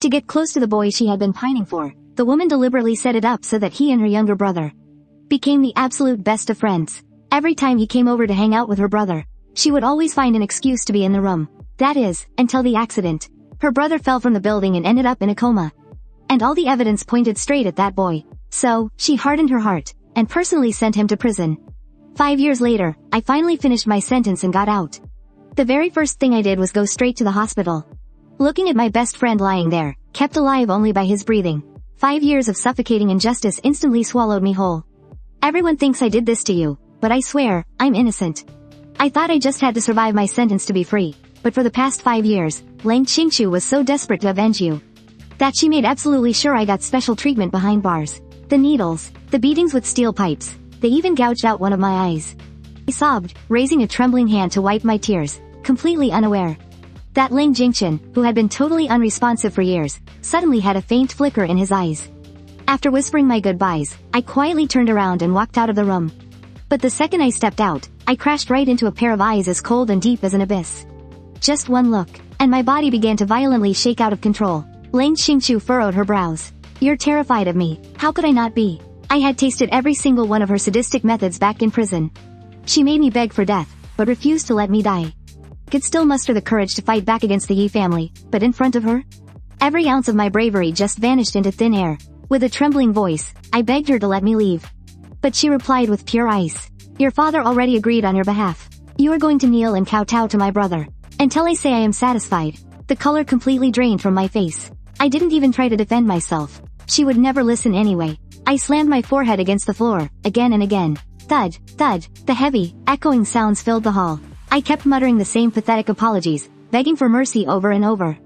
To get close to the boy she had been pining for, the woman deliberately set it up so that he and her younger brother became the absolute best of friends. Every time he came over to hang out with her brother, she would always find an excuse to be in the room. That is, until the accident. Her brother fell from the building and ended up in a coma. And all the evidence pointed straight at that boy. So, she hardened her heart, and personally sent him to prison. 5 years later, I finally finished my sentence and got out. The very first thing I did was go straight to the hospital. Looking at my best friend lying there, kept alive only by his breathing. 5 years of suffocating injustice instantly swallowed me whole. Everyone thinks I did this to you, but I swear, I'm innocent. I thought I just had to survive my sentence to be free, but for the past 5 years, Leng Qingqiu was so desperate to avenge you that she made absolutely sure I got special treatment behind bars. The needles, the beatings with steel pipes, they even gouged out one of my eyes. I sobbed, raising a trembling hand to wipe my tears, completely unaware that Leng Jingchen, who had been totally unresponsive for years, suddenly had a faint flicker in his eyes. After whispering my goodbyes, I quietly turned around and walked out of the room. But the second I stepped out, I crashed right into a pair of eyes as cold and deep as an abyss. Just one look, and my body began to violently shake out of control. Leng Qingqiu furrowed her brows. You're terrified of me. How could I not be? I had tasted every single one of her sadistic methods back in prison. She made me beg for death, but refused to let me die. Could still muster the courage to fight back against the Ye family, but in front of her? Every ounce of my bravery just vanished into thin air. With a trembling voice, I begged her to let me leave. But she replied with pure ice. Your father already agreed on your behalf. You are going to kneel and kowtow to my brother. Until I say I am satisfied. The color completely drained from my face. I didn't even try to defend myself. She would never listen anyway. I slammed my forehead against the floor, again and again. Thud, thud, the heavy, echoing sounds filled the hall. I kept muttering the same pathetic apologies, begging for mercy over and over.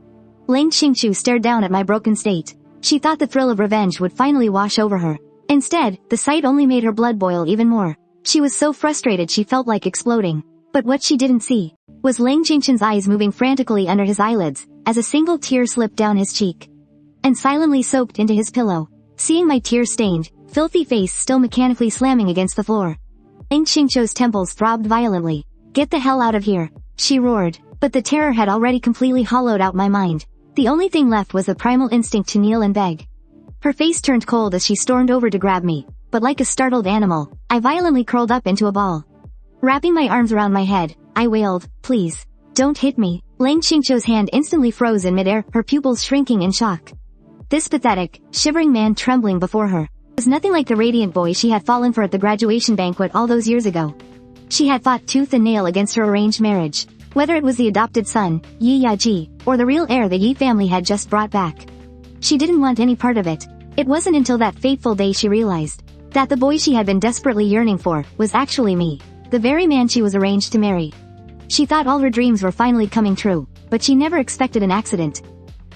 Leng Qingqiu stared down at my broken state. She thought the thrill of revenge would finally wash over her. Instead, the sight only made her blood boil even more. She was so frustrated she felt like exploding. But what she didn't see was Leng Jingchen's eyes moving frantically under his eyelids, as a single tear slipped down his cheek and silently soaked into his pillow. Seeing my tear-stained, filthy face still mechanically slamming against the floor, Leng Qingqiu's temples throbbed violently. Get the hell out of here, she roared, but the terror had already completely hollowed out my mind. The only thing left was the primal instinct to kneel and beg. Her face turned cold as she stormed over to grab me, but like a startled animal, I violently curled up into a ball. Wrapping my arms around my head, I wailed, please, don't hit me. Leng Qingqiu's hand instantly froze in midair, her pupils shrinking in shock. This pathetic, shivering man trembling before her was nothing like the radiant boy she had fallen for at the graduation banquet all those years ago. She had fought tooth and nail against her arranged marriage, whether it was the adopted son, Ye Yaji, or the real heir the Ye family had just brought back. She didn't want any part of it. It wasn't until that fateful day she realized that the boy she had been desperately yearning for was actually me, the very man she was arranged to marry. She thought all her dreams were finally coming true, but she never expected an accident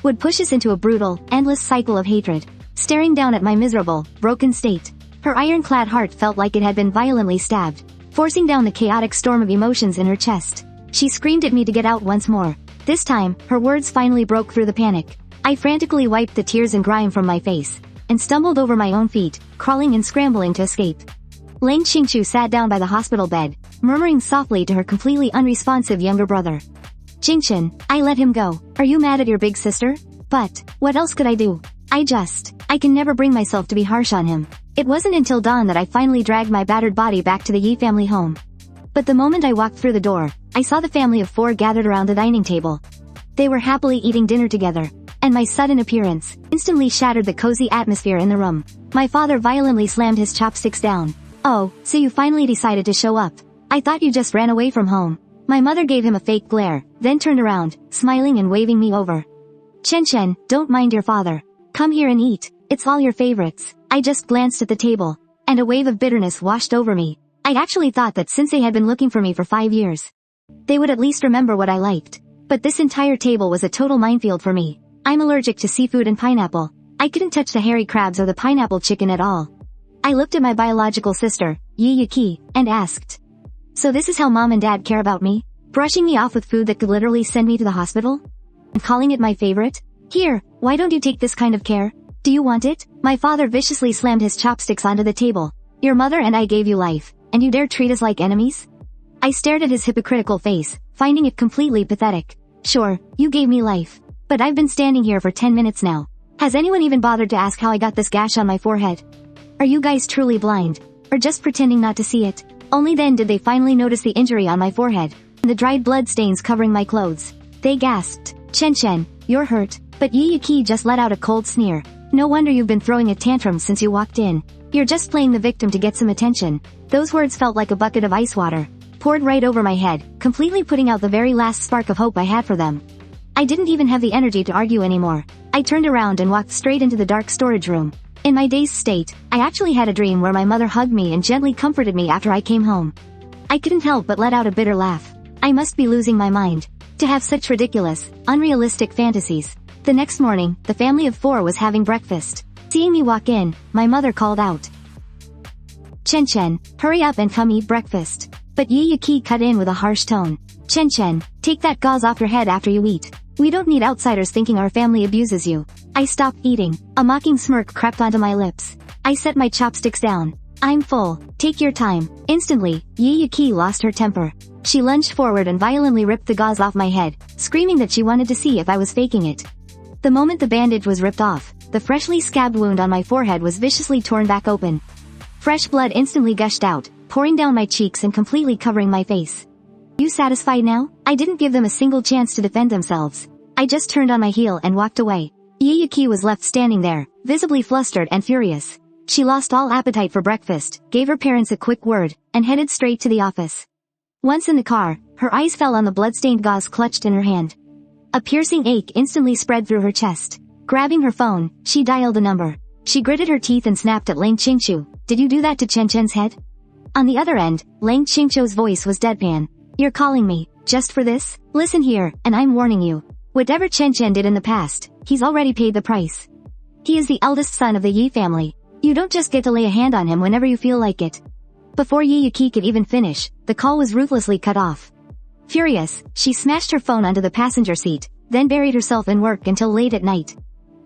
would push us into a brutal, endless cycle of hatred. Staring down at my miserable, broken state, her ironclad heart felt like it had been violently stabbed, forcing down the chaotic storm of emotions in her chest. She screamed at me to get out once more. This time, her words finally broke through the panic. I frantically wiped the tears and grime from my face, and stumbled over my own feet, crawling and scrambling to escape. Leng Qingqiu sat down by the hospital bed, murmuring softly to her completely unresponsive younger brother. Jingchen, I let him go. Are you mad at your big sister? But, what else could I do? I can never bring myself to be harsh on him. It wasn't until dawn that I finally dragged my battered body back to the Ye family home. But the moment I walked through the door, I saw the family of 4 gathered around the dining table. They were happily eating dinner together, and my sudden appearance instantly shattered the cozy atmosphere in the room. My father violently slammed his chopsticks down. Oh, so you finally decided to show up. I thought you just ran away from home. My mother gave him a fake glare, then turned around, smiling and waving me over. Chen, don't mind your father. Come here and eat. It's all your favorites. I just glanced at the table, and a wave of bitterness washed over me. I actually thought that since they had been looking for me for 5 years, they would at least remember what I liked. But this entire table was a total minefield for me. I'm allergic to seafood and pineapple. I couldn't touch the hairy crabs or the pineapple chicken at all. I looked at my biological sister, Ye Yaji, and asked, so this is how mom and dad care about me? Brushing me off with food that could literally send me to the hospital? And calling it my favorite? Here, why don't you take this kind of care? Do you want it? My father viciously slammed his chopsticks onto the table. Your mother and I gave you life, and you dare treat us like enemies? I stared at his hypocritical face, finding it completely pathetic. Sure, you gave me life. But I've been standing here for 10 minutes now. Has anyone even bothered to ask how I got this gash on my forehead? Are you guys truly blind? Or just pretending not to see it? Only then did they finally notice the injury on my forehead, and the dried blood stains covering my clothes. They gasped, Chen, you're hurt. But Ye Yaji just let out a cold sneer. No wonder you've been throwing a tantrum since you walked in. You're just playing the victim to get some attention. Those words felt like a bucket of ice water, poured right over my head, completely putting out the very last spark of hope I had for them. I didn't even have the energy to argue anymore. I turned around and walked straight into the dark storage room. In my dazed state, I actually had a dream where my mother hugged me and gently comforted me after I came home. I couldn't help but let out a bitter laugh. I must be losing my mind to have such ridiculous, unrealistic fantasies. The next morning, the family of 4 was having breakfast. Seeing me walk in, my mother called out, Chen, hurry up and come eat breakfast. But Ye Yaji cut in with a harsh tone. Chen, take that gauze off your head after you eat. We don't need outsiders thinking our family abuses you. I stopped eating. A mocking smirk crept onto my lips. I set my chopsticks down. I'm full. Take your time. Instantly, Ye Yaji lost her temper. She lunged forward and violently ripped the gauze off my head, screaming that she wanted to see if I was faking it. The moment the bandage was ripped off, the freshly scabbed wound on my forehead was viciously torn back open. Fresh blood instantly gushed out, pouring down my cheeks and completely covering my face. You satisfied now? I didn't give them a single chance to defend themselves. I just turned on my heel and walked away. Ye Yaji was left standing there, visibly flustered and furious. She lost all appetite for breakfast, gave her parents a quick word, and headed straight to the office. Once in the car, her eyes fell on the blood-stained gauze clutched in her hand. A piercing ache instantly spread through her chest. Grabbing her phone, she dialed a number. She gritted her teeth and snapped at Leng Qingqiu. Did you do that to Chen's head? On the other end, Leng Qingqiu's voice was deadpan. You're calling me, just for this? Listen here, and I'm warning you. Whatever Chen did in the past, he's already paid the price. He is the eldest son of the Yi family. You don't just get to lay a hand on him whenever you feel like it. Before Ye Yaji could even finish, the call was ruthlessly cut off. Furious, she smashed her phone onto the passenger seat, then buried herself in work until late at night.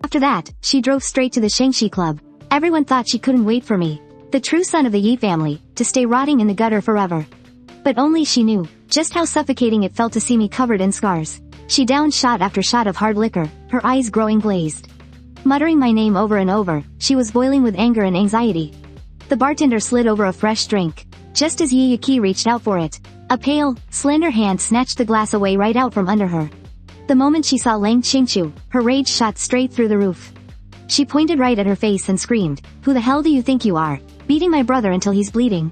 After that, she drove straight to the Shengshi Club. Everyone thought she couldn't wait for me, the true son of the Yi family, to stay rotting in the gutter forever. But only she knew just how suffocating it felt to see me covered in scars. She downed shot after shot of hard liquor, her eyes growing glazed. Muttering my name over and over, she was boiling with anger and anxiety. The bartender slid over a fresh drink. Just as Ye Yaji reached out for it, a pale, slender hand snatched the glass away right out from under her. The moment she saw Leng Qingqiu, her rage shot straight through the roof. She pointed right at her face and screamed, "Who the hell do you think you are? Beating my brother until he's bleeding."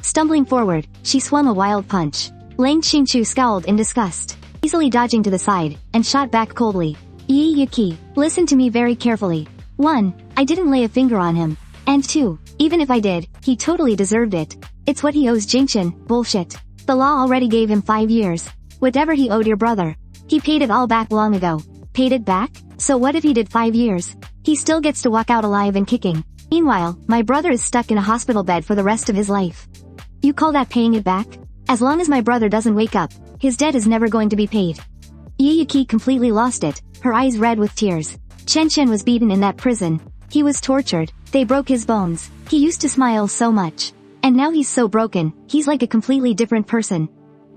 Stumbling forward, she swung a wild punch. Leng Qingqiu scowled in disgust, easily dodging to the side, and shot back coldly. Ye Yaji, listen to me very carefully. 1. I didn't lay a finger on him. And 2. Even if I did, he totally deserved it. It's what he owes Jingchen. Bullshit. The law already gave him 5 years. Whatever he owed your brother, he paid it all back long ago. Paid it back? So what if he did 5 years? He still gets to walk out alive and kicking. Meanwhile, my brother is stuck in a hospital bed for the rest of his life. You call that paying it back? As long as my brother doesn't wake up, his debt is never going to be paid. Ye Yaji completely lost it, her eyes red with tears. Chen was beaten in that prison. He was tortured. They broke his bones. He used to smile so much. And now he's so broken, he's like a completely different person.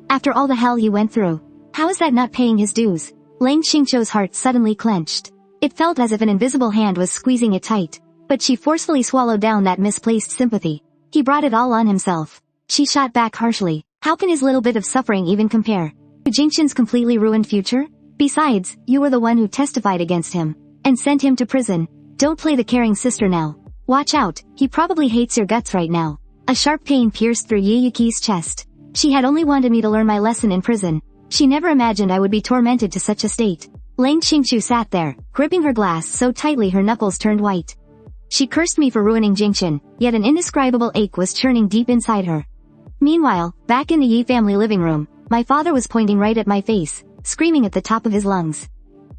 After all the hell he went through, how is that not paying his dues? Leng Qingqiu's heart suddenly clenched. It felt as if an invisible hand was squeezing it tight. But she forcefully swallowed down that misplaced sympathy. He brought it all on himself. She shot back harshly. How can his little bit of suffering even compare to Jingchen's completely ruined future? Besides, you were the one who testified against him and sent him to prison. Don't play the caring sister now. Watch out, he probably hates your guts right now. A sharp pain pierced through Ye Yaji's chest. She had only wanted me to learn my lesson in prison. She never imagined I would be tormented to such a state. Leng Qingqiu sat there, gripping her glass so tightly her knuckles turned white. She cursed me for ruining Jingchen, yet an indescribable ache was churning deep inside her. Meanwhile, back in the Yi family living room, my father was pointing right at my face, screaming at the top of his lungs.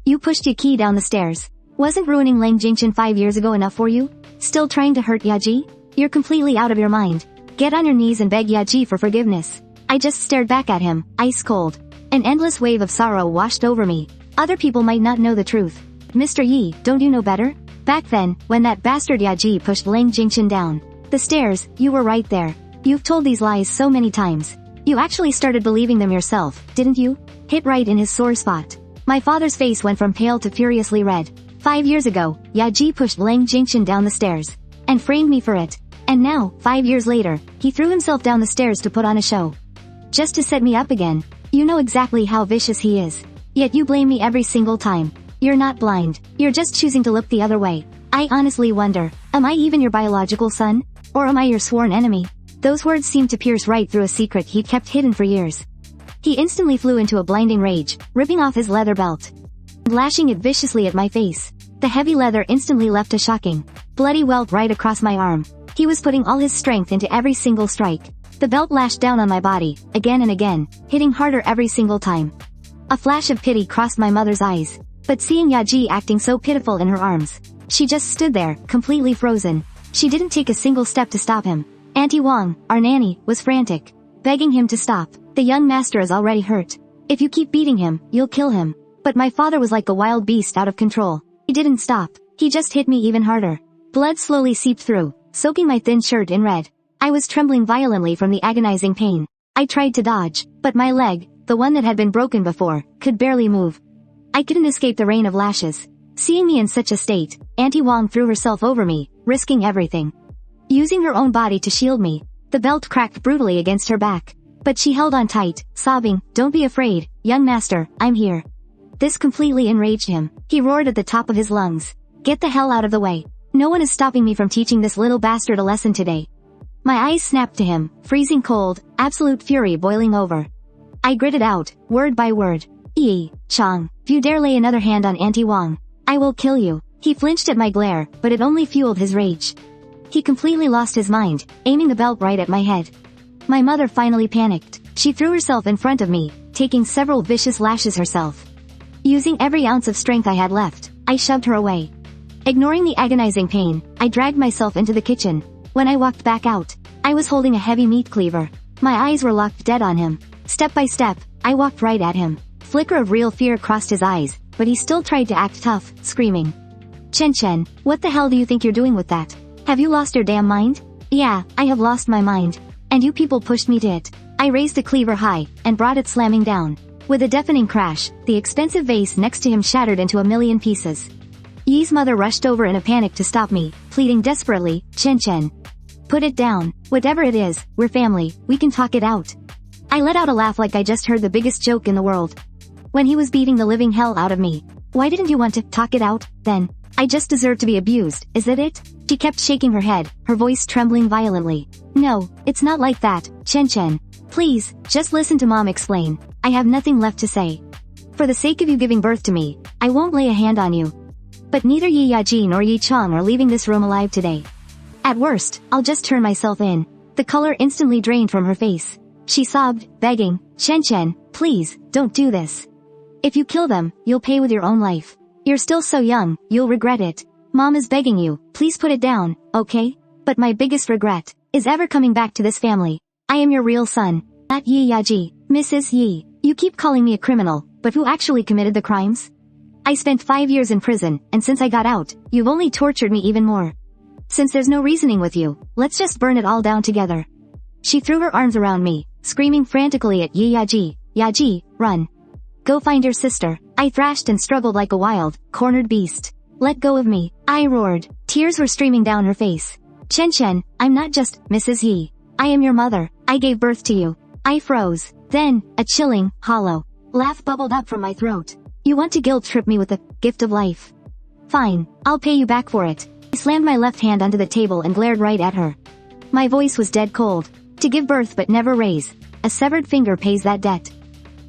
You pushed Yaji down the stairs. Wasn't ruining Leng Jingchen 5 years ago enough for you? Still trying to hurt Yaji? You're completely out of your mind. Get on your knees and beg Yaji for forgiveness. I just stared back at him, ice cold. An endless wave of sorrow washed over me. Other people might not know the truth. Mr. Yi, don't you know better? Back then, when that bastard Yaji pushed Leng Jingchen down the stairs, you were right there. You've told these lies so many times. You actually started believing them yourself, didn't you? Hit right in his sore spot. My father's face went from pale to furiously red. 5 years ago, Yaji pushed Leng Jingchen down the stairs. And framed me for it. And now, 5 years later, he threw himself down the stairs to put on a show. Just to set me up again. You know exactly how vicious he is. Yet you blame me every single time. You're not blind. You're just choosing to look the other way. I honestly wonder, am I even your biological son? Or am I your sworn enemy? Those words seemed to pierce right through a secret he'd kept hidden for years. He instantly flew into a blinding rage, ripping off his leather belt and lashing it viciously at my face. The heavy leather instantly left a shocking, bloody welt right across my arm. He was putting all his strength into every single strike. The belt lashed down on my body, again and again, hitting harder every single time. A flash of pity crossed my mother's eyes. But seeing Yaji acting so pitiful in her arms, she just stood there, completely frozen. She didn't take a single step to stop him. Auntie Wang, our nanny, was frantic, begging him to stop. The young master is already hurt. If you keep beating him, you'll kill him. But my father was like a wild beast out of control. He didn't stop. He just hit me even harder. Blood slowly seeped through, soaking my thin shirt in red. I was trembling violently from the agonizing pain. I tried to dodge, but my leg, the one that had been broken before, could barely move. I couldn't escape the rain of lashes. Seeing me in such a state, Auntie Wang threw herself over me, risking everything. Using her own body to shield me, the belt cracked brutally against her back. But she held on tight, sobbing, "Don't be afraid, young master, I'm here." This completely enraged him. He roared at the top of his lungs. "Get the hell out of the way. No one is stopping me from teaching this little bastard a lesson today." My eyes snapped to him, freezing cold, absolute fury boiling over. I gritted out, word by word. "Ye Chen, if you dare lay another hand on Auntie Wang, I will kill you." He flinched at my glare, but it only fueled his rage. He completely lost his mind, aiming the belt right at my head. My mother finally panicked. She threw herself in front of me, taking several vicious lashes herself. Using every ounce of strength I had left, I shoved her away. Ignoring the agonizing pain, I dragged myself into the kitchen. When I walked back out, I was holding a heavy meat cleaver. My eyes were locked dead on him. Step by step, I walked right at him. Flicker of real fear crossed his eyes, but he still tried to act tough, screaming, Chen, what the hell do you think you're doing with that? Have you lost your damn mind?" "Yeah, I have lost my mind. And you people pushed me to it." I raised the cleaver high, and brought it slamming down. With a deafening crash, the expensive vase next to him shattered into a million pieces. Ye's mother rushed over in a panic to stop me, pleading desperately, Chen. "Put it down. Whatever it is, we're family, we can talk it out." I let out a laugh like I just heard the biggest joke in the world. When he was beating the living hell out of me, "Why didn't you want to talk it out, then? I just deserve to be abused, is that it?" She kept shaking her head, her voice trembling violently. "No, it's not like that, Chen. Please, just listen to Mom explain. I have nothing left to say. For the sake of you giving birth to me, I won't lay a hand on you. But neither Ye Yaji nor Ye Chen are leaving this room alive today. At worst, I'll just turn myself in." The color instantly drained from her face. She sobbed, begging, Chen, please, don't do this. If you kill them, you'll pay with your own life. You're still so young, you'll regret it. Mom is begging you, please put it down, okay? But my biggest regret is ever coming back to this family. I am your real son, not Ye Yaji. Mrs. Ye, you keep calling me a criminal, but who actually committed the crimes? I spent 5 years in prison, and since I got out, you've only tortured me even more. Since there's no reasoning with you, let's just burn it all down together. She threw her arms around me, screaming frantically at Ye Yaji, Yaji, run. Go find your sister. I thrashed and struggled like a wild, cornered beast. Let go of me, I roared. Tears were streaming down her face. Chen, I'm not just Mrs. Ye. I am your mother. I gave birth to you. I froze. Then, a chilling, hollow laugh bubbled up from my throat. You want to guilt trip me with the gift of life? Fine, I'll pay you back for it. I slammed my left hand onto the table and glared right at her. My voice was dead cold. To give birth but never raise. A severed finger pays that debt.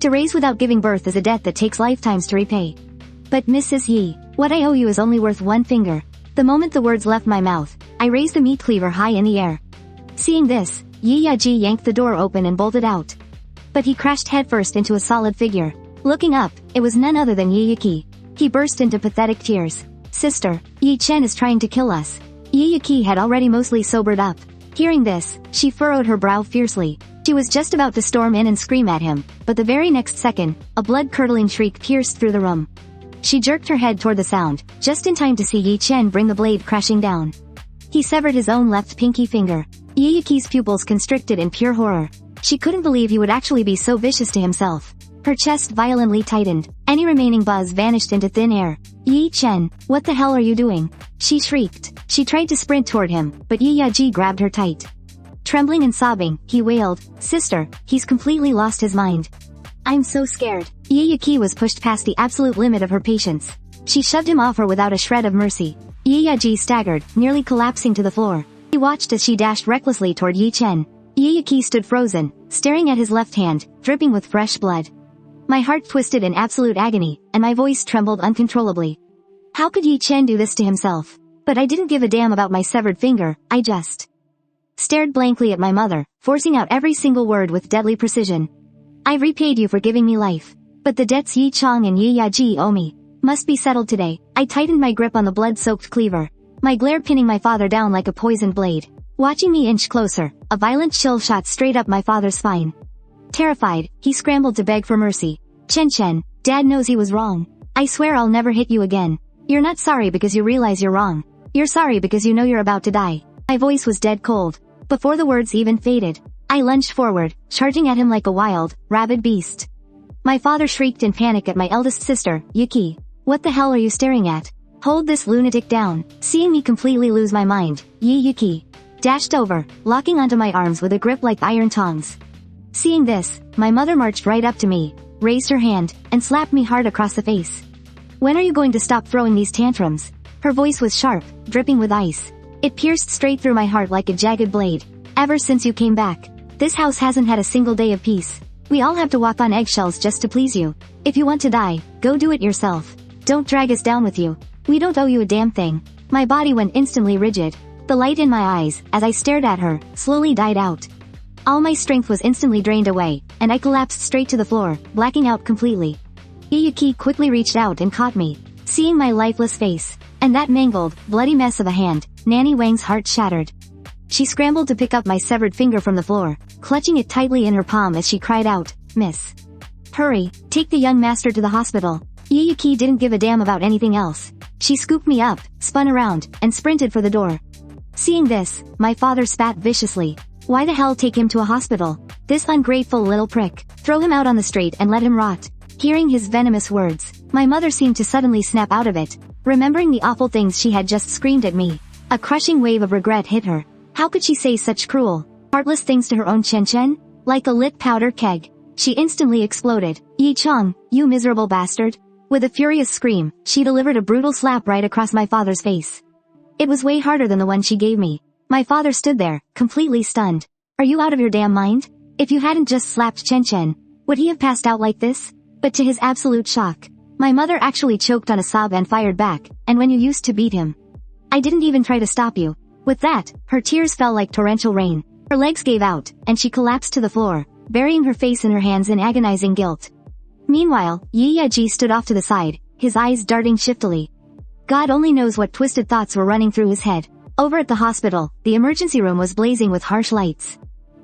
To raise without giving birth is a debt that takes lifetimes to repay. But Mrs. Ye, what I owe you is only worth one finger. The moment the words left my mouth, I raised the meat cleaver high in the air. Seeing this, Ye Yaji yanked the door open and bolted out. But he crashed headfirst into a solid figure. Looking up, it was none other than Ye Yaji. He burst into pathetic tears. Sister, Ye Chen is trying to kill us. Ye Yaji had already mostly sobered up. Hearing this, she furrowed her brow fiercely. She was just about to storm in and scream at him, but the very next second, a blood-curdling shriek pierced through the room. She jerked her head toward the sound, just in time to see Ye Chen bring the blade crashing down. He severed his own left pinky finger. Ye Yaji's pupils constricted in pure horror. She couldn't believe he would actually be so vicious to himself. Her chest violently tightened. Any remaining buzz vanished into thin air. Ye Chen, what the hell are you doing? She shrieked. She tried to sprint toward him, but Ye Yaji grabbed her tight. Trembling and sobbing, he wailed, "Sister, he's completely lost his mind. I'm so scared." Ye Yaji was pushed past the absolute limit of her patience. She shoved him off her without a shred of mercy. Ye Yaji staggered, nearly collapsing to the floor. He watched as she dashed recklessly toward Ye Chen. Ye Yaji stood frozen, staring at his left hand, dripping with fresh blood. My heart twisted in absolute agony, and my voice trembled uncontrollably. How could Ye Chen do this to himself? But I didn't give a damn about my severed finger, I just stared blankly at my mother, forcing out every single word with deadly precision. I've repaid you for giving me life. But the debts Ye Chong and Ye Yaji owe me must be settled today. I tightened my grip on the blood-soaked cleaver, my glare pinning my father down like a poisoned blade. Watching me inch closer, a violent chill shot straight up my father's spine. Terrified, he scrambled to beg for mercy. Chen, Dad knows he was wrong. I swear I'll never hit you again. You're not sorry because you realize you're wrong. You're sorry because you know you're about to die. My voice was dead cold. Before the words even faded, I lunged forward, charging at him like a wild, rabid beast. My father shrieked in panic at my eldest sister, Yuki. What the hell are you staring at? Hold this lunatic down. Seeing me completely lose my mind, Ye Yuki dashed over, locking onto my arms with a grip like iron tongs. Seeing this, my mother marched right up to me, raised her hand, and slapped me hard across the face. When are you going to stop throwing these tantrums? Her voice was sharp, dripping with ice. It pierced straight through my heart like a jagged blade. Ever since you came back, this house hasn't had a single day of peace. We all have to walk on eggshells just to please you. If you want to die, go do it yourself. Don't drag us down with you. We don't owe you a damn thing. My body went instantly rigid. The light in my eyes, as I stared at her, slowly died out. All my strength was instantly drained away, and I collapsed straight to the floor, blacking out completely. Ye Yuki quickly reached out and caught me. Seeing my lifeless face, and that mangled, bloody mess of a hand, Nanny Wang's heart shattered. She scrambled to pick up my severed finger from the floor, clutching it tightly in her palm as she cried out, "Miss! Hurry, take the young master to the hospital." Ye Yuki didn't give a damn about anything else. She scooped me up, spun around, and sprinted for the door. Seeing this, my father spat viciously. Why the hell take him to a hospital? This ungrateful little prick. Throw him out on the street and let him rot. Hearing his venomous words, my mother seemed to suddenly snap out of it, remembering the awful things she had just screamed at me. A crushing wave of regret hit her. How could she say such cruel, heartless things to her own Chen? Like a lit powder keg, she instantly exploded. Ye Chong, you miserable bastard. With a furious scream, she delivered a brutal slap right across my father's face. It was way harder than the one she gave me. My father stood there, completely stunned. Are you out of your damn mind? If you hadn't just slapped Chen, would he have passed out like this? But to his absolute shock, my mother actually choked on a sob and fired back, and when you used to beat him, I didn't even try to stop you. With that, her tears fell like torrential rain. Her legs gave out, and she collapsed to the floor, burying her face in her hands in agonizing guilt. Meanwhile, Ye Yaji stood off to the side, his eyes darting shiftily. God only knows what twisted thoughts were running through his head. Over at the hospital, the emergency room was blazing with harsh lights.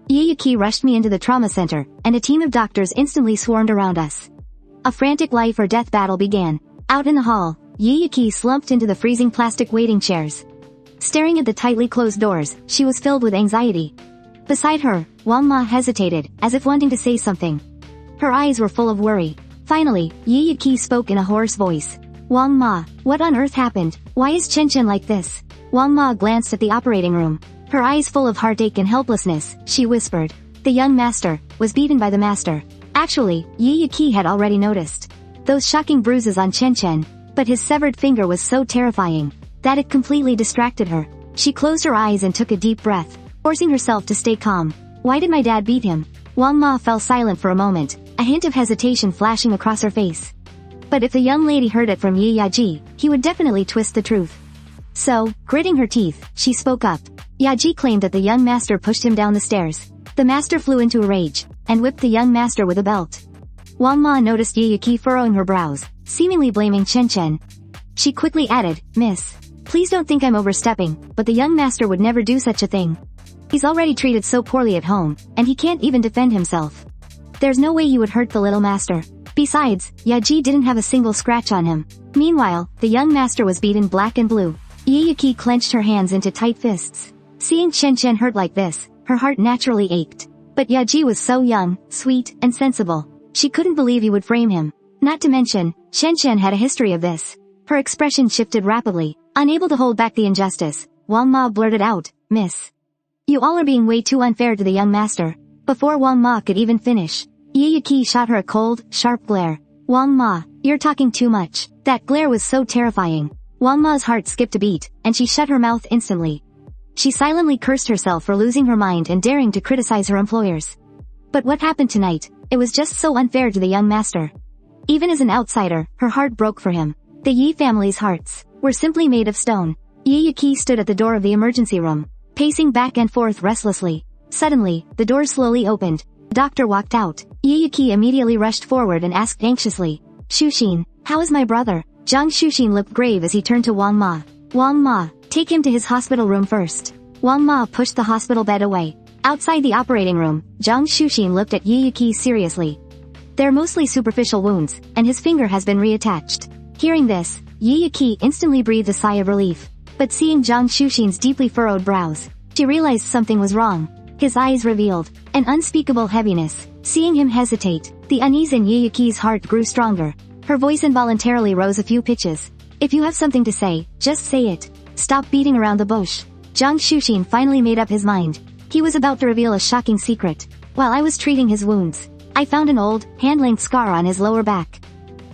Ye Yuki rushed me into the trauma center, and a team of doctors instantly swarmed around us. A frantic life or death battle began. Out in the hall, Ye Yuki slumped into the freezing plastic waiting chairs. Staring at the tightly closed doors, she was filled with anxiety. Beside her, Wang Ma hesitated, as if wanting to say something. Her eyes were full of worry. Finally, Ye Yuki spoke in a hoarse voice. Wang Ma, what on earth happened? Why is Chen like this? Wang Ma glanced at the operating room. Her eyes full of heartache and helplessness, she whispered. The young master was beaten by the master. Actually, Ye Yuki had already noticed those shocking bruises on Chen, but his severed finger was so terrifying that it completely distracted her. She closed her eyes and took a deep breath, forcing herself to stay calm. Why did my dad beat him? Wang Ma fell silent for a moment, a hint of hesitation flashing across her face. But if the young lady heard it from Ye Yaji, he would definitely twist the truth. So, gritting her teeth, she spoke up. Yaji claimed that the young master pushed him down the stairs. The master flew into a rage, and whipped the young master with a belt. Wang Ma noticed Ye Yuki furrowing her brows, seemingly blaming Chen. She quickly added, Miss, please don't think I'm overstepping, but the young master would never do such a thing. He's already treated so poorly at home, and he can't even defend himself. There's no way you would hurt the little master. Besides, Yaji didn't have a single scratch on him. Meanwhile, the young master was beaten black and blue. Ye Yuki clenched her hands into tight fists. Seeing Chen hurt like this, her heart naturally ached. But Yaji was so young, sweet, and sensible. She couldn't believe he would frame him. Not to mention, Chen had a history of this. Her expression shifted rapidly. Unable to hold back the injustice, Wang Ma blurted out, "Miss. You all are being way too unfair to the young master." Before Wang Ma could even finish, Ye Yaji shot her a cold, sharp glare. "Wang Ma, you're talking too much." That glare was so terrifying. Wang Ma's heart skipped a beat, and she shut her mouth instantly. She silently cursed herself for losing her mind and daring to criticize her employers. But what happened tonight? It was just so unfair to the young master. Even as an outsider, her heart broke for him. The Ye family's hearts were simply made of stone. Ye Yaji stood at the door of the emergency room, pacing back and forth restlessly. Suddenly, the door slowly opened. The doctor walked out. Ye Yaji immediately rushed forward and asked anxiously, "Shuxin, how is my brother?" Zhang Shuxin looked grave as he turned to Wang Ma. "Wang Ma, take him to his hospital room first." Wang Ma pushed the hospital bed away. Outside the operating room, Zhang Shuxin looked at Ye Yaji seriously. "They're mostly superficial wounds, and his finger has been reattached." Hearing this, Ye Yaji instantly breathed a sigh of relief. But seeing Zhang Shuxin's deeply furrowed brows, she realized something was wrong. His eyes revealed an unspeakable heaviness. Seeing him hesitate, the unease in Ye Yaji's heart grew stronger. Her voice involuntarily rose a few pitches. "If you have something to say, just say it. Stop beating around the bush." Zhang Shuxin finally made up his mind. He was about to reveal a shocking secret. "While I was treating his wounds, I found an old, hand-length scar on his lower back."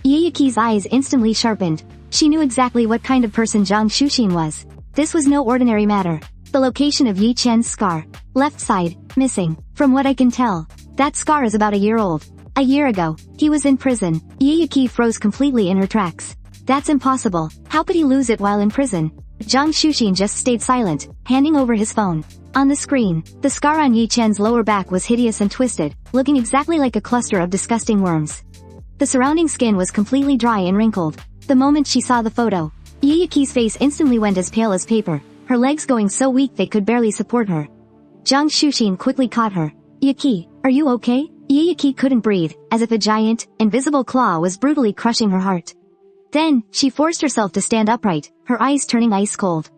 Ye Yaji's eyes instantly sharpened. She knew exactly what kind of person Zhang Shuxin was. This was no ordinary matter. The location of Ye Chen's scar. Left side, missing. From what I can tell, that scar is about a year old. A year ago, he was in prison. Ye Yaji froze completely in her tracks. That's impossible. How could he lose it while in prison? Zhang Shuxin just stayed silent, handing over his phone. On the screen, the scar on Ye Chen's lower back was hideous and twisted, looking exactly like a cluster of disgusting worms. The surrounding skin was completely dry and wrinkled. The moment she saw the photo, Ye Yaji's face instantly went as pale as paper, her legs going so weak they could barely support her. Zhang Shuxin quickly caught her. "Yaji, are you okay?" Ye Yaji couldn't breathe, as if a giant, invisible claw was brutally crushing her heart. Then, she forced herself to stand upright, her eyes turning ice cold.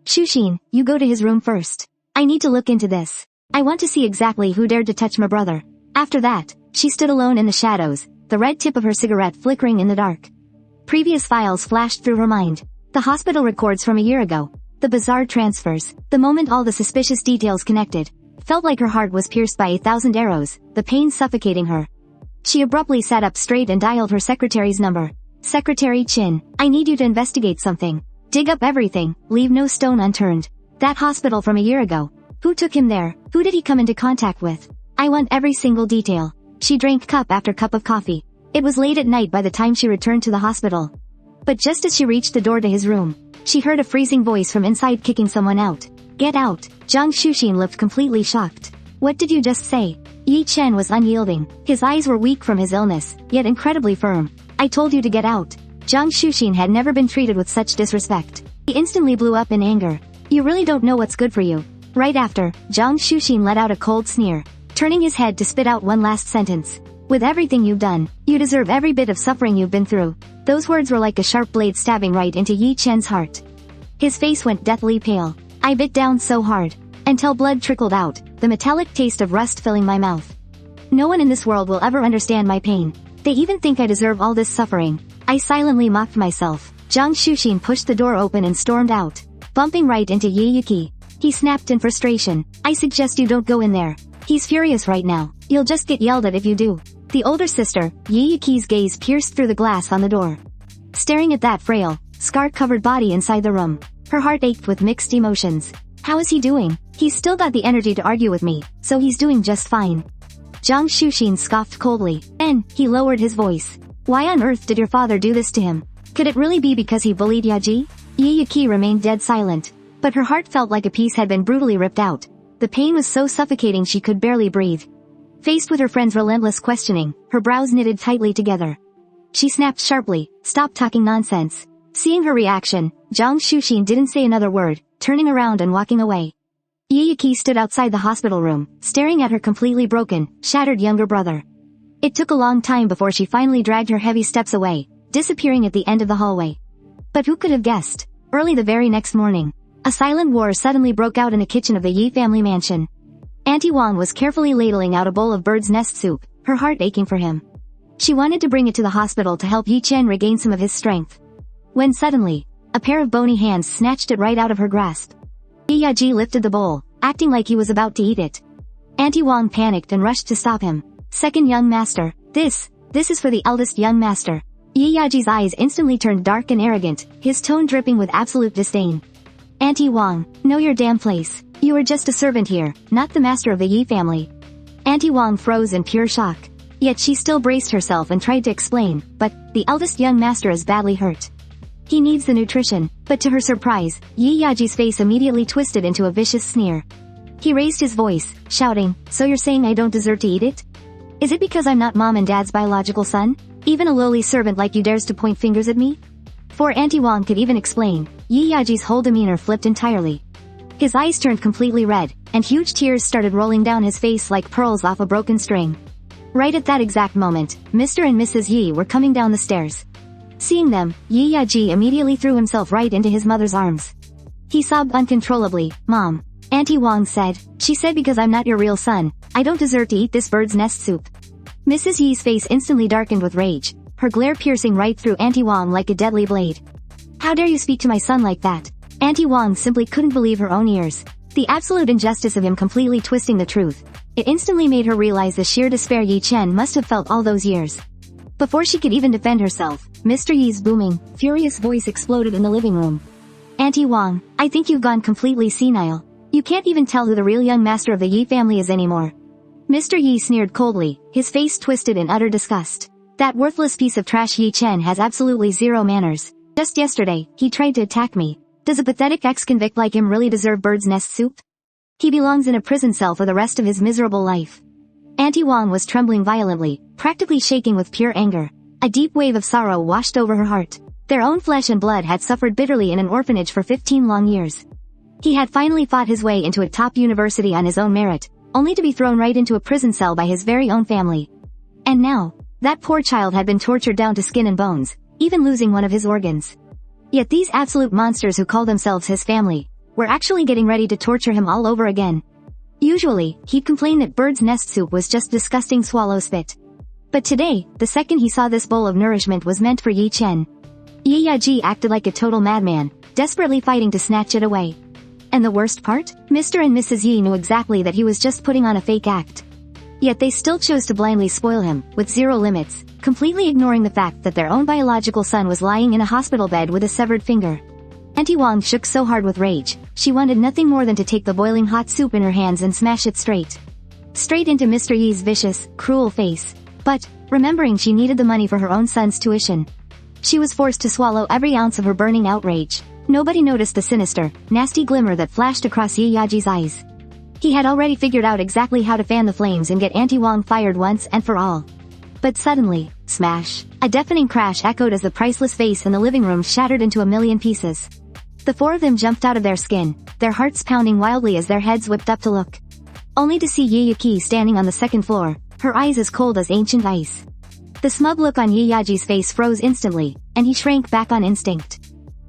"Shuxin, you go to his room first. I need to look into this. I want to see exactly who dared to touch my brother." After that, she stood alone in the shadows, the red tip of her cigarette flickering in the dark. Previous files flashed through her mind. The hospital records from a year ago. The bizarre transfers. The moment all the suspicious details connected. Felt like her heart was pierced by 1,000 arrows, the pain suffocating her. She abruptly sat up straight and dialed her secretary's number. "Secretary Chin, I need you to investigate something. Dig up everything, leave no stone unturned. That hospital from a year ago. Who took him there? Who did he come into contact with? I want every single detail." She drank cup after cup of coffee. It was late at night by the time she returned to the hospital. But just as she reached the door to his room, she heard a freezing voice from inside kicking someone out. "Get out!" Zhang Shuxin looked completely shocked. "What did you just say?" Ye Chen was unyielding. His eyes were weak from his illness, yet incredibly firm. "I told you to get out." Zhang Shuxin had never been treated with such disrespect. He instantly blew up in anger. "You really don't know what's good for you." Right after, Zhang Shuxin let out a cold sneer, turning his head to spit out one last sentence. "With everything you've done, you deserve every bit of suffering you've been through." Those words were like a sharp blade stabbing right into Ye Chen's heart. His face went deathly pale. "I bit down so hard, until blood trickled out, the metallic taste of rust filling my mouth. No one in this world will ever understand my pain. They even think I deserve all this suffering." I silently mocked myself. Zhang Shuxin pushed the door open and stormed out, bumping right into Ye Yaji. He snapped in frustration. "I suggest you don't go in there. He's furious right now. You'll just get yelled at if you do." The older sister, Ye Yaji's gaze pierced through the glass on the door. Staring at that frail, scar-covered body inside the room, her heart ached with mixed emotions. How is he doing? He's still got the energy to argue with me, so he's doing just fine. Zhang Shuxin scoffed coldly. Then, he lowered his voice. "Why on earth did your father do this to him? Could it really be because he bullied Yaji?" Ye Yaji remained dead silent, but her heart felt like a piece had been brutally ripped out. The pain was so suffocating she could barely breathe. Faced with her friend's relentless questioning, her brows knitted tightly together. She snapped sharply, "Stop talking nonsense." Seeing her reaction, Zhang Shuxin didn't say another word, turning around and walking away. Ye Yaji stood outside the hospital room, staring at her completely broken, shattered younger brother. It took a long time before she finally dragged her heavy steps away, disappearing at the end of the hallway. But who could have guessed? Early the very next morning, a silent war suddenly broke out in the kitchen of the Ye family mansion. Auntie Wang was carefully ladling out a bowl of bird's nest soup, her heart aching for him. She wanted to bring it to the hospital to help Ye Chen regain some of his strength. When suddenly, a pair of bony hands snatched it right out of her grasp. Ye Yaji lifted the bowl, acting like he was about to eat it. Auntie Wang panicked and rushed to stop him. Second young master, this is for the eldest young master. Ye Yaji's eyes instantly turned dark and arrogant, his tone dripping with absolute disdain. Auntie Wang, know your damn place. You are just a servant here, not the master of the Ye family. Auntie Wang froze in pure shock. Yet she still braced herself and tried to explain, but, the eldest young master is badly hurt. He needs the nutrition, but to her surprise, Ye Yaji's face immediately twisted into a vicious sneer. He raised his voice, shouting, so you're saying I don't deserve to eat it? Is it because I'm not mom and dad's biological son? Even a lowly servant like you dares to point fingers at me? Before Auntie Wang could even explain, Ye Yaji's whole demeanor flipped entirely. His eyes turned completely red, and huge tears started rolling down his face like pearls off a broken string. Right at that exact moment, Mr. and Mrs. Ye were coming down the stairs. Seeing them, Ye Yaji immediately threw himself right into his mother's arms. He sobbed uncontrollably. Mom. Auntie Wang said, she said because I'm not your real son, I don't deserve to eat this bird's nest soup. Mrs. Ye's face instantly darkened with rage, her glare piercing right through Auntie Wang like a deadly blade. How dare you speak to my son like that? Auntie Wang simply couldn't believe her own ears. The absolute injustice of him completely twisting the truth. It instantly made her realize the sheer despair Ye Chen must have felt all those years. Before she could even defend herself, Mr. Ye's booming, furious voice exploded in the living room. Auntie Wang, I think you've gone completely senile. You can't even tell who the real young master of the Ye family is anymore. Mr. Ye sneered coldly, his face twisted in utter disgust. That worthless piece of trash Ye Chen has absolutely zero manners. Just yesterday, he tried to attack me. Does a pathetic ex-convict like him really deserve bird's nest soup? He belongs in a prison cell for the rest of his miserable life. Auntie Wang was trembling violently, practically shaking with pure anger. A deep wave of sorrow washed over her heart. Their own flesh and blood had suffered bitterly in an orphanage for 15 long years. He had finally fought his way into a top university on his own merit, only to be thrown right into a prison cell by his very own family. And now, that poor child had been tortured down to skin and bones, even losing one of his organs. Yet these absolute monsters who call themselves his family, were actually getting ready to torture him all over again. Usually, he'd complain that bird's nest soup was just disgusting swallow spit. But today, the second he saw this bowl of nourishment was meant for Ye Chen. Ye Yaji acted like a total madman, desperately fighting to snatch it away. And the worst part? Mr. and Mrs. Ye knew exactly that he was just putting on a fake act. Yet they still chose to blindly spoil him, with zero limits, completely ignoring the fact that their own biological son was lying in a hospital bed with a severed finger. Auntie Wang shook so hard with rage, she wanted nothing more than to take the boiling hot soup in her hands and smash it straight into Mr. Ye's vicious, cruel face. But, remembering she needed the money for her own son's tuition, she was forced to swallow every ounce of her burning outrage. Nobody noticed the sinister, nasty glimmer that flashed across Ye Yaji's eyes. He had already figured out exactly how to fan the flames and get Auntie Wang fired once and for all. But suddenly, smash! A deafening crash echoed as the priceless vase in the living room shattered into a million pieces. The four of them jumped out of their skin, their hearts pounding wildly as their heads whipped up to look. Only to see Ye Yaji standing on the second floor, her eyes as cold as ancient ice. The smug look on Ye Yaji's face froze instantly, and he shrank back on instinct.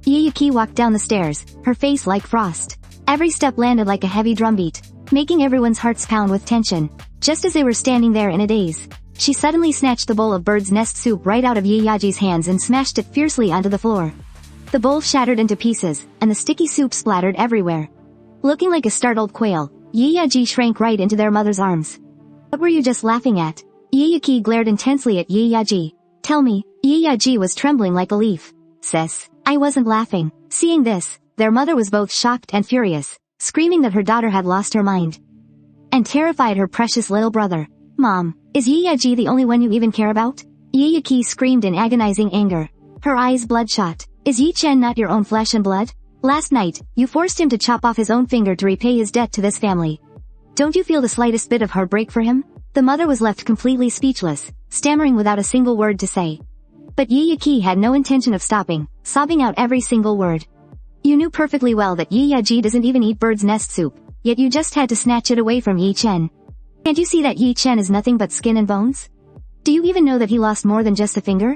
Ye Yaji walked down the stairs, her face like frost. Every step landed like a heavy drumbeat, making everyone's hearts pound with tension. Just as they were standing there in a daze, she suddenly snatched the bowl of bird's nest soup right out of Ye Yaji's hands and smashed it fiercely onto the floor. The bowl shattered into pieces, and the sticky soup splattered everywhere. Looking like a startled quail, Ye Yaji shrank right into their mother's arms. What were you just laughing at? Ye Yaji glared intensely at Ye Yaji. Tell me. Ye Yaji was trembling like a leaf. Sis, I wasn't laughing. Seeing this, their mother was both shocked and furious, screaming that her daughter had lost her mind. And terrified her precious little brother. Mom, is Ye Yaji the only one you even care about? Ye Yaji screamed in agonizing anger, her eyes bloodshot. Is Ye Chen not your own flesh and blood? Last night, you forced him to chop off his own finger to repay his debt to this family. Don't you feel the slightest bit of heartbreak for him? The mother was left completely speechless, stammering without a single word to say. But Ye Yaji had no intention of stopping, sobbing out every single word. You knew perfectly well that Ye Yaji doesn't even eat bird's nest soup, yet you just had to snatch it away from Ye Chen. Can't you see that Ye Chen is nothing but skin and bones? Do you even know that he lost more than just a finger?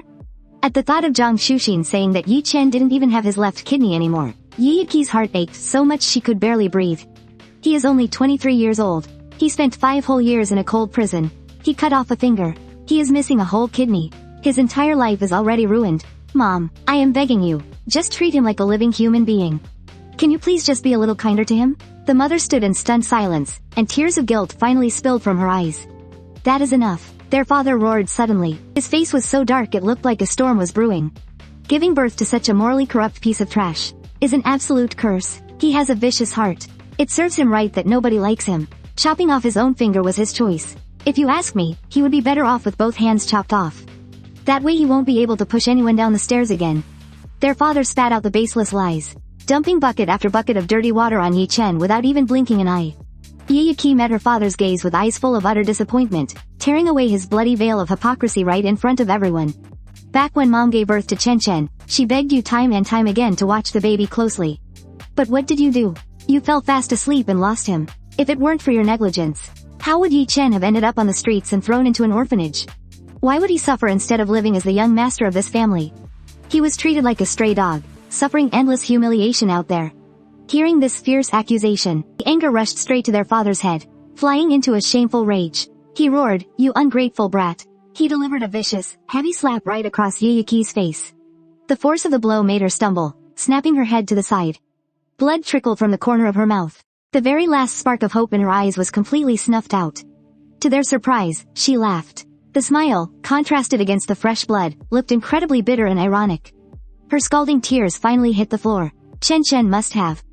At the thought of Zhang Xuxin saying that Ye Chen didn't even have his left kidney anymore, Ye Yaji's heart ached so much she could barely breathe. He is only 23 years old. He spent 5 whole years in a cold prison. He cut off a finger. He is missing a whole kidney. His entire life is already ruined. Mom, I am begging you, just treat him like a living human being. Can you please just be a little kinder to him? The mother stood in stunned silence, and tears of guilt finally spilled from her eyes. That is enough, their father roared suddenly. His face was so dark it looked like a storm was brewing. Giving birth to such a morally corrupt piece of trash is an absolute curse. He has a vicious heart. It serves him right that nobody likes him. Chopping off his own finger was his choice. If you ask me, he would be better off with both hands chopped off. That way he won't be able to push anyone down the stairs again. Their father spat out the baseless lies, dumping bucket after bucket of dirty water on Ye Chen without even blinking an eye. Ye Yaji met her father's gaze with eyes full of utter disappointment, tearing away his bloody veil of hypocrisy right in front of everyone. Back when Mom gave birth to Chen, she begged you time and time again to watch the baby closely. But what did you do? You fell fast asleep and lost him. If it weren't for your negligence, how would Ye Chen have ended up on the streets and thrown into an orphanage? Why would he suffer instead of living as the young master of this family? He was treated like a stray dog, suffering endless humiliation out there. Hearing this fierce accusation, the anger rushed straight to their father's head, flying into a shameful rage. He roared, "You ungrateful brat." He delivered a vicious, heavy slap right across Ye Yaji's face. The force of the blow made her stumble, snapping her head to the side. Blood trickled from the corner of her mouth. The very last spark of hope in her eyes was completely snuffed out. To their surprise, she laughed. The smile, contrasted against the fresh blood, looked incredibly bitter and ironic. Her scalding tears finally hit the floor. Chen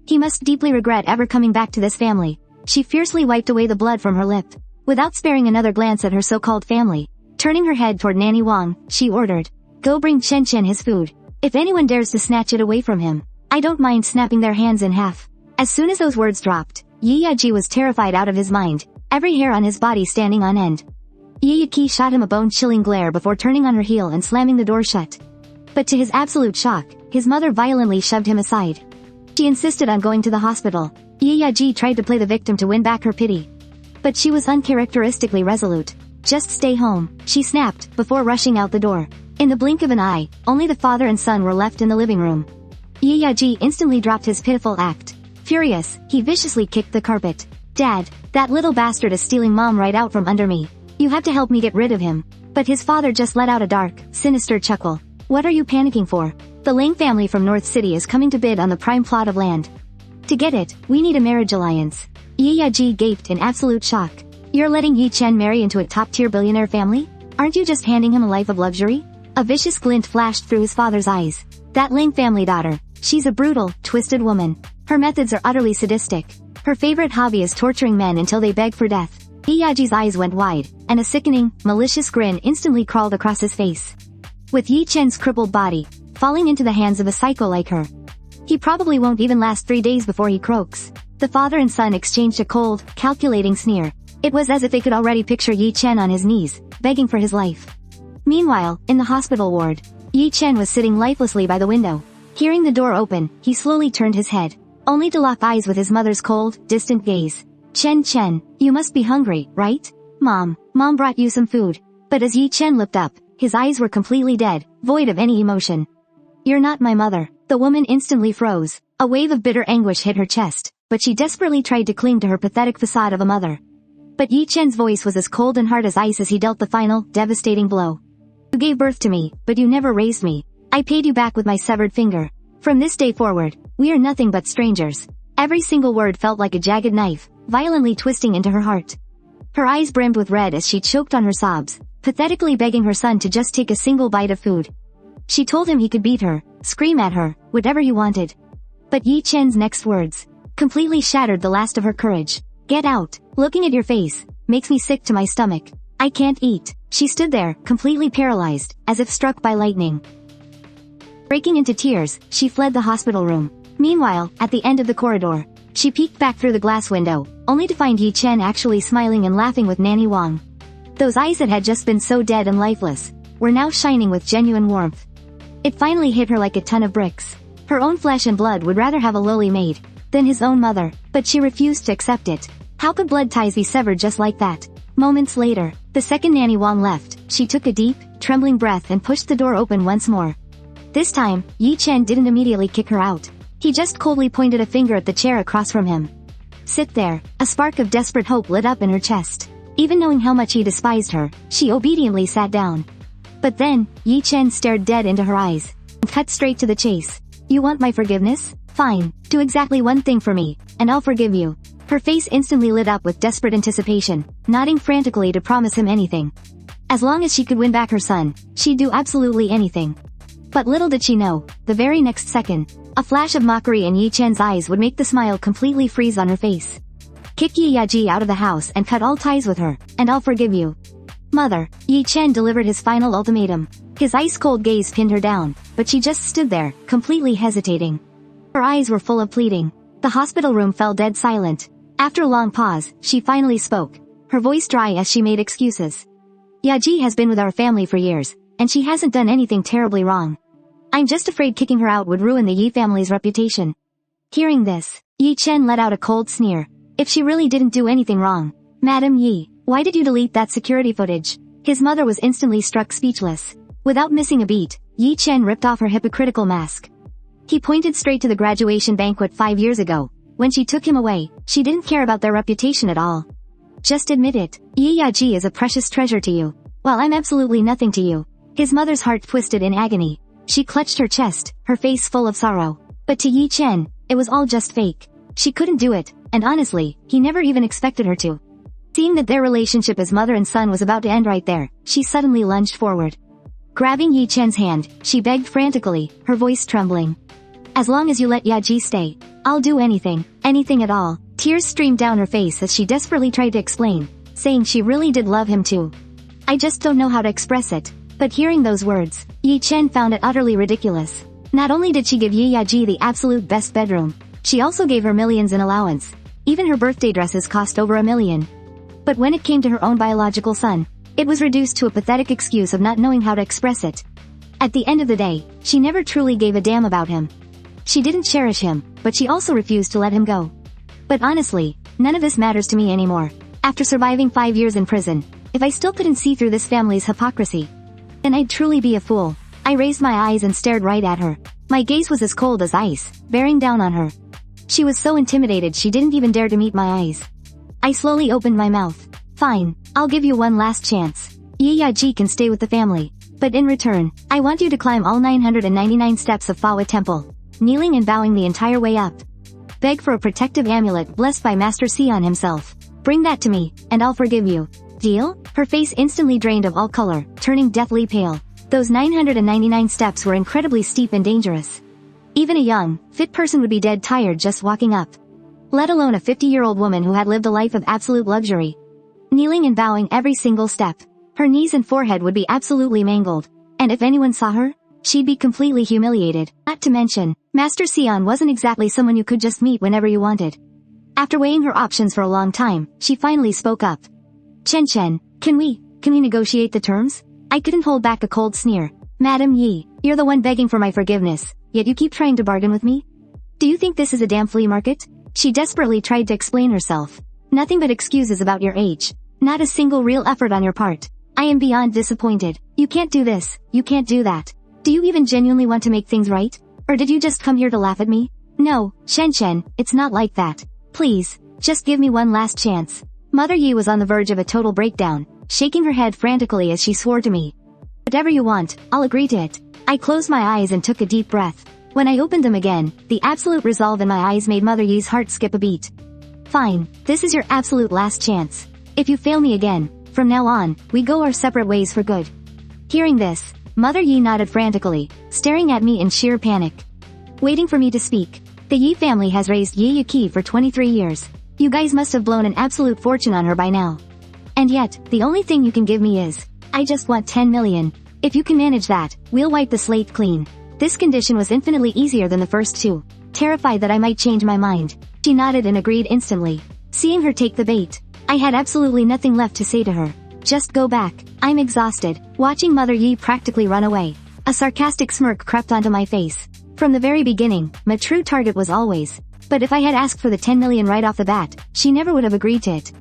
he must deeply regret ever coming back to this family. She fiercely wiped away the blood from her lip, without sparing another glance at her so-called family. Turning her head toward Nanny Wang, she ordered, "Go bring Chen his food. If anyone dares to snatch it away from him, I don't mind snapping their hands in half." As soon as those words dropped, Ye Yaji was terrified out of his mind, every hair on his body standing on end. Ye Yaji shot him a bone-chilling glare before turning on her heel and slamming the door shut. But to his absolute shock, his mother violently shoved him aside. She insisted on going to the hospital. Ye Yaji tried to play the victim to win back her pity. But she was uncharacteristically resolute. "Just stay home," she snapped, before rushing out the door. In the blink of an eye, only the father and son were left in the living room. Ye Yaji instantly dropped his pitiful act. Furious, he viciously kicked the carpet. "Dad, that little bastard is stealing Mom right out from under me. You have to help me get rid of him." But his father just let out a dark, sinister chuckle. "What are you panicking for? The Leng family from North City is coming to bid on the prime plot of land. To get it, we need a marriage alliance." Ye Yaji gaped in absolute shock. "You're letting Ye Chen marry into a top-tier billionaire family? Aren't you just handing him a life of luxury?" A vicious glint flashed through his father's eyes. "That Leng family daughter, she's a brutal, twisted woman. Her methods are utterly sadistic. Her favorite hobby is torturing men until they beg for death." Ye Yaji's eyes went wide, and a sickening, malicious grin instantly crawled across his face. With Ye Chen's crippled body falling into the hands of a psycho like her, he probably won't even last 3 days before he croaks. The father and son exchanged a cold, calculating sneer. It was as if they could already picture Ye Chen on his knees, begging for his life. Meanwhile, in the hospital ward, Ye Chen was sitting lifelessly by the window. Hearing the door open, he slowly turned his head, only to lock eyes with his mother's cold, distant gaze. Chen, you must be hungry, right? Mom brought you some food." But as Ye Chen looked up, his eyes were completely dead, void of any emotion. "You're not my mother." The woman instantly froze. A wave of bitter anguish hit her chest, but she desperately tried to cling to her pathetic facade of a mother. But Ye Chen's voice was as cold and hard as ice as he dealt the final, devastating blow. "You gave birth to me, but you never raised me. I paid you back with my severed finger. From this day forward, we are nothing but strangers." Every single word felt like a jagged knife, violently twisting into her heart. Her eyes brimmed with red as she choked on her sobs, pathetically begging her son to just take a single bite of food. She told him he could beat her, scream at her, whatever he wanted. But Ye Chen's next words completely shattered the last of her courage. "Get out. Looking at your face makes me sick to my stomach. I can't eat." She stood there, completely paralyzed, as if struck by lightning. Breaking into tears, she fled the hospital room. Meanwhile, at the end of the corridor, she peeked back through the glass window, only to find Ye Chen actually smiling and laughing with Nanny Wang. Those eyes that had just been so dead and lifeless were now shining with genuine warmth. It finally hit her like a ton of bricks. Her own flesh and blood would rather have a lowly maid than his own mother, but she refused to accept it. How could blood ties be severed just like that? Moments later, the second Nanny Wang left, she took a deep, trembling breath and pushed the door open once more. This time, Ye Chen didn't immediately kick her out. He just coldly pointed a finger at the chair across from him. "Sit there." A spark of desperate hope lit up in her chest. Even knowing how much he despised her, she obediently sat down. But then, Ye Chen stared dead into her eyes, and cut straight to the chase. You want my forgiveness? Fine, do exactly one thing for me, and I'll forgive you. Her face instantly lit up with desperate anticipation, nodding frantically to promise him anything. As long as she could win back her son, she'd do absolutely anything. But little did she know, the very next second, a flash of mockery in Ye Chen's eyes would make the smile completely freeze on her face. Kick Ye Yaji out of the house and cut all ties with her, and I'll forgive you. Mother, Ye Chen delivered his final ultimatum. His ice-cold gaze pinned her down, but she just stood there, completely hesitating. Her eyes were full of pleading. The hospital room fell dead silent. After a long pause, she finally spoke, her voice dry as she made excuses. Yaji has been with our family for years, and she hasn't done anything terribly wrong. I'm just afraid kicking her out would ruin the Ye family's reputation. Hearing this, Ye Chen let out a cold sneer. If she really didn't do anything wrong. Madam Ye, why did you delete that security footage? His mother was instantly struck speechless. Without missing a beat, Ye Chen ripped off her hypocritical mask. He pointed straight to the graduation banquet 5 years ago. When she took him away, she didn't care about their reputation at all. Just admit it, Ye Yaji is a precious treasure to you, while I'm absolutely nothing to you. His mother's heart twisted in agony. She clutched her chest, her face full of sorrow. But to Ye Chen, it was all just fake. She couldn't do it, and honestly, he never even expected her to. Seeing that their relationship as mother and son was about to end right there, she suddenly lunged forward. Grabbing Ye Chen's hand, she begged frantically, her voice trembling. As long as you let Yaji stay, I'll do anything, anything at all. Tears streamed down her face as she desperately tried to explain, saying she really did love him too. I just don't know how to express it. But hearing those words, Ye Chen found it utterly ridiculous. Not only did she give Ye Yaji the absolute best bedroom, she also gave her millions in allowance. Even her birthday dresses cost over $1 million. But when it came to her own biological son, it was reduced to a pathetic excuse of not knowing how to express it. At the end of the day, she never truly gave a damn about him. She didn't cherish him, but she also refused to let him go. But honestly, none of this matters to me anymore. After surviving 5 years in prison, if I still couldn't see through this family's hypocrisy, then I'd truly be a fool. I raised my eyes and stared right at her. My gaze was as cold as ice, bearing down on her. She was so intimidated she didn't even dare to meet my eyes. I slowly opened my mouth. Fine, I'll give you one last chance. Ye Yaji can stay with the family. But in return, I want you to climb all 999 steps of Fawa Temple, kneeling and bowing the entire way up. Beg for a protective amulet blessed by Master Sion himself. Bring that to me, and I'll forgive you. Deal? Her face instantly drained of all color, turning deathly pale. Those 999 steps were incredibly steep and dangerous. Even a young, fit person would be dead tired just walking up. Let alone a 50-year-old woman who had lived a life of absolute luxury. Kneeling and bowing every single step. Her knees and forehead would be absolutely mangled. And if anyone saw her, she'd be completely humiliated. Not to mention, Master Sion wasn't exactly someone you could just meet whenever you wanted. After weighing her options for a long time, she finally spoke up. Chen, can we negotiate the terms? I couldn't hold back a cold sneer. Madam Ye, you're the one begging for my forgiveness, yet you keep trying to bargain with me? Do you think this is a damn flea market? She desperately tried to explain herself. Nothing but excuses about your age. Not a single real effort on your part. I am beyond disappointed. You can't do this, you can't do that. Do you even genuinely want to make things right? Or did you just come here to laugh at me? No, Chen, it's not like that. Please, just give me one last chance. Mother Ye was on the verge of a total breakdown, shaking her head frantically as she swore to me. Whatever you want, I'll agree to it. I closed my eyes and took a deep breath. When I opened them again, the absolute resolve in my eyes made Mother Ye's heart skip a beat. Fine, this is your absolute last chance. If you fail me again, from now on, we go our separate ways for good. Hearing this, Mother Ye nodded frantically, staring at me in sheer panic. Waiting for me to speak. The Ye family has raised Ye Yaji for 23 years. You guys must have blown an absolute fortune on her by now. And yet, the only thing you can give me is, I just want 10 million. If you can manage that, we'll wipe the slate clean. This condition was infinitely easier than the first two. Terrified that I might change my mind, she nodded and agreed instantly. Seeing her take the bait, I had absolutely nothing left to say to her. Just go back. I'm exhausted. Watching Mother Ye practically run away. A sarcastic smirk crept onto my face. From the very beginning, my true target was always. But if I had asked for the 10 million right off the bat, she never would have agreed to it.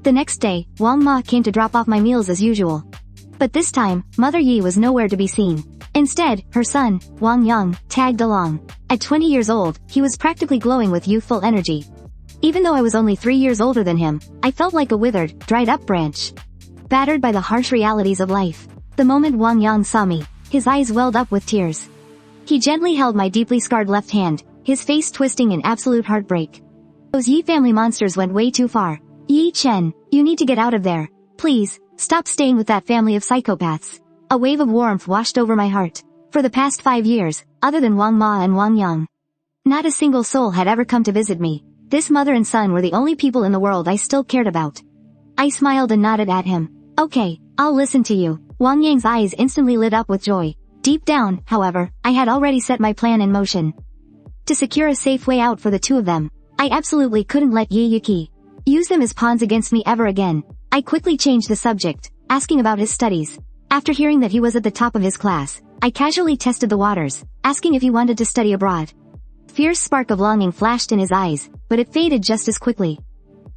The next day, Wang Ma came to drop off my meals as usual. But this time, Mother Ye was nowhere to be seen. Instead, her son, Wang Yang, tagged along. At 20 years old, he was practically glowing with youthful energy. Even though I was only 3 years older than him, I felt like a withered, dried-up branch. Battered by the harsh realities of life. The moment Wang Yang saw me, his eyes welled up with tears. He gently held my deeply scarred left hand, his face twisting in absolute heartbreak. Those Ye family monsters went way too far. Ye Chen, you need to get out of there. Please, stop staying with that family of psychopaths. A wave of warmth washed over my heart. For the past 5 years, other than Wang Ma and Wang Yang, not a single soul had ever come to visit me. This mother and son were the only people in the world I still cared about. I smiled and nodded at him. Okay, I'll listen to you. Wang Yang's eyes instantly lit up with joy. Deep down, however, I had already set my plan in motion. To secure a safe way out for the two of them, I absolutely couldn't let Ye Yaji use them as pawns against me ever again. I quickly changed the subject, asking about his studies. After hearing that he was at the top of his class, I casually tested the waters, asking if he wanted to study abroad. Fierce spark of longing flashed in his eyes, but it faded just as quickly.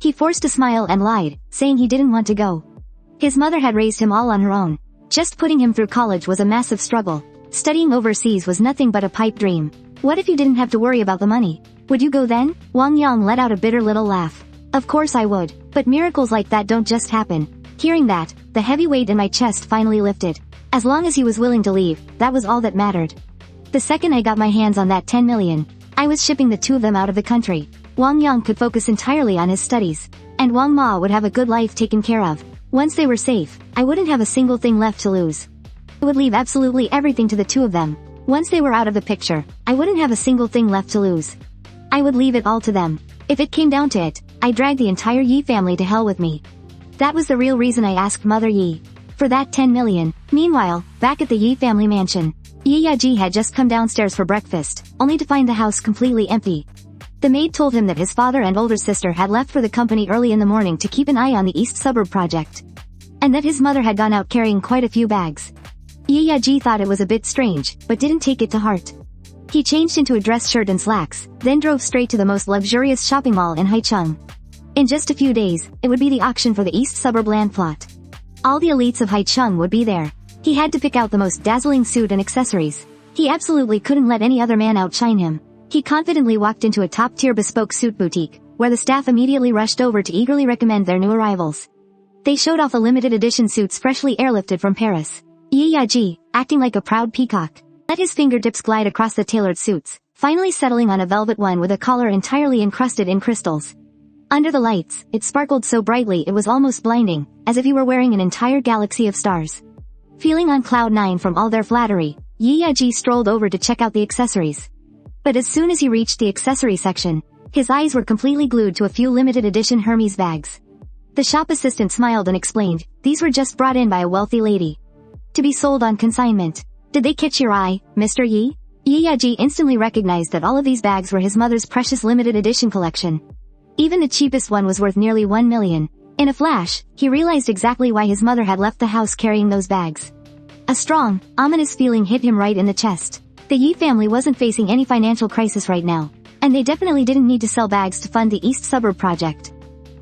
He forced a smile and lied, saying he didn't want to go. His mother had raised him all on her own. Just putting him through college was a massive struggle. Studying overseas was nothing but a pipe dream. What if you didn't have to worry about the money? Would you go then? Wang Yang let out a bitter little laugh. Of course I would, but miracles like that don't just happen. Hearing that, the heavy weight in my chest finally lifted. As long as he was willing to leave, that was all that mattered. The second I got my hands on that 10 million, I was shipping the two of them out of the country. Wang Yang could focus entirely on his studies, and Wang Ma would have a good life taken care of. Once they were safe, I wouldn't have a single thing left to lose. I would leave absolutely everything to the two of them. Once they were out of the picture, I wouldn't have a single thing left to lose. I would leave it all to them. If it came down to it, I'd drag the entire Ye family to hell with me. That was the real reason I asked Mother Ye for that 10 million. Meanwhile, back at the Ye family mansion, Ye Yaji had just come downstairs for breakfast, only to find the house completely empty. The maid told him that his father and older sister had left for the company early in the morning to keep an eye on the East Suburb project, and that his mother had gone out carrying quite a few bags. Ye Yaji thought it was a bit strange, but didn't take it to heart. He changed into a dress shirt and slacks, then drove straight to the most luxurious shopping mall in Haicheng. In just a few days, it would be the auction for the East Suburb land plot. All the elites of Haicheng would be there. He had to pick out the most dazzling suit and accessories. He absolutely couldn't let any other man outshine him. He confidently walked into a top-tier bespoke suit boutique, where the staff immediately rushed over to eagerly recommend their new arrivals. They showed off a limited edition suits freshly airlifted from Paris. Ye Yaji, acting like a proud peacock, let his fingertips glide across the tailored suits, finally settling on a velvet one with a collar entirely encrusted in crystals. Under the lights, it sparkled so brightly it was almost blinding, as if he were wearing an entire galaxy of stars. Feeling on cloud 9 from all their flattery, Ye Yaji strolled over to check out the accessories. But as soon as he reached the accessory section, his eyes were completely glued to a few limited edition Hermes bags. The shop assistant smiled and explained, these were just brought in by a wealthy lady, to be sold on consignment. Did they catch your eye, Mr. Yi? Ye Yaji instantly recognized that all of these bags were his mother's precious limited edition collection. Even the cheapest one was worth nearly 1 million. In a flash, he realized exactly why his mother had left the house carrying those bags. A strong, ominous feeling hit him right in the chest. The Ye family wasn't facing any financial crisis right now, and they definitely didn't need to sell bags to fund the East Suburb project.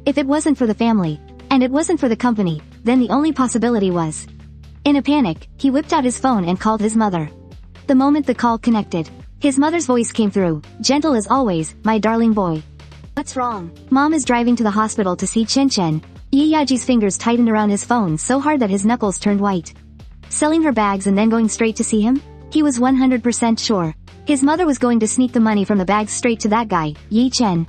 If it wasn't for the family, and it wasn't for the company, then the only possibility was. In a panic, he whipped out his phone and called his mother. The moment the call connected, his mother's voice came through, gentle as always, my darling boy. What's wrong? Mom is driving to the hospital to see Chen Chen. Ye Yaji's fingers tightened around his phone so hard that his knuckles turned white. Selling her bags and then going straight to see him? He was 100% sure. His mother was going to sneak the money from the bags straight to that guy, Ye Chen.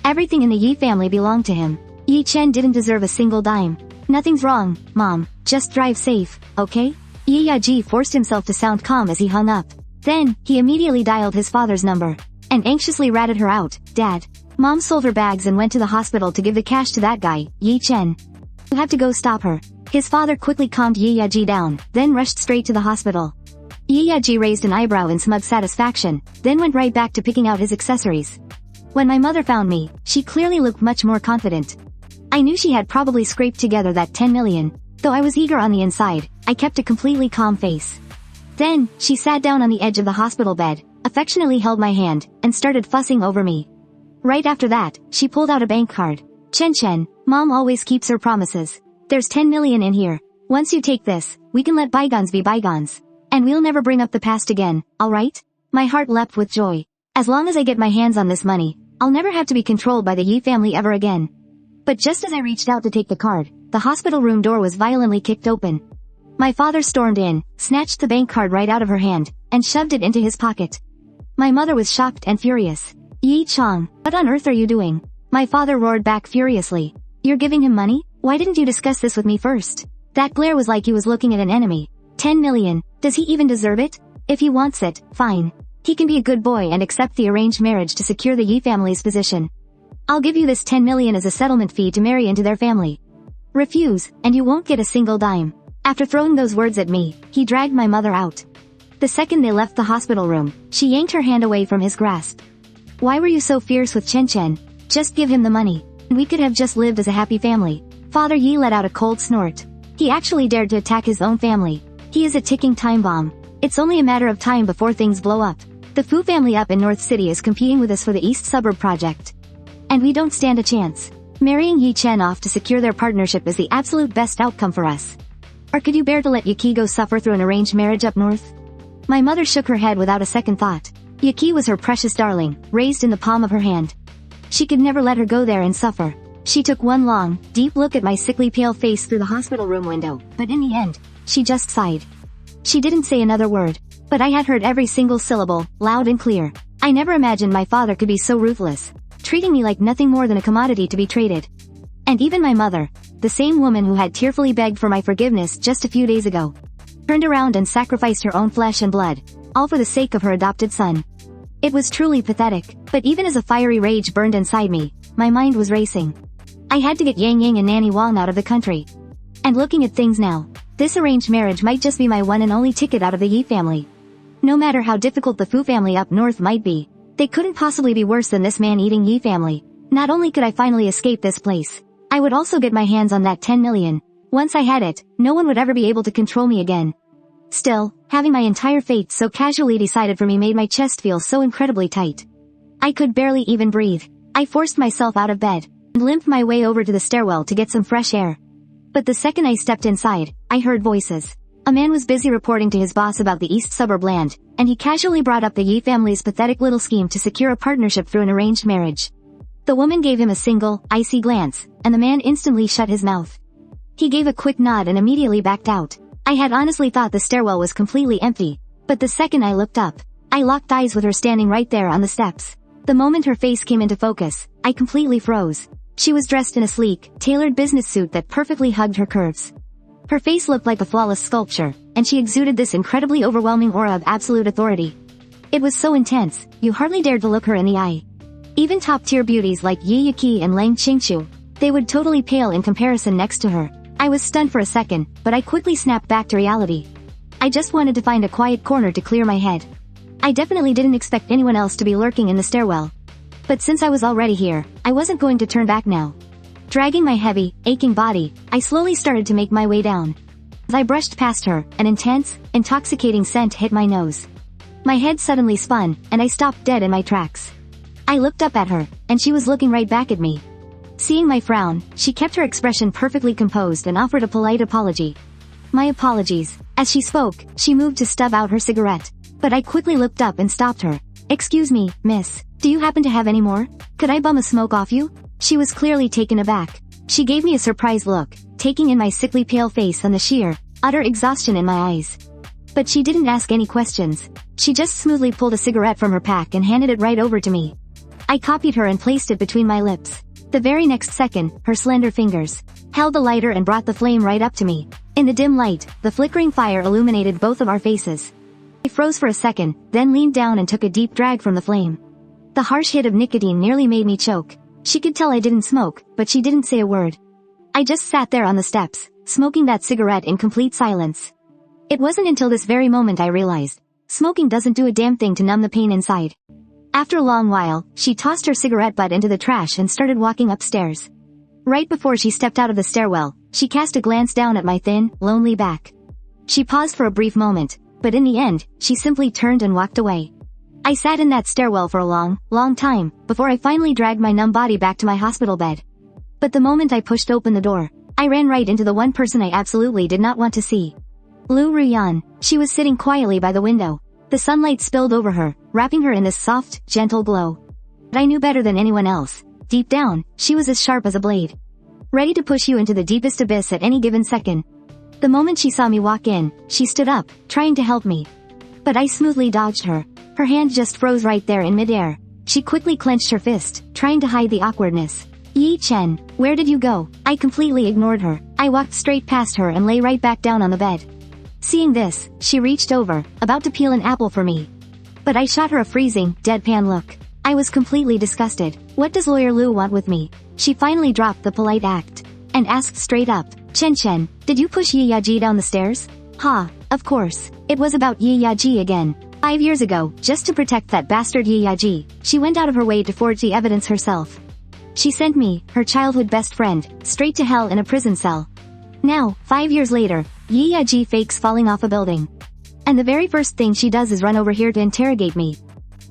Everything in the Ye family belonged to him. Ye Chen didn't deserve a single dime. Nothing's wrong, Mom. Just drive safe, okay? Ye Yaji forced himself to sound calm as he hung up. Then, he immediately dialed his father's number, and anxiously ratted her out, Dad. Mom sold her bags and went to the hospital to give the cash to that guy, Ye Chen. You have to go stop her. His father quickly calmed Ye Yaji down, then rushed straight to the hospital. Ye Yaji raised an eyebrow in smug satisfaction, then went right back to picking out his accessories. When my mother found me, she clearly looked much more confident. I knew she had probably scraped together that 10 million. Though I was eager on the inside, I kept a completely calm face. Then, she sat down on the edge of the hospital bed, affectionately held my hand, and started fussing over me. Right after that, she pulled out a bank card. Chen, Mom always keeps her promises. There's 10 million in here. Once you take this, we can let bygones be bygones. And we'll never bring up the past again, alright? My heart leapt with joy. As long as I get my hands on this money, I'll never have to be controlled by the Ye family ever again. But just as I reached out to take the card, the hospital room door was violently kicked open. My father stormed in, snatched the bank card right out of her hand, and shoved it into his pocket. My mother was shocked and furious. "Ye Chen, what on earth are you doing?" My father roared back furiously. "You're giving him money? Why didn't you discuss this with me first?" That glare was like he was looking at an enemy. 10 million. Does he even deserve it? If he wants it, fine. He can be a good boy and accept the arranged marriage to secure the Ye family's position. I'll give you this 10 million as a settlement fee to marry into their family. Refuse, and you won't get a single dime. After throwing those words at me, he dragged my mother out. The second they left the hospital room, she yanked her hand away from his grasp. "Why were you so fierce with Chen? Just give him the money, and we could have just lived as a happy family." Father Ye let out a cold snort. He actually dared to attack his own family. He is a ticking time bomb. It's only a matter of time before things blow up. The Fu family up in North City is competing with us for the East Suburb project. And we don't stand a chance. Marrying Ye Chen off to secure their partnership is the absolute best outcome for us. Or could you bear to let Ye go suffer through an arranged marriage up north? My mother shook her head without a second thought. Ye was her precious darling, raised in the palm of her hand. She could never let her go there and suffer. She took one long, deep look at my sickly pale face through the hospital room window, but in the end, she just sighed. She didn't say another word, but I had heard every single syllable, loud and clear. I never imagined my father could be so ruthless, treating me like nothing more than a commodity to be traded. And even my mother, the same woman who had tearfully begged for my forgiveness just a few days ago, turned around and sacrificed her own flesh and blood, all for the sake of her adopted son. It was truly pathetic, but even as a fiery rage burned inside me, my mind was racing. I had to get Yang Yang and Nanny Wang out of the country. And looking at things now, this arranged marriage might just be my one and only ticket out of the Ye family. No matter how difficult the Fu family up north might be, they couldn't possibly be worse than this man-eating Ye family. Not only could I finally escape this place, I would also get my hands on that 10 million. Once I had it, no one would ever be able to control me again. Still, having my entire fate so casually decided for me made my chest feel so incredibly tight. I could barely even breathe. I forced myself out of bed, and limped my way over to the stairwell to get some fresh air. But the second I stepped inside, I heard voices. A man was busy reporting to his boss about the East Suburb land, and he casually brought up the Ye family's pathetic little scheme to secure a partnership through an arranged marriage. The woman gave him a single, icy glance, and the man instantly shut his mouth. He gave a quick nod and immediately backed out. I had honestly thought the stairwell was completely empty, but the second I looked up, I locked eyes with her standing right there on the steps. The moment her face came into focus, I completely froze. She was dressed in a sleek, tailored business suit that perfectly hugged her curves. Her face looked like a flawless sculpture, and she exuded this incredibly overwhelming aura of absolute authority. It was so intense, you hardly dared to look her in the eye. Even top-tier beauties like Ye Yaji and Leng Qingqiu, they would totally pale in comparison next to her. I was stunned for a second, but I quickly snapped back to reality. I just wanted to find a quiet corner to clear my head. I definitely didn't expect anyone else to be lurking in the stairwell. But since I was already here, I wasn't going to turn back now. Dragging my heavy, aching body, I slowly started to make my way down. As I brushed past her, an intense, intoxicating scent hit my nose. My head suddenly spun, and I stopped dead in my tracks. I looked up at her, and she was looking right back at me. Seeing my frown, she kept her expression perfectly composed and offered a polite apology. "My apologies." As she spoke, she moved to stub out her cigarette. But I quickly looked up and stopped her. "Excuse me, miss. Do you happen to have any more? Could I bum a smoke off you?" She was clearly taken aback. She gave me a surprised look, taking in my sickly pale face and the sheer, utter exhaustion in my eyes. But she didn't ask any questions. She just smoothly pulled a cigarette from her pack and handed it right over to me. I copied her and placed it between my lips. The very next second, her slender fingers held the lighter and brought the flame right up to me. In the dim light, the flickering fire illuminated both of our faces. I froze for a second, then leaned down and took a deep drag from the flame. The harsh hit of nicotine nearly made me choke. She could tell I didn't smoke, but she didn't say a word. I just sat there on the steps, smoking that cigarette in complete silence. It wasn't until this very moment I realized, smoking doesn't do a damn thing to numb the pain inside. After a long while, she tossed her cigarette butt into the trash and started walking upstairs. Right before she stepped out of the stairwell, she cast a glance down at my thin, lonely back. She paused for a brief moment, but in the end, she simply turned and walked away. I sat in that stairwell for a long, long time, before I finally dragged my numb body back to my hospital bed. But the moment I pushed open the door, I ran right into the one person I absolutely did not want to see. Lu Ruyan. She was sitting quietly by the window. The sunlight spilled over her, wrapping her in this soft, gentle glow. But I knew better than anyone else. Deep down, she was as sharp as a blade, ready to push you into the deepest abyss at any given second. The moment she saw me walk in, she stood up, trying to help me. But I smoothly dodged her. Her hand just froze right there in midair. She quickly clenched her fist, trying to hide the awkwardness. Ye Chen, where did you go? I completely ignored her. I walked straight past her and lay right back down on the bed. Seeing this, she reached over, about to peel an apple for me. But I shot her a freezing, deadpan look. I was completely disgusted. What does Lawyer Lu want with me? She finally dropped the polite act and asked straight up, Chen, did you push Ye Yaji down the stairs? Ha, of course. It was about Ye Yaji again. 5 years ago, just to protect that bastard Ye Yaji, she went out of her way to forge the evidence herself. She sent me, her childhood best friend, straight to hell in a prison cell. Now, 5 years later, Ye Yaji fakes falling off a building. And the very first thing she does is run over here to interrogate me.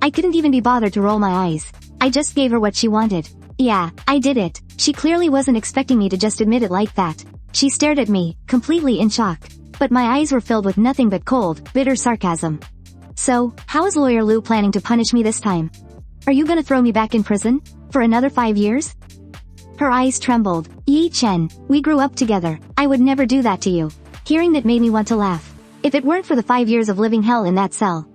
I couldn't even be bothered to roll my eyes. I just gave her what she wanted. Yeah, I did it. She clearly wasn't expecting me to just admit it like that. She stared at me, completely in shock. But my eyes were filled with nothing but cold, bitter sarcasm. So, how is Lawyer Lu planning to punish me this time? Are you gonna throw me back in prison? For another 5 years? Her eyes trembled. Ye Chen, we grew up together. I would never do that to you. Hearing that made me want to laugh. If it weren't for the 5 years of living hell in that cell,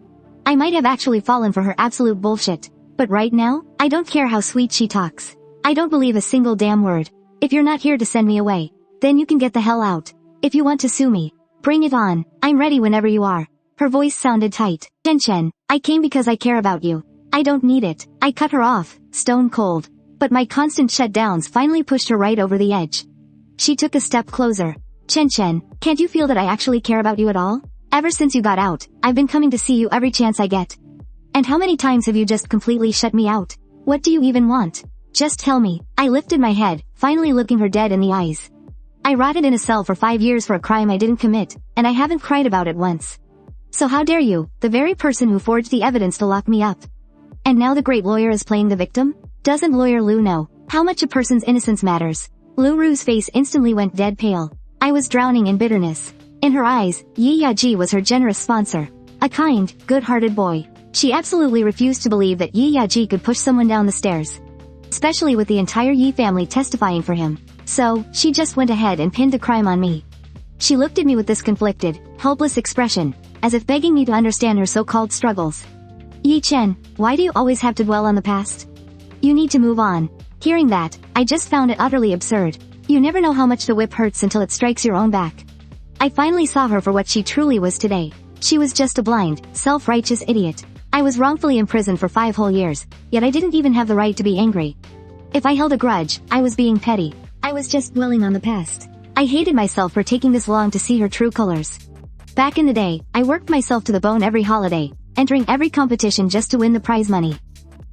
I might have actually fallen for her absolute bullshit. But right now, I don't care how sweet she talks. I don't believe a single damn word. If you're not here to send me away, then you can get the hell out. If you want to sue me, bring it on. I'm ready whenever you are. Her voice sounded tight. Chen, I came because I care about you. I don't need it. I cut her off, stone cold. But my constant shutdowns finally pushed her right over the edge. She took a step closer. Chen, can't you feel that I actually care about you at all? Ever since you got out, I've been coming to see you every chance I get. And how many times have you just completely shut me out? What do you even want? Just tell me. I lifted my head, finally looking her dead in the eyes. I rotted in a cell for 5 years for a crime I didn't commit, and I haven't cried about it once. So how dare you, the very person who forged the evidence to lock me up? And now the great lawyer is playing the victim? Doesn't Lawyer Lu know how much a person's innocence matters? Lu Ru's face instantly went dead pale. I was drowning in bitterness. In her eyes, Ye Yaji was her generous sponsor. A kind, good-hearted boy. She absolutely refused to believe that Ye Yaji could push someone down the stairs. Especially with the entire Ye family testifying for him. So, she just went ahead and pinned the crime on me. She looked at me with this conflicted, helpless expression, as if begging me to understand her so-called struggles. Ye Chen, why do you always have to dwell on the past? You need to move on. Hearing that, I just found it utterly absurd. You never know how much the whip hurts until it strikes your own back. I finally saw her for what she truly was today. She was just a blind, self-righteous idiot. I was wrongfully imprisoned for 5 whole years, yet I didn't even have the right to be angry. If I held a grudge, I was being petty. I was just dwelling on the past. I hated myself for taking this long to see her true colors. Back in the day, I worked myself to the bone every holiday, entering every competition just to win the prize money.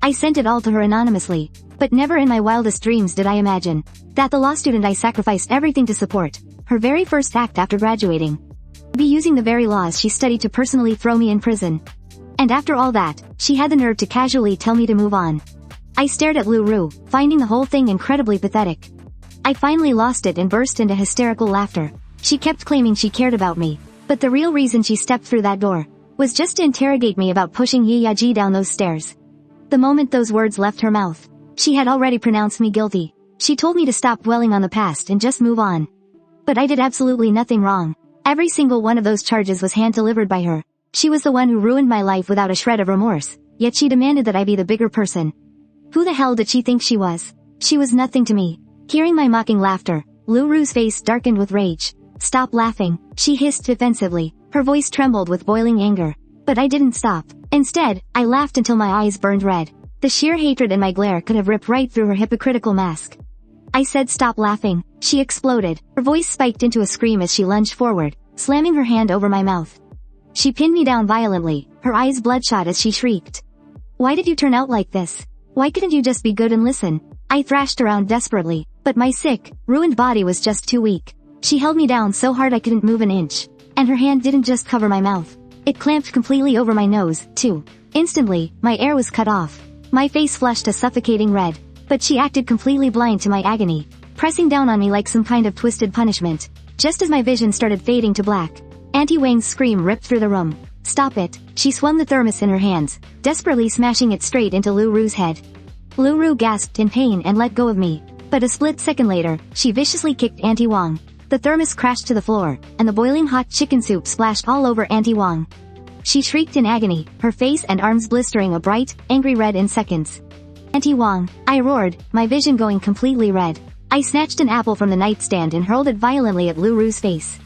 I sent it all to her anonymously, but never in my wildest dreams did I imagine that the law student I sacrificed everything to support, her very first act after graduating, would be using the very laws she studied to personally throw me in prison. And after all that, she had the nerve to casually tell me to move on. I stared at Lu Ru, finding the whole thing incredibly pathetic. I finally lost it and burst into hysterical laughter. She kept claiming she cared about me, but the real reason she stepped through that door was just to interrogate me about pushing Ye Yaji down those stairs. The moment those words left her mouth, she had already pronounced me guilty. She told me to stop dwelling on the past and just move on. But I did absolutely nothing wrong. Every single one of those charges was hand-delivered by her. She was the one who ruined my life without a shred of remorse, yet she demanded that I be the bigger person. Who the hell did she think she was? She was nothing to me. Hearing my mocking laughter, Lu Ru's face darkened with rage. Stop laughing, she hissed defensively. Her voice trembled with boiling anger. But I didn't stop. Instead, I laughed until my eyes burned red. The sheer hatred in my glare could have ripped right through her hypocritical mask. I said stop laughing. She exploded. Her voice spiked into a scream as she lunged forward, slamming her hand over my mouth. She pinned me down violently, her eyes bloodshot as she shrieked. Why did you turn out like this? Why couldn't you just be good and listen? I thrashed around desperately, but my sick, ruined body was just too weak. She held me down so hard I couldn't move an inch. And her hand didn't just cover my mouth. It clamped completely over my nose, too. Instantly, my air was cut off. My face flushed a suffocating red. But she acted completely blind to my agony, pressing down on me like some kind of twisted punishment. Just as my vision started fading to black, Auntie Wang's scream ripped through the room. Stop it. She swung the thermos in her hands, desperately smashing it straight into Lu Ru's head. Lu Ru gasped in pain and let go of me. But a split second later, she viciously kicked Auntie Wang. The thermos crashed to the floor, and the boiling hot chicken soup splashed all over Auntie Wang. She shrieked in agony, her face and arms blistering a bright, angry red in seconds. Auntie Wang, I roared, my vision going completely red. I snatched an apple from the nightstand and hurled it violently at Lu Ru's face.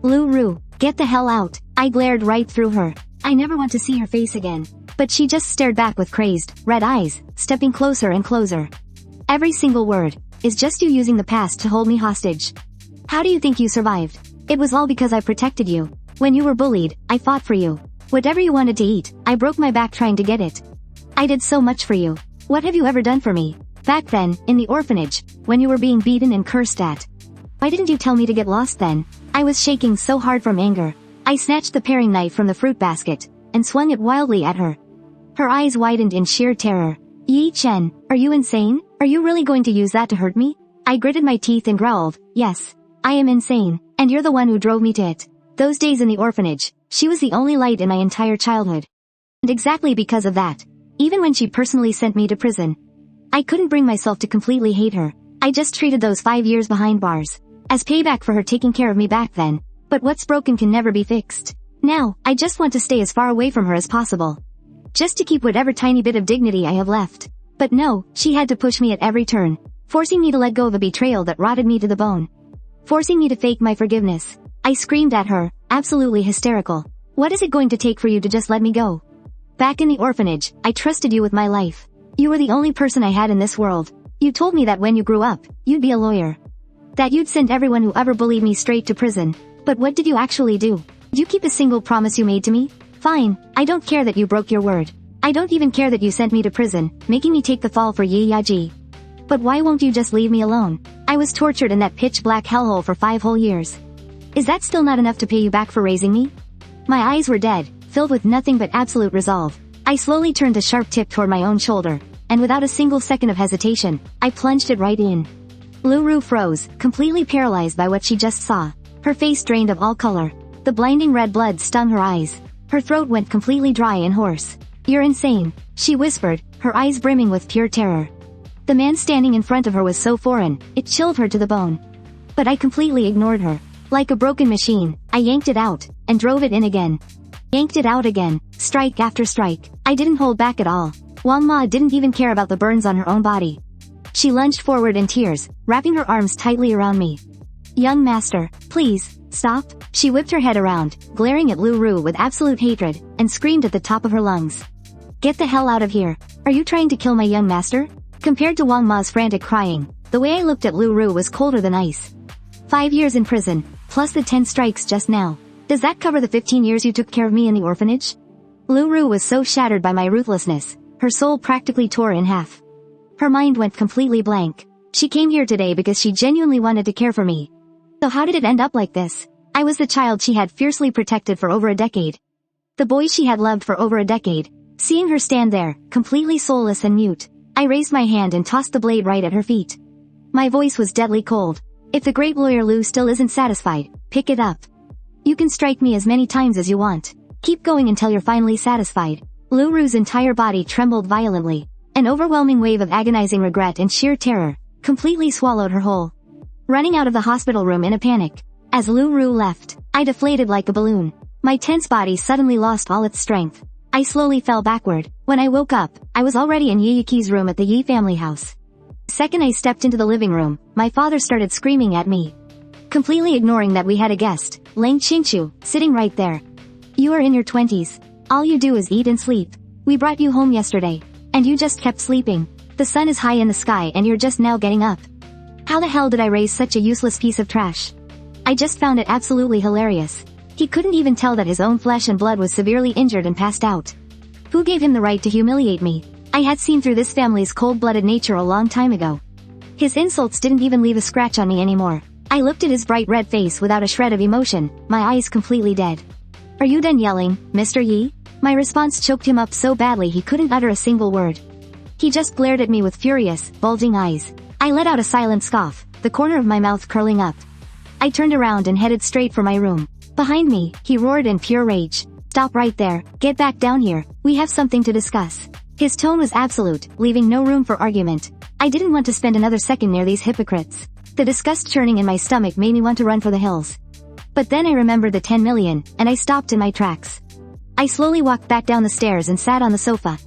Lu Ru, get the hell out! I glared right through her. I never want to see her face again. But she just stared back with crazed, red eyes, stepping closer and closer. Every single word is just you using the past to hold me hostage. How do you think you survived? It was all because I protected you. When you were bullied, I fought for you. Whatever you wanted to eat, I broke my back trying to get it. I did so much for you. What have you ever done for me? Back then, in the orphanage, when you were being beaten and cursed at. Why didn't you tell me to get lost then? I was shaking so hard from anger. I snatched the paring knife from the fruit basket, and swung it wildly at her. Her eyes widened in sheer terror. Ye Chen, are you insane? Are you really going to use that to hurt me? I gritted my teeth and growled, yes, I am insane, and you're the one who drove me to it. Those days in the orphanage, she was the only light in my entire childhood. And exactly because of that, even when she personally sent me to prison, I couldn't bring myself to completely hate her. I just treated those 5 years behind bars as payback for her taking care of me back then. But what's broken can never be fixed. Now, I just want to stay as far away from her as possible. Just to keep whatever tiny bit of dignity I have left. But no, she had to push me at every turn, forcing me to let go of a betrayal that rotted me to the bone. Forcing me to fake my forgiveness. I screamed at her, absolutely hysterical. What is it going to take for you to just let me go? Back in the orphanage, I trusted you with my life. You were the only person I had in this world. You told me that when you grew up, you'd be a lawyer. That you'd send everyone who ever bullied me straight to prison. But what did you actually do? Did you keep a single promise you made to me? Fine, I don't care that you broke your word. I don't even care that you sent me to prison, making me take the fall for Ye Yaji. But why won't you just leave me alone? I was tortured in that pitch-black hellhole for 5 whole years. Is that still not enough to pay you back for raising me? My eyes were dead, filled with nothing but absolute resolve. I slowly turned a sharp tip toward my own shoulder, and without a single second of hesitation, I plunged it right in. Lu Ru froze, completely paralyzed by what she just saw. Her face drained of all color. The blinding red blood stung her eyes. Her throat went completely dry and hoarse. You're insane, she whispered, her eyes brimming with pure terror. The man standing in front of her was so foreign, it chilled her to the bone. But I completely ignored her. Like a broken machine, I yanked it out, and drove it in again. Yanked it out again, strike after strike. I didn't hold back at all. Wang Ma didn't even care about the burns on her own body. She lunged forward in tears, wrapping her arms tightly around me. Young master, please, stop. She whipped her head around, glaring at Lu Ru with absolute hatred, and screamed at the top of her lungs. Get the hell out of here. Are you trying to kill my young master? Compared to Wang Ma's frantic crying, the way I looked at Lu Ru was colder than ice. 5 years in prison, plus the 10 strikes just now. Does that cover the 15 years you took care of me in the orphanage? Lu Ru was so shattered by my ruthlessness, her soul practically tore in half. Her mind went completely blank. She came here today because she genuinely wanted to care for me. So how did it end up like this? I was the child she had fiercely protected for over a decade. The boy she had loved for over a decade. Seeing her stand there, completely soulless and mute, I raised my hand and tossed the blade right at her feet. My voice was deadly cold. If the great lawyer Lu still isn't satisfied, pick it up. You can strike me as many times as you want. Keep going until you're finally satisfied. Lu Ru's entire body trembled violently. An overwhelming wave of agonizing regret and sheer terror completely swallowed her whole. Running out of the hospital room in a panic. As Lu Ru left, I deflated like a balloon. My tense body suddenly lost all its strength. I slowly fell backward. When I woke up, I was already in Ye Yaji's room at the Ye family house. The second I stepped into the living room, my father started screaming at me. Completely ignoring that we had a guest, Leng Qingqiu, sitting right there. You are in your 20s. All you do is eat and sleep. We brought you home yesterday, and you just kept sleeping. The sun is high in the sky and you're just now getting up. How the hell did I raise such a useless piece of trash? I just found it absolutely hilarious. He couldn't even tell that his own flesh and blood was severely injured and passed out. Who gave him the right to humiliate me? I had seen through this family's cold-blooded nature a long time ago. His insults didn't even leave a scratch on me anymore. I looked at his bright red face without a shred of emotion, my eyes completely dead. Are you done yelling, Mr. Yi? My response choked him up so badly he couldn't utter a single word. He just glared at me with furious, bulging eyes. I let out a silent scoff, the corner of my mouth curling up. I turned around and headed straight for my room. Behind me, he roared in pure rage. Stop right there, get back down here, we have something to discuss. His tone was absolute, leaving no room for argument. I didn't want to spend another second near these hypocrites. The disgust churning in my stomach made me want to run for the hills. But then I remembered the 10 million, and I stopped in my tracks. I slowly walked back down the stairs and sat on the sofa.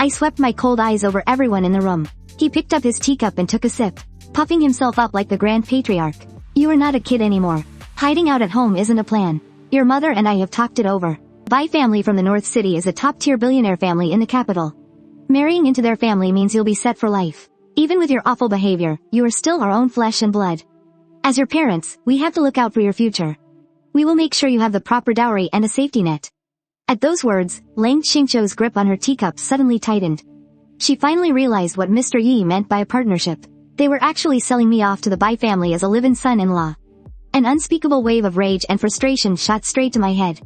I swept my cold eyes over everyone in the room. He picked up his teacup and took a sip, puffing himself up like the grand patriarch. You are not a kid anymore. Hiding out at home isn't a plan. Your mother and I have talked it over. Bai family from the North City is a top-tier billionaire family in the capital. Marrying into their family means you'll be set for life. Even with your awful behavior, you are still our own flesh and blood. As your parents, we have to look out for your future. We will make sure you have the proper dowry and a safety net. At those words, Leng Qingqiu's grip on her teacup suddenly tightened. She finally realized what Mr. Yi meant by a partnership. They were actually selling me off to the Bai family as a live-in son-in-law. An unspeakable wave of rage and frustration shot straight to my head.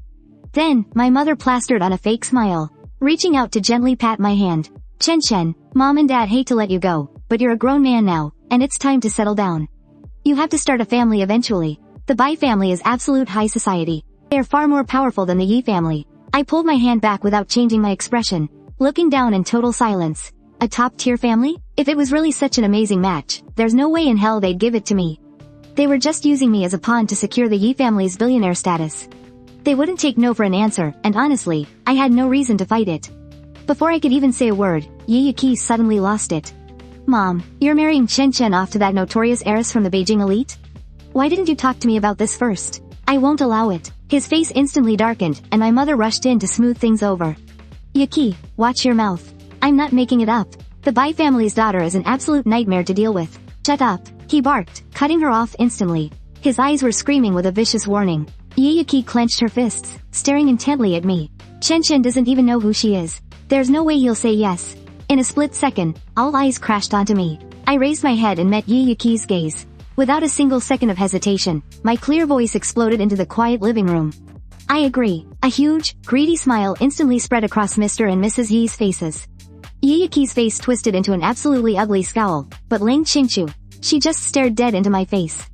Then, my mother plastered on a fake smile, reaching out to gently pat my hand. Chen, Mom and Dad hate to let you go, but you're a grown man now, and it's time to settle down. You have to start a family eventually. The Bai family is absolute high society. They are far more powerful than the Yi family. I pulled my hand back without changing my expression, looking down in total silence. A top-tier family? If it was really such an amazing match, there's no way in hell they'd give it to me. They were just using me as a pawn to secure the Yi family's billionaire status. They wouldn't take no for an answer, and honestly, I had no reason to fight it. Before I could even say a word, Ye Yaji suddenly lost it. Mom, you're marrying Chen off to that notorious heiress from the Beijing elite? Why didn't you talk to me about this first? I won't allow it. His face instantly darkened, and my mother rushed in to smooth things over. Yaji, watch your mouth. I'm not making it up. The Bai family's daughter is an absolute nightmare to deal with. Shut up, he barked, cutting her off instantly. His eyes were screaming with a vicious warning. Ye Yaji clenched her fists, staring intently at me. Chen doesn't even know who she is. There's no way he'll say yes. In a split second, all eyes crashed onto me. I raised my head and met Ye Yaji's gaze. Without a single second of hesitation, my clear voice exploded into the quiet living room. I agree. A huge, greedy smile instantly spread across Mr. and Mrs. Yi's faces. Ye Yaji's face twisted into an absolutely ugly scowl, but Leng Qingqiu, she just stared dead into my face.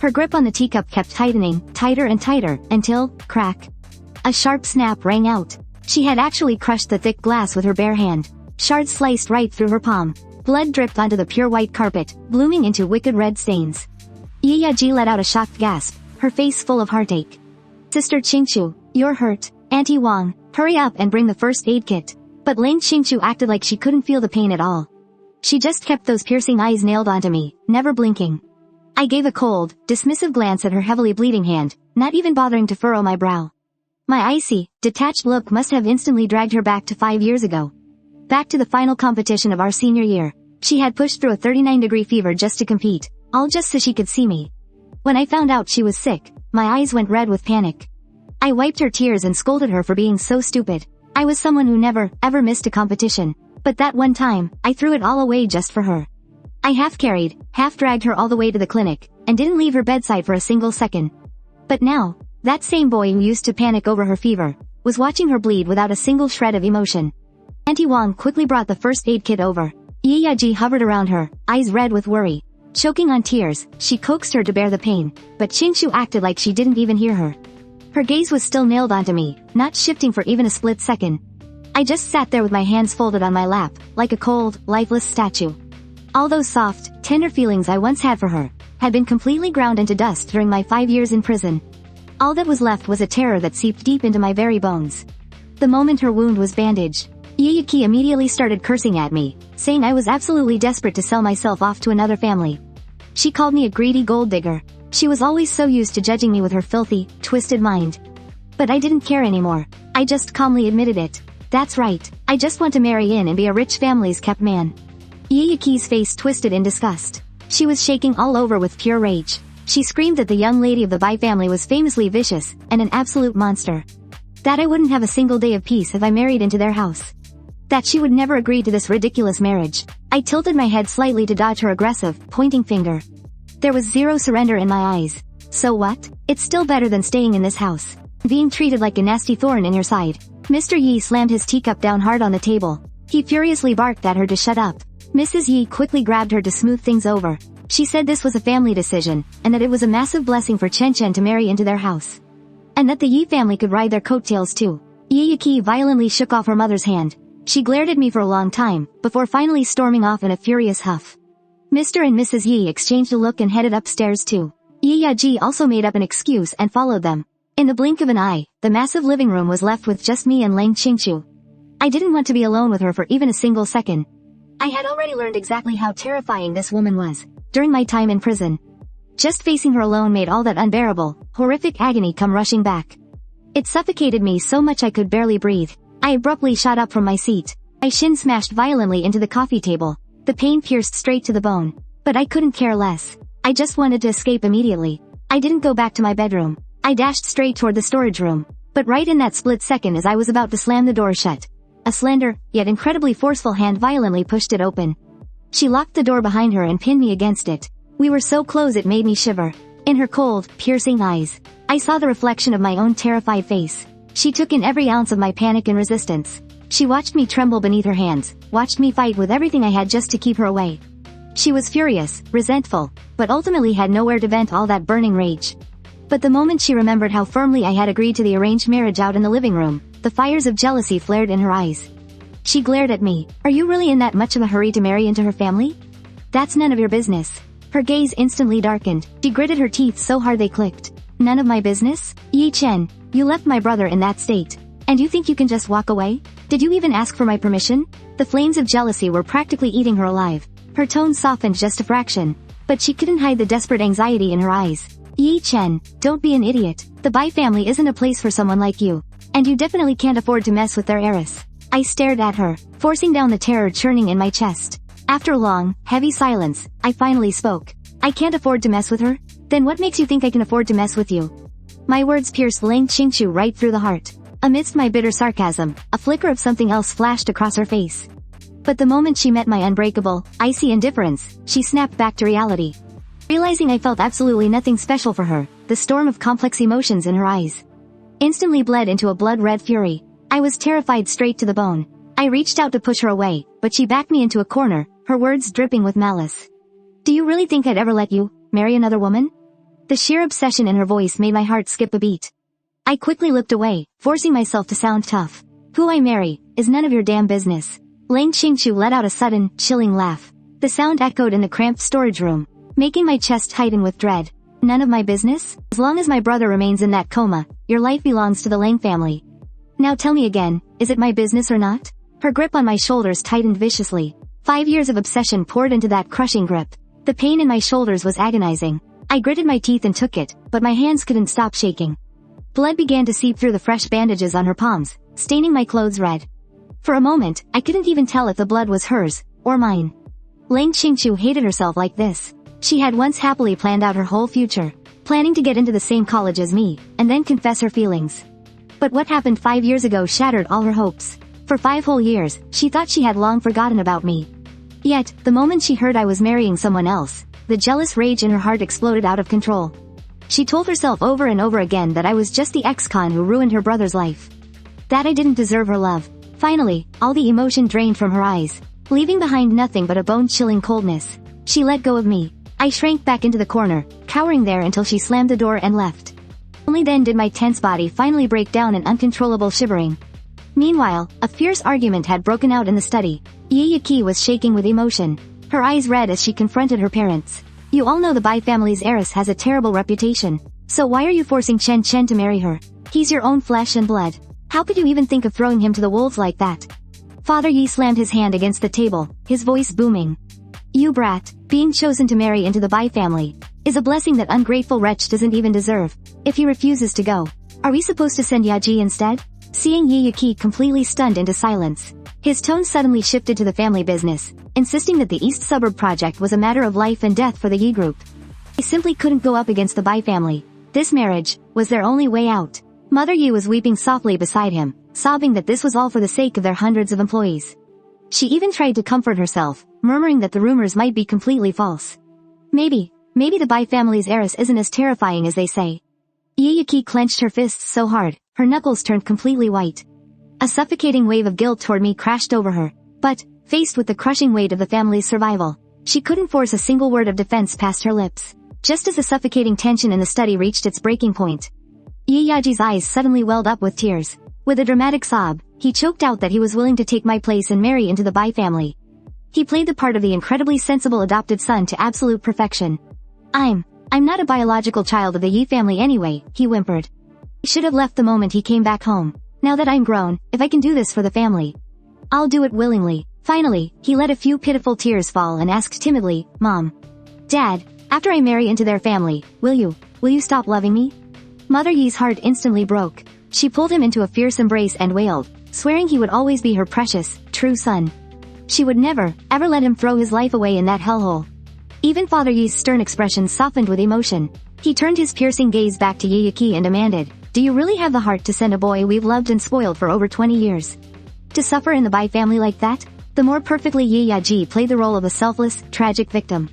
Her grip on the teacup kept tightening, tighter and tighter, until, crack. A sharp snap rang out. She had actually crushed the thick glass with her bare hand. Shards sliced right through her palm. Blood dripped onto the pure white carpet, blooming into wicked red stains. Ye Yaji let out a shocked gasp, her face full of heartache. Sister Qingqiu, you're hurt. Auntie Wang, hurry up and bring the first aid kit. But Leng Qingqiu acted like she couldn't feel the pain at all. She just kept those piercing eyes nailed onto me, never blinking. I gave a cold, dismissive glance at her heavily bleeding hand, not even bothering to furrow my brow. My icy, detached look must have instantly dragged her back to 5 years ago. Back to the final competition of our senior year. She had pushed through a 39-degree fever just to compete, all just so she could see me. When I found out she was sick, my eyes went red with panic. I wiped her tears and scolded her for being so stupid. I was someone who never, ever missed a competition. But that one time, I threw it all away just for her. I half-carried, half-dragged her all the way to the clinic, and didn't leave her bedside for a single second. But now, that same boy who used to panic over her fever, was watching her bleed without a single shred of emotion. Auntie Wang quickly brought the first aid kit over. Ye Yaji hovered around her, eyes red with worry. Choking on tears, she coaxed her to bear the pain, but Qingqiu acted like she didn't even hear her. Her gaze was still nailed onto me, not shifting for even a split second. I just sat there with my hands folded on my lap, like a cold, lifeless statue. All those soft, tender feelings I once had for her, had been completely ground into dust during my 5 years in prison. All that was left was a terror that seeped deep into my very bones. The moment her wound was bandaged, Ye Yaji immediately started cursing at me, saying I was absolutely desperate to sell myself off to another family. She called me a greedy gold digger. She was always so used to judging me with her filthy, twisted mind. But I didn't care anymore. I just calmly admitted it. That's right, I just want to marry in and be a rich family's kept man. Ye Yaji's face twisted in disgust. She was shaking all over with pure rage. She screamed that the young lady of the Bai family was famously vicious, and an absolute monster. That I wouldn't have a single day of peace if I married into their house. That she would never agree to this ridiculous marriage. I tilted my head slightly to dodge her aggressive, pointing finger. There was zero surrender in my eyes. So what? It's still better than staying in this house. Being treated like a nasty thorn in your side. Mr. Yi slammed his teacup down hard on the table. He furiously barked at her to shut up. Mrs. Yi quickly grabbed her to smooth things over. She said this was a family decision, and that it was a massive blessing for Chen to marry into their house. And that the Yi family could ride their coattails too. Ye Yaji violently shook off her mother's hand. She glared at me for a long time, before finally storming off in a furious huff. Mr. and Mrs. Ye exchanged a look and headed upstairs too. Ye Yaji also made up an excuse and followed them. In the blink of an eye, the massive living room was left with just me and Leng Qingqiu. I didn't want to be alone with her for even a single second. I had already learned exactly how terrifying this woman was during my time in prison. Just facing her alone made all that unbearable, horrific agony come rushing back. It suffocated me so much I could barely breathe. I abruptly shot up from my seat. My shin smashed violently into the coffee table. The pain pierced straight to the bone. But I couldn't care less. I just wanted to escape immediately. I didn't go back to my bedroom. I dashed straight toward the storage room. But right in that split second as I was about to slam the door shut, a slender, yet incredibly forceful hand violently pushed it open. She locked the door behind her and pinned me against it. We were so close it made me shiver. In her cold, piercing eyes, I saw the reflection of my own terrified face. She took in every ounce of my panic and resistance. She watched me tremble beneath her hands, watched me fight with everything I had just to keep her away. She was furious, resentful, but ultimately had nowhere to vent all that burning rage. But the moment she remembered how firmly I had agreed to the arranged marriage out in the living room, the fires of jealousy flared in her eyes. She glared at me. Are you really in that much of a hurry to marry into her family? That's none of your business. Her gaze instantly darkened. She gritted her teeth so hard they clicked. None of my business? Ye Chen, you left my brother in that state. And you think you can just walk away? Did you even ask for my permission? The flames of jealousy were practically eating her alive. Her tone softened just a fraction. But she couldn't hide the desperate anxiety in her eyes. Ye Chen, don't be an idiot. The Bai family isn't a place for someone like you. And you definitely can't afford to mess with their heiress. I stared at her, forcing down the terror churning in my chest. After a long, heavy silence, I finally spoke. I can't afford to mess with her? Then what makes you think I can afford to mess with you? My words pierced Leng Qingqiu right through the heart. Amidst my bitter sarcasm, a flicker of something else flashed across her face. But the moment she met my unbreakable, icy indifference, she snapped back to reality. Realizing I felt absolutely nothing special for her, the storm of complex emotions in her eyes instantly bled into a blood-red fury. I was terrified straight to the bone. I reached out to push her away, but she backed me into a corner, her words dripping with malice. Do you really think I'd ever let you marry another woman? The sheer obsession in her voice made my heart skip a beat. I quickly looked away, forcing myself to sound tough. Who I marry is none of your damn business. Leng Qingqiu let out a sudden, chilling laugh. The sound echoed in the cramped storage room, making my chest tighten with dread. None of my business? As long as my brother remains in that coma, your life belongs to the Leng family. Now tell me again, is it my business or not? Her grip on my shoulders tightened viciously. 5 years of obsession poured into that crushing grip. The pain in my shoulders was agonizing. I gritted my teeth and took it, but my hands couldn't stop shaking. Blood began to seep through the fresh bandages on her palms, staining my clothes red. For a moment, I couldn't even tell if the blood was hers, or mine. Leng Qingqiu hated herself like this. She had once happily planned out her whole future, planning to get into the same college as me, and then confess her feelings. But what happened 5 years ago shattered all her hopes. For 5 whole years, she thought she had long forgotten about me. Yet, the moment she heard I was marrying someone else, the jealous rage in her heart exploded out of control. She told herself over and over again that I was just the ex-con who ruined her brother's life. That I didn't deserve her love. Finally, all the emotion drained from her eyes, leaving behind nothing but a bone-chilling coldness. She let go of me. I shrank back into the corner, cowering there until she slammed the door and left. Only then did my tense body finally break down in uncontrollable shivering. Meanwhile, a fierce argument had broken out in the study. Ye Yaji was shaking with emotion, her eyes red as she confronted her parents. You all know the Bai family's heiress has a terrible reputation. So why are you forcing Chen to marry her? He's your own flesh and blood. How could you even think of throwing him to the wolves like that? Father Ye slammed his hand against the table, his voice booming. You brat, being chosen to marry into the Bai family is a blessing that ungrateful wretch doesn't even deserve. If he refuses to go, are we supposed to send Yaji instead? Seeing Ye Yaji completely stunned into silence, his tone suddenly shifted to the family business, insisting that the East Suburb project was a matter of life and death for the Ye group. They simply couldn't go up against the Bai family. This marriage was their only way out. Mother Ye was weeping softly beside him, sobbing that this was all for the sake of their hundreds of employees. She even tried to comfort herself, murmuring that the rumors might be completely false. Maybe the Bai family's heiress isn't as terrifying as they say. Ye Yaji clenched her fists so hard, her knuckles turned completely white. A suffocating wave of guilt toward me crashed over her, but, faced with the crushing weight of the family's survival, she couldn't force a single word of defense past her lips. Just as the suffocating tension in the study reached its breaking point, Ye Yaji's eyes suddenly welled up with tears. With a dramatic sob, he choked out that he was willing to take my place and marry into the Bai family. He played the part of the incredibly sensible adopted son to absolute perfection. I'm not a biological child of the Ye family anyway, he whimpered. I should have left the moment he came back home. Now that I'm grown, if I can do this for the family, I'll do it willingly. Finally, he let a few pitiful tears fall and asked timidly, Mom, Dad, after I marry into their family, will you stop loving me? Mother Ye's heart instantly broke. She pulled him into a fierce embrace and wailed, swearing he would always be her precious, true son. She would never, ever let him throw his life away in that hellhole. Even Father Ye's stern expression softened with emotion. He turned his piercing gaze back to Ye Yaji and demanded, Do you really have the heart to send a boy we've loved and spoiled for over 20 years to suffer in the Bai family like that? The more perfectly Ye Yaji played the role of a selfless, tragic victim,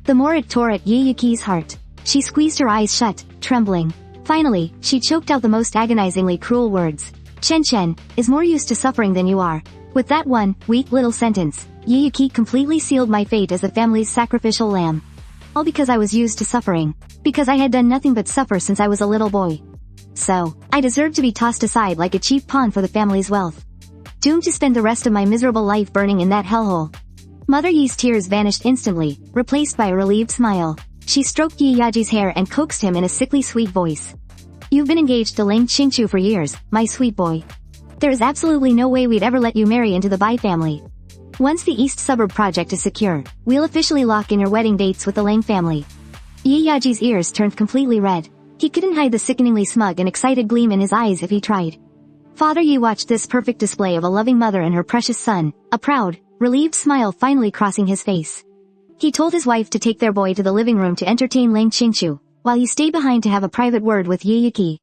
the more it tore at Ye Yaji's heart. She squeezed her eyes shut, trembling. Finally, she choked out the most agonizingly cruel words. Chen is more used to suffering than you are. With that one, weak little sentence, Ye Yaji completely sealed my fate as the family's sacrificial lamb. All because I was used to suffering. Because I had done nothing but suffer since I was a little boy. So, I deserved to be tossed aside like a cheap pawn for the family's wealth. Doomed to spend the rest of my miserable life burning in that hellhole. Mother Ye's tears vanished instantly, replaced by a relieved smile. She stroked Ye Yaji's hair and coaxed him in a sickly sweet voice. You've been engaged to Leng Qingqiu for years, my sweet boy. There is absolutely no way we'd ever let you marry into the Bai family. Once the East Suburb project is secure, we'll officially lock in your wedding dates with the Leng family. Ye Yaji's ears turned completely red. He couldn't hide the sickeningly smug and excited gleam in his eyes if he tried. Father Ye watched this perfect display of a loving mother and her precious son, a proud, relieved smile finally crossing his face. He told his wife to take their boy to the living room to entertain Leng Qingqiu, while he stayed behind to have a private word with Ye Yaji.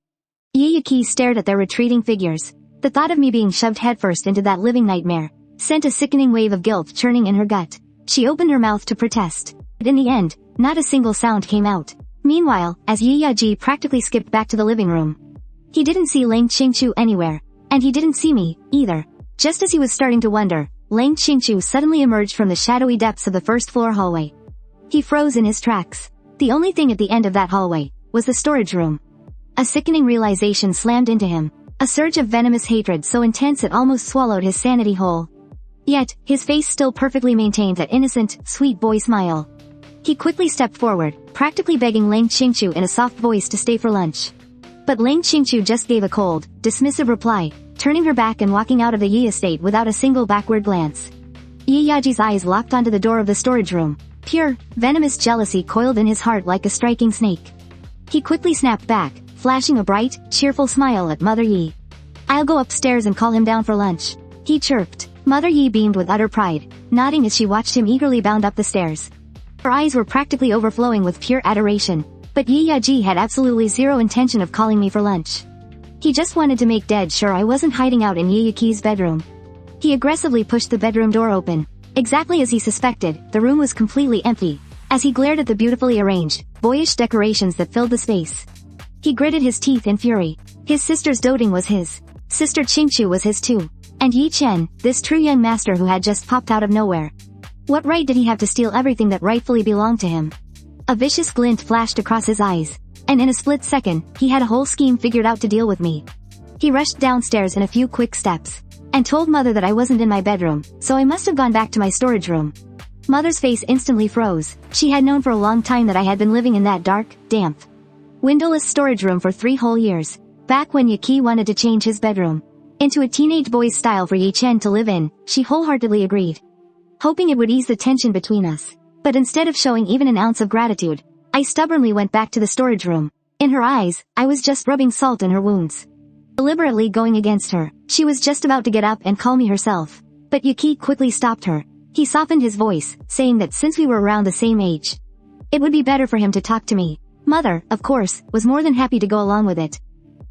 Ye Yaji stared at their retreating figures. The thought of me being shoved headfirst into that living nightmare sent a sickening wave of guilt churning in her gut. She opened her mouth to protest, but in the end, not a single sound came out. Meanwhile, as Ye Yaji practically skipped back to the living room, he didn't see Leng Qingqiu anywhere, and he didn't see me, either. Just as he was starting to wonder, Leng Qingqiu suddenly emerged from the shadowy depths of the first-floor hallway. He froze in his tracks. The only thing at the end of that hallway was the storage room. A sickening realization slammed into him, a surge of venomous hatred so intense it almost swallowed his sanity whole. Yet, his face still perfectly maintained that innocent, sweet boy smile. He quickly stepped forward, practically begging Leng Qingqiu in a soft voice to stay for lunch. But Leng Qingqiu just gave a cold, dismissive reply, turning her back and walking out of the Ye estate without a single backward glance. Ye Yaji's eyes locked onto the door of the storage room. Pure, venomous jealousy coiled in his heart like a striking snake. He quickly snapped back, flashing a bright, cheerful smile at Mother Ye. I'll go upstairs and call him down for lunch, he chirped. Mother Ye beamed with utter pride, nodding as she watched him eagerly bound up the stairs. Her eyes were practically overflowing with pure adoration, but Ye Yaji had absolutely zero intention of calling me for lunch. He just wanted to make dead sure I wasn't hiding out in Ye Yaji's bedroom. He aggressively pushed the bedroom door open. Exactly as he suspected, the room was completely empty. As he glared at the beautifully arranged, boyish decorations that filled the space, he gritted his teeth in fury. His sister's doting was his. Sister Qingqiu was his too. And Ye Chen, this true young master who had just popped out of nowhere. What right did he have to steal everything that rightfully belonged to him? A vicious glint flashed across his eyes, and in a split second, he had a whole scheme figured out to deal with me. He rushed downstairs in a few quick steps, and told Mother that I wasn't in my bedroom, so I must have gone back to my storage room. Mother's face instantly froze. She had known for a long time that I had been living in that dark, damp, windowless storage room for 3 whole years, back when Yaji wanted to change his bedroom into a teenage boy's style for Ye Chen to live in. She wholeheartedly agreed, hoping it would ease the tension between us. But instead of showing even an ounce of gratitude, I stubbornly went back to the storage room. In her eyes, I was just rubbing salt in her wounds, deliberately going against her. She was just about to get up and call me herself, but Yaji quickly stopped her. He softened his voice, saying that since we were around the same age, it would be better for him to talk to me. Mother, of course, was more than happy to go along with it.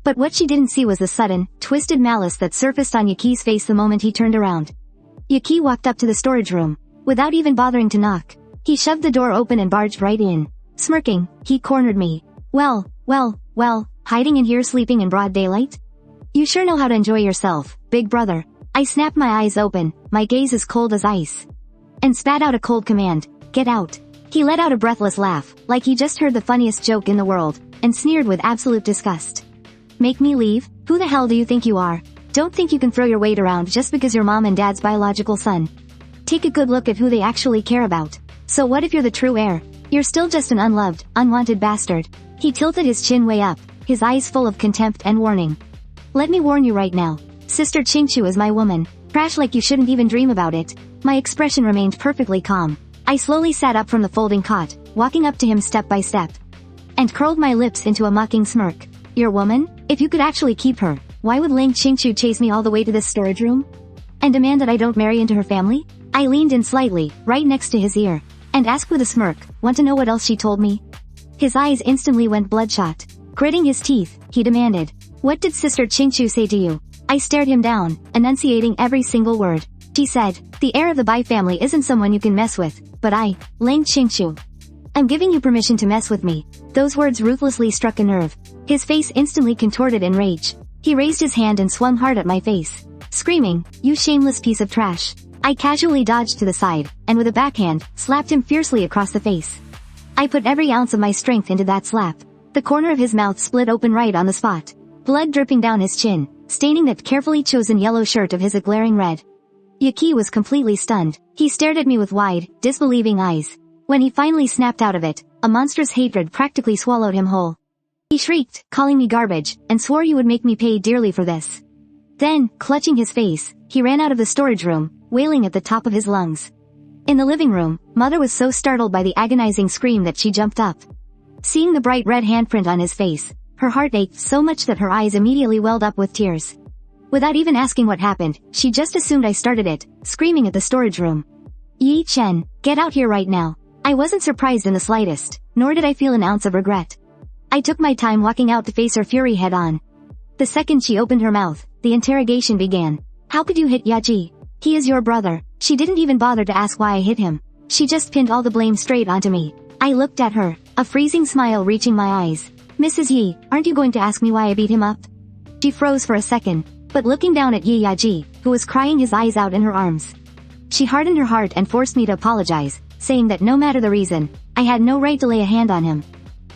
But what she didn't see was the sudden, twisted malice that surfaced on Yaji's face the moment he turned around. Yaji walked up to the storage room, without even bothering to knock. He shoved the door open and barged right in. Smirking, he cornered me. Well, hiding in here sleeping in broad daylight? You sure know how to enjoy yourself, big brother. I snapped my eyes open, my gaze as cold as ice, and spat out a cold command, get out. He let out a breathless laugh, like he just heard the funniest joke in the world, and sneered with absolute disgust. Make me leave? Who the hell do you think you are? Don't think you can throw your weight around just because you're mom and dad's biological son. Take a good look at who they actually care about. So what if you're the true heir? You're still just an unloved, unwanted bastard. He tilted his chin way up, his eyes full of contempt and warning. Let me warn you right now. Sister Qingqiu is my woman. Crash like you shouldn't even dream about it. My expression remained perfectly calm. I slowly sat up from the folding cot, walking up to him step by step, and curled my lips into a mocking smirk. Your woman? If you could actually keep her, why would Leng Qingqiu chase me all the way to this storage room? And demand that I don't marry into her family? I leaned in slightly, right next to his ear, and asked with a smirk, want to know what else she told me? His eyes instantly went bloodshot. Gritting his teeth, he demanded, what did Sister Qingqiu say to you? I stared him down, enunciating every single word. She said, the heir of the Bai family isn't someone you can mess with, but I, Leng Qingqiu, I'm giving you permission to mess with me. Those words ruthlessly struck a nerve. His face instantly contorted in rage. He raised his hand and swung hard at my face, screaming, you shameless piece of trash. I casually dodged to the side, and with a backhand, slapped him fiercely across the face. I put every ounce of my strength into that slap. The corner of his mouth split open right on the spot, blood dripping down his chin, staining that carefully chosen yellow shirt of his a glaring red. Ye was completely stunned. He stared at me with wide, disbelieving eyes. When he finally snapped out of it, a monstrous hatred practically swallowed him whole. He shrieked, calling me garbage, and swore he would make me pay dearly for this. Then, clutching his face, he ran out of the storage room, wailing at the top of his lungs. In the living room, Mother was so startled by the agonizing scream that she jumped up. Seeing the bright red handprint on his face, her heart ached so much that her eyes immediately welled up with tears. Without even asking what happened, she just assumed I started it, screaming at the storage room. Ye Chen, get out here right now. I wasn't surprised in the slightest, nor did I feel an ounce of regret. I took my time walking out to face her fury head on. The second she opened her mouth, the interrogation began. How could you hit Yaji? He is your brother. She didn't even bother to ask why I hit him. She just pinned all the blame straight onto me. I looked at her, a freezing smile reaching my eyes. Mrs. Ye, aren't you going to ask me why I beat him up? She froze for a second, but looking down at Ye Yaji, who was crying his eyes out in her arms, she hardened her heart and forced me to apologize, saying that no matter the reason, I had no right to lay a hand on him.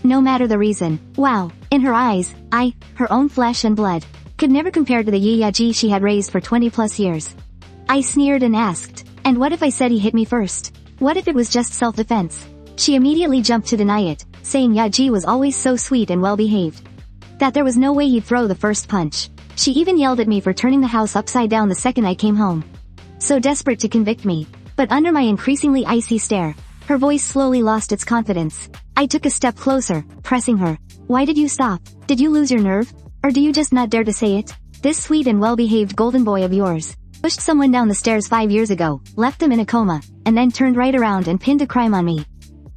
No matter the reason. Wow, in her eyes, I, her own flesh and blood, could never compare to the Ye Yaji she had raised for 20 plus years. I sneered and asked, and what if I said he hit me first? What if it was just self-defense? She immediately jumped to deny it, saying Yaji was always so sweet and well-behaved, that there was no way he'd throw the first punch. She even yelled at me for turning the house upside down the second I came home. So desperate to convict me. But under my increasingly icy stare, her voice slowly lost its confidence. I took a step closer, pressing her. Why did you stop? Did you lose your nerve? Or do you just not dare to say it? This sweet and well-behaved golden boy of yours pushed someone down the stairs 5 years ago, left them in a coma, and then turned right around and pinned a crime on me.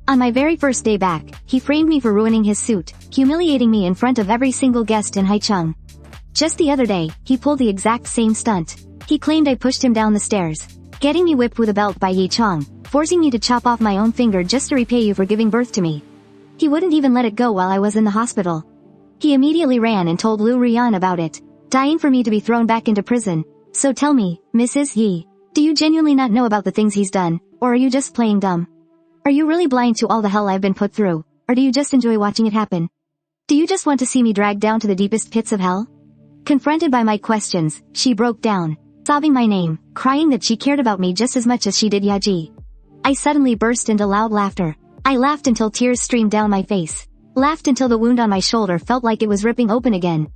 On my very first day back, he framed me for ruining his suit, humiliating me in front of every single guest in Haicheng. Just the other day, he pulled the exact same stunt. He claimed I pushed him down the stairs, getting me whipped with a belt by Ye Chen, forcing me to chop off my own finger just to repay you for giving birth to me. He wouldn't even let it go while I was in the hospital. He immediately ran and told Lu Rian about it, dying for me to be thrown back into prison. So tell me, Mrs. Ye, do you genuinely not know about the things he's done, or are you just playing dumb? Are you really blind to all the hell I've been put through, or do you just enjoy watching it happen? Do you just want to see me dragged down to the deepest pits of hell? Confronted by my questions, she broke down, sobbing my name, crying that she cared about me just as much as she did Yaji. I suddenly burst into loud laughter. I laughed until tears streamed down my face. Laughed until the wound on my shoulder felt like it was ripping open again.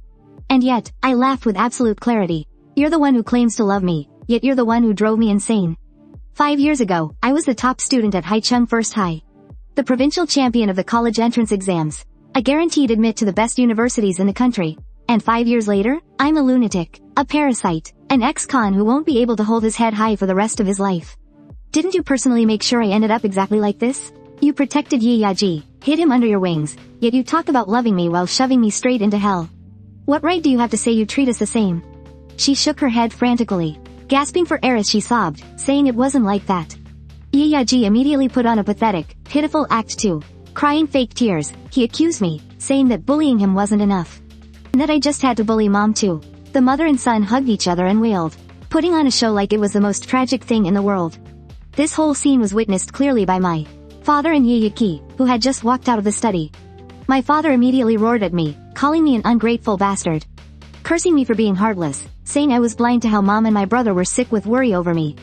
And yet, I laughed with absolute clarity. You're the one who claims to love me, yet you're the one who drove me insane. 5 years ago, I was the top student at Haicheng First High, the provincial champion of the college entrance exams, a guaranteed admit to the best universities in the country. And 5 years later, I'm a lunatic, a parasite, an ex-con who won't be able to hold his head high for the rest of his life. Didn't you personally make sure I ended up exactly like this? You protected Ye Yaji, hid him under your wings, yet you talk about loving me while shoving me straight into hell. What right do you have to say you treat us the same? She shook her head frantically, gasping for air as she sobbed, saying it wasn't like that. Ye Yaji immediately put on a pathetic, pitiful act too. Crying fake tears, he accused me, saying that bullying him wasn't enough, and that I just had to bully mom too. The mother and son hugged each other and wailed, putting on a show like it was the most tragic thing in the world. This whole scene was witnessed clearly by my father and Ye Yaji, who had just walked out of the study. My father immediately roared at me, calling me an ungrateful bastard. cursing me for being heartless, saying I was blind to how mom and my brother were sick with worry over me.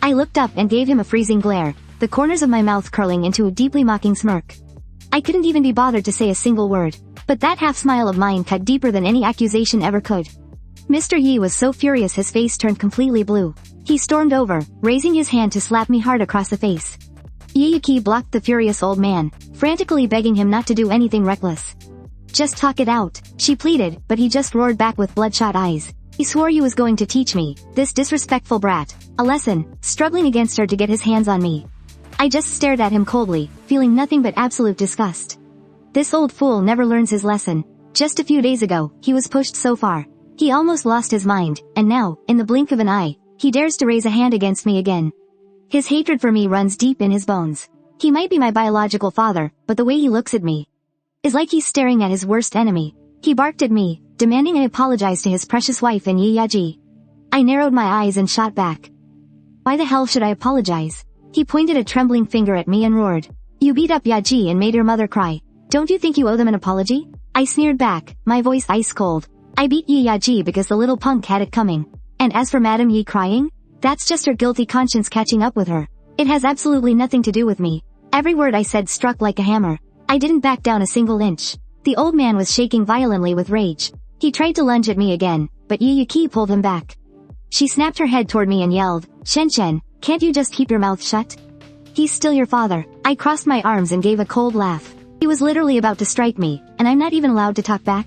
I looked up and gave him a freezing glare, the corners of my mouth curling into a deeply mocking smirk. I couldn't even be bothered to say a single word, but that half-smile of mine cut deeper than any accusation ever could. Mr. Yi was so furious his face turned completely blue. He stormed over, raising his hand to slap me hard across the face. Ye Yaji blocked the furious old man, frantically begging him not to do anything reckless. "Just talk it out," she pleaded, but he just roared back with bloodshot eyes. "He swore you was going to teach me, this disrespectful brat, a lesson," struggling against her to get his hands on me. I just stared at him coldly, feeling nothing but absolute disgust. This old fool never learns his lesson. Just a few days ago, he was pushed so far. He almost lost his mind, and now, in the blink of an eye, he dares to raise a hand against me again. His hatred for me runs deep in his bones. He might be my biological father, but the way he looks at me is like he's staring at his worst enemy. He barked at me, demanding I apologize to his precious wife and Ye Yaji. I narrowed my eyes and shot back. "Why the hell should I apologize?" He pointed a trembling finger at me and roared. "You beat up Yaji and made your mother cry. Don't you think you owe them an apology?" I sneered back, my voice ice cold. "I beat Ye Yaji because the little punk had it coming. And as for Madam Yi crying, that's just her guilty conscience catching up with her. It has absolutely nothing to do with me." Every word I said struck like a hammer. I didn't back down a single inch. The old man was shaking violently with rage. He tried to lunge at me again, but Ye Yaji pulled him back. She snapped her head toward me and yelled, Chen, can't you just keep your mouth shut? He's still your father." I crossed my arms and gave a cold laugh. He was literally about to strike me, and I'm not even allowed to talk back?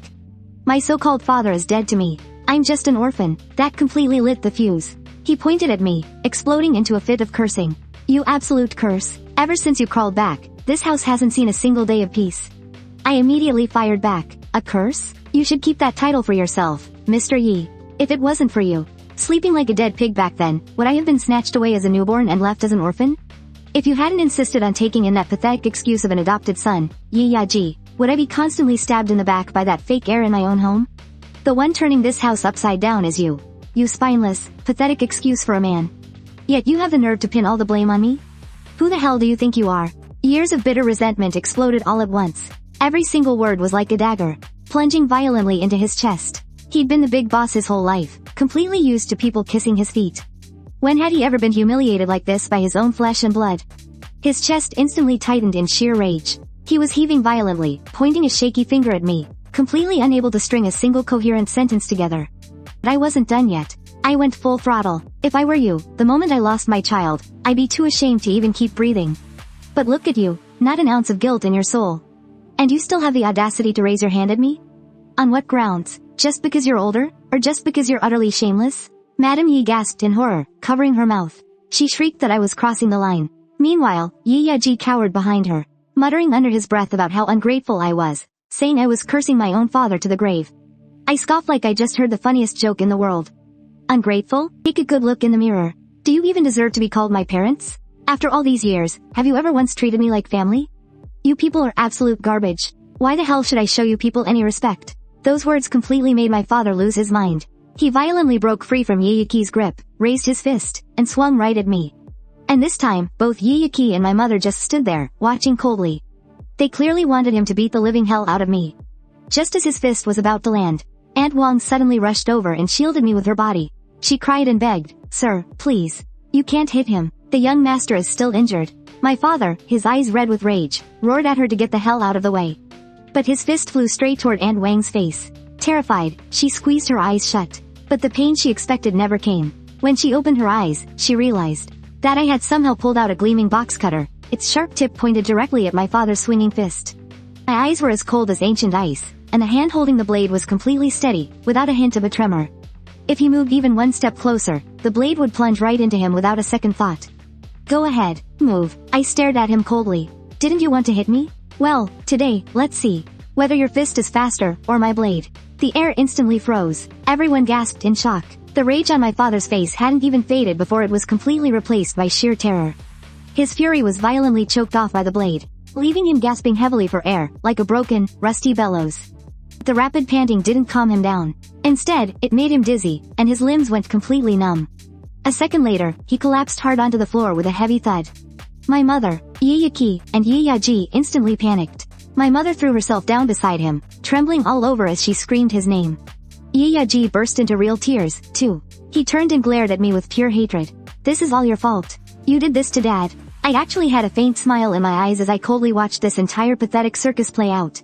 My so-called father is dead to me. I'm just an orphan. That completely lit the fuse. He pointed at me, exploding into a fit of cursing. "You absolute curse. Ever since you crawled back, this house hasn't seen a single day of peace." I immediately fired back. "A curse? You should keep that title for yourself, Mr. Yi. If it wasn't for you sleeping like a dead pig back then, would I have been snatched away as a newborn and left as an orphan? If you hadn't insisted on taking in that pathetic excuse of an adopted son, Ye Yaji, would I be constantly stabbed in the back by that fake heir in my own home? The one turning this house upside down is you. You spineless, pathetic excuse for a man. Yet you have the nerve to pin all the blame on me? Who the hell do you think you are?" Years of bitter resentment exploded all at once. Every single word was like a dagger, plunging violently into his chest. He'd been the big boss his whole life, completely used to people kissing his feet. When had he ever been humiliated like this by his own flesh and blood? His chest instantly tightened in sheer rage. He was heaving violently, pointing a shaky finger at me, completely unable to string a single coherent sentence together. But I wasn't done yet. I went full throttle. "If I were you, the moment I lost my child, I'd be too ashamed to even keep breathing. But look at you, not an ounce of guilt in your soul. And you still have the audacity to raise your hand at me? On what grounds? Just because you're older? Or just because you're utterly shameless?" Madam Yi gasped in horror, covering her mouth. She shrieked that I was crossing the line. Meanwhile, Ye Yaji cowered behind her, muttering under his breath about how ungrateful I was, saying I was cursing my own father to the grave. I scoffed like I just heard the funniest joke in the world. "Ungrateful? Take a good look in the mirror. Do you even deserve to be called my parents? After all these years, have you ever once treated me like family? You people are absolute garbage. Why the hell should I show you people any respect?" Those words completely made my father lose his mind. He violently broke free from Ye Yaji's grip, raised his fist, and swung right at me. And this time, both Ye Yaji and my mother just stood there, watching coldly. They clearly wanted him to beat the living hell out of me. Just as his fist was about to land, Aunt Wang suddenly rushed over and shielded me with her body. She cried and begged, "Sir, please. You can't hit him. The young master is still injured." My father, his eyes red with rage, roared at her to get the hell out of the way. But his fist flew straight toward Aunt Wang's face. Terrified, she squeezed her eyes shut. But the pain she expected never came. When she opened her eyes, she realized that I had somehow pulled out a gleaming box cutter, its sharp tip pointed directly at my father's swinging fist. My eyes were as cold as ancient ice, and the hand holding the blade was completely steady, without a hint of a tremor. If he moved even one step closer, the blade would plunge right into him without a second thought. "Go ahead, move." I stared at him coldly. "Didn't you want to hit me? Well, today, let's see whether your fist is faster, or my blade." The air instantly froze. Everyone gasped in shock. The rage on my father's face hadn't even faded before it was completely replaced by sheer terror. His fury was violently choked off by the blade, leaving him gasping heavily for air, like a broken, rusty bellows. The rapid panting didn't calm him down. Instead, it made him dizzy, and his limbs went completely numb. A second later, he collapsed hard onto the floor with a heavy thud. My mother, Ye Yaji, and Ye Yaji instantly panicked. My mother threw herself down beside him, trembling all over as she screamed his name. Ye Yaji burst into real tears, too. He turned and glared at me with pure hatred. This is all your fault. You did this to Dad. I actually had a faint smile in my eyes as I coldly watched this entire pathetic circus play out.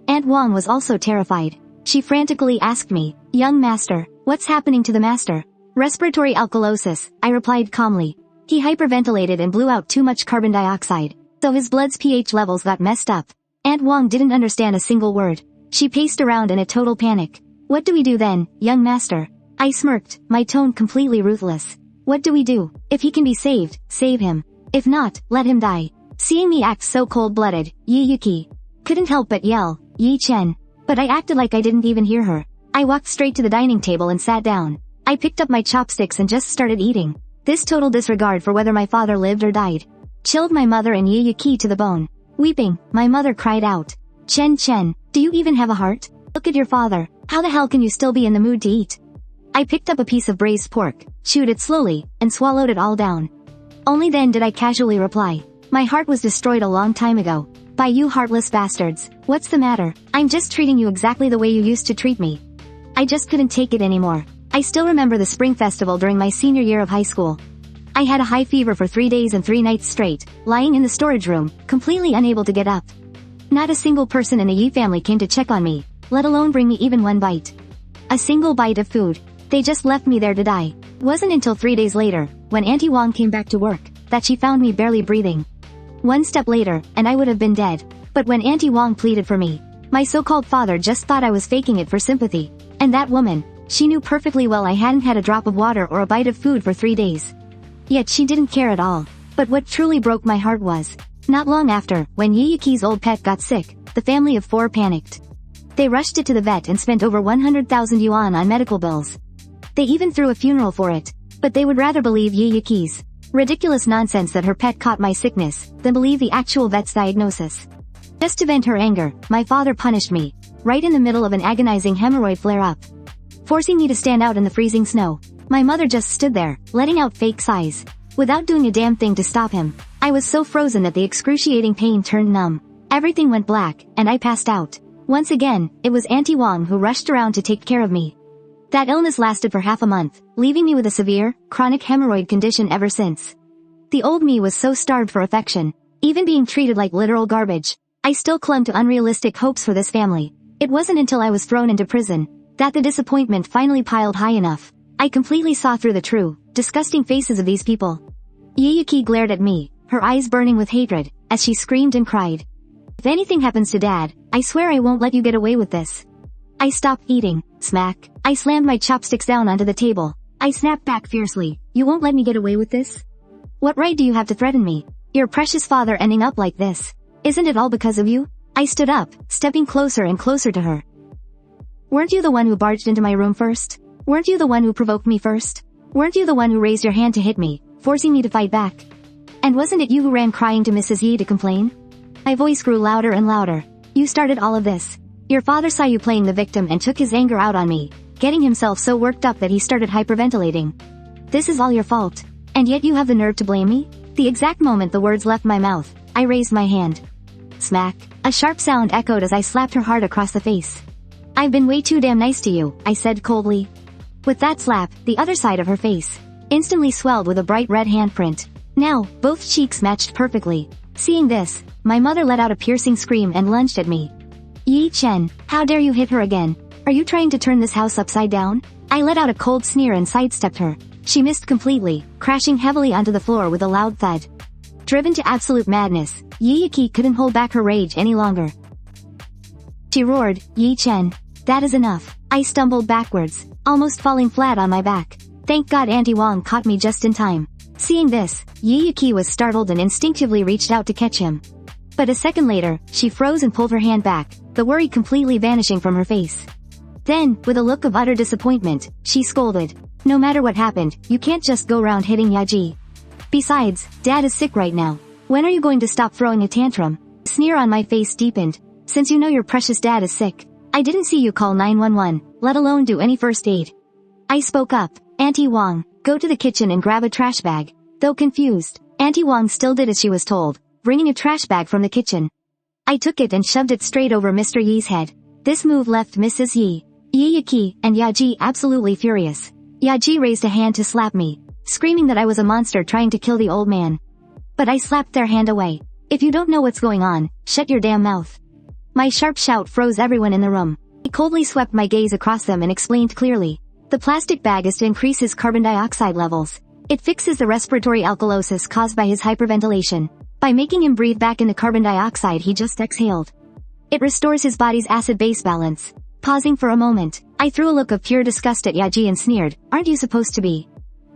Aunt Wang was also terrified. She frantically asked me, "Young master, what's happening to the master?" "Respiratory alkalosis," I replied calmly. He hyperventilated and blew out too much carbon dioxide, so his blood's pH levels got messed up. Aunt Wang didn't understand a single word. She paced around in a total panic. "What do we do then, young master?" I smirked, my tone completely ruthless. "What do we do? If he can be saved, save him. If not, let him die." Seeing me act so cold-blooded, Ye Yaji couldn't help but yell, "Ye Chen." But I acted like I didn't even hear her. I walked straight to the dining table and sat down. I picked up my chopsticks and just started eating. This total disregard for whether my father lived or died chilled my mother and Ye Yaji to the bone. Weeping, my mother cried out, Chen, do you even have a heart? Look at your father. How the hell can you still be in the mood to eat?" I picked up a piece of braised pork, chewed it slowly, and swallowed it all down. Only then did I casually reply, "My heart was destroyed a long time ago. By you heartless bastards. What's the matter? I'm just treating you exactly the way you used to treat me." I just couldn't take it anymore. I still remember the spring festival during my senior year of high school. I had a high fever for 3 days and 3 nights straight, lying in the storage room, completely unable to get up. Not a single person in the Yi family came to check on me, let alone bring me even one bite. A single bite of food. They just left me there to die. Wasn't until 3 days later, when Auntie Wang came back to work, that she found me barely breathing. One step later, and I would have been dead. But when Auntie Wang pleaded for me, my so-called father just thought I was faking it for sympathy. And that woman, she knew perfectly well I hadn't had a drop of water or a bite of food for 3 days. Yet she didn't care at all. But what truly broke my heart was, not long after, when Ye Yaji's old pet got sick, the family of 4 panicked. They rushed it to the vet and spent over 100,000 yuan on medical bills. They even threw a funeral for it. But they would rather believe Ye Yaji's ridiculous nonsense that her pet caught my sickness, than believe the actual vet's diagnosis. Just to vent her anger, my father punished me, right in the middle of an agonizing hemorrhoid flare-up, forcing me to stand out in the freezing snow. My mother just stood there, letting out fake sighs, without doing a damn thing to stop him. I was so frozen that the excruciating pain turned numb. Everything went black, and I passed out. Once again, it was Auntie Wang who rushed around to take care of me. That illness lasted for half a month, leaving me with a severe, chronic hemorrhoid condition ever since. The old me was so starved for affection, even being treated like literal garbage. I still clung to unrealistic hopes for this family. It wasn't until I was thrown into prison that the disappointment finally piled high enough. I completely saw through the true, disgusting faces of these people. Ye Yaji glared at me, her eyes burning with hatred, as she screamed and cried, "If anything happens to Dad, I swear I won't let you get away with this." I stopped eating. Smack. I slammed my chopsticks down onto the table. I snapped back fiercely, "You won't let me get away with this? What right do you have to threaten me? Your precious father ending up like this. Isn't it all because of you?" I stood up, stepping closer and closer to her. "Weren't you the one who barged into my room first? Weren't you the one who provoked me first? Weren't you the one who raised your hand to hit me, forcing me to fight back? And wasn't it you who ran crying to Mrs. Yi to complain?" My voice grew louder and louder. "You started all of this. Your father saw you playing the victim and took his anger out on me, getting himself so worked up that he started hyperventilating. This is all your fault. And yet you have the nerve to blame me?" The exact moment the words left my mouth, I raised my hand. Smack. A sharp sound echoed as I slapped her hard across the face. "I've been way too damn nice to you," I said coldly. With that slap, the other side of her face instantly swelled with a bright red handprint. Now, both cheeks matched perfectly. Seeing this, my mother let out a piercing scream and lunged at me. "Ye Chen, how dare you hit her again? Are you trying to turn this house upside down?" I let out a cold sneer and sidestepped her. She missed completely, crashing heavily onto the floor with a loud thud. Driven to absolute madness, Ye Yaji couldn't hold back her rage any longer. She roared, "Ye Chen, that is enough." I stumbled backwards, almost falling flat on my back. Thank God Auntie Wang caught me just in time. Seeing this, Ye Yaji was startled and instinctively reached out to catch him. But a second later, she froze and pulled her hand back, the worry completely vanishing from her face. Then, with a look of utter disappointment, she scolded, "No matter what happened, you can't just go around hitting Yaji. Besides, Dad is sick right now. When are you going to stop throwing a tantrum?" The sneer on my face deepened. "Since you know your precious dad is sick, I didn't see you call 911, let alone do any first aid." I spoke up, "Auntie Wang, go to the kitchen and grab a trash bag." Though confused, Auntie Wang still did as she was told, bringing a trash bag from the kitchen. I took it and shoved it straight over Mr. Yi's head. This move left Mrs. Yi Ye Yaji and Yaji absolutely furious. Yaji raised a hand to slap me, screaming that I was a monster trying to kill the old man. But I slapped their hand away. If you don't know what's going on, shut your damn mouth. My sharp shout froze everyone in the room. I coldly swept my gaze across them and explained clearly. The plastic bag is to increase his carbon dioxide levels. It fixes the respiratory alkalosis caused by his hyperventilation. By making him breathe back in the carbon dioxide he just exhaled. It restores his body's acid-base balance. Pausing for a moment, I threw a look of pure disgust at Yaji and sneered, aren't you supposed to be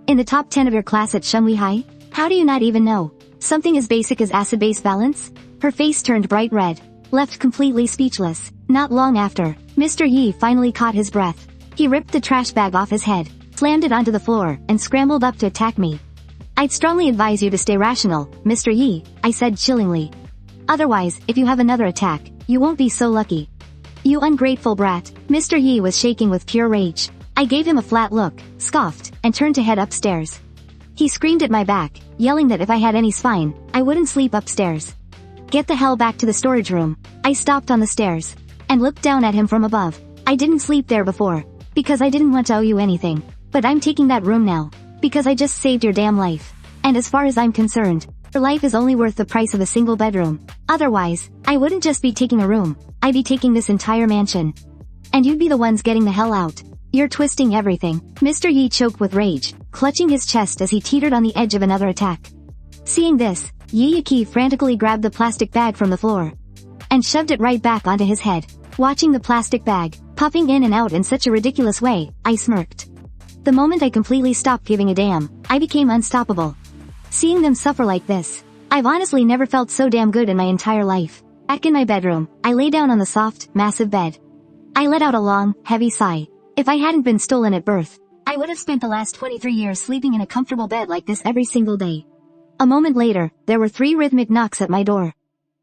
in the top 10 of your class at Shunwi High? How do you not even know something as basic as acid-base balance? Her face turned bright red, left completely speechless. Not long after, Mr. Yi finally caught his breath. He ripped the trash bag off his head, slammed it onto the floor, and scrambled up to attack me. I'd strongly advise you to stay rational, Mr. Yi, I said chillingly. Otherwise, if you have another attack, you won't be so lucky. You ungrateful brat. Mr. Yi was shaking with pure rage. I gave him a flat look, scoffed, and turned to head upstairs. He screamed at my back, yelling that if I had any spine, I wouldn't sleep upstairs. Get the hell back to the storage room. I stopped on the stairs, and looked down at him from above. I didn't sleep there before, because I didn't want to owe you anything. But I'm taking that room now, because I just saved your damn life. And as far as I'm concerned, your life is only worth the price of a single bedroom. Otherwise, I wouldn't just be taking a room, I'd be taking this entire mansion. And you'd be the ones getting the hell out. You're twisting everything. Mr. Yi choked with rage, clutching his chest as he teetered on the edge of another attack. Seeing this, Ye Yaji frantically grabbed the plastic bag from the floor and shoved it right back onto his head. Watching the plastic bag puffing in and out in such a ridiculous way, I smirked. The moment I completely stopped giving a damn, I became unstoppable. Seeing them suffer like this, I've honestly never felt so damn good in my entire life. Back in my bedroom, I lay down on the soft, massive bed. I let out a long, heavy sigh. If I hadn't been stolen at birth, I would have spent the last 23 years sleeping in a comfortable bed like this every single day. A moment later, there were 3 rhythmic knocks at my door.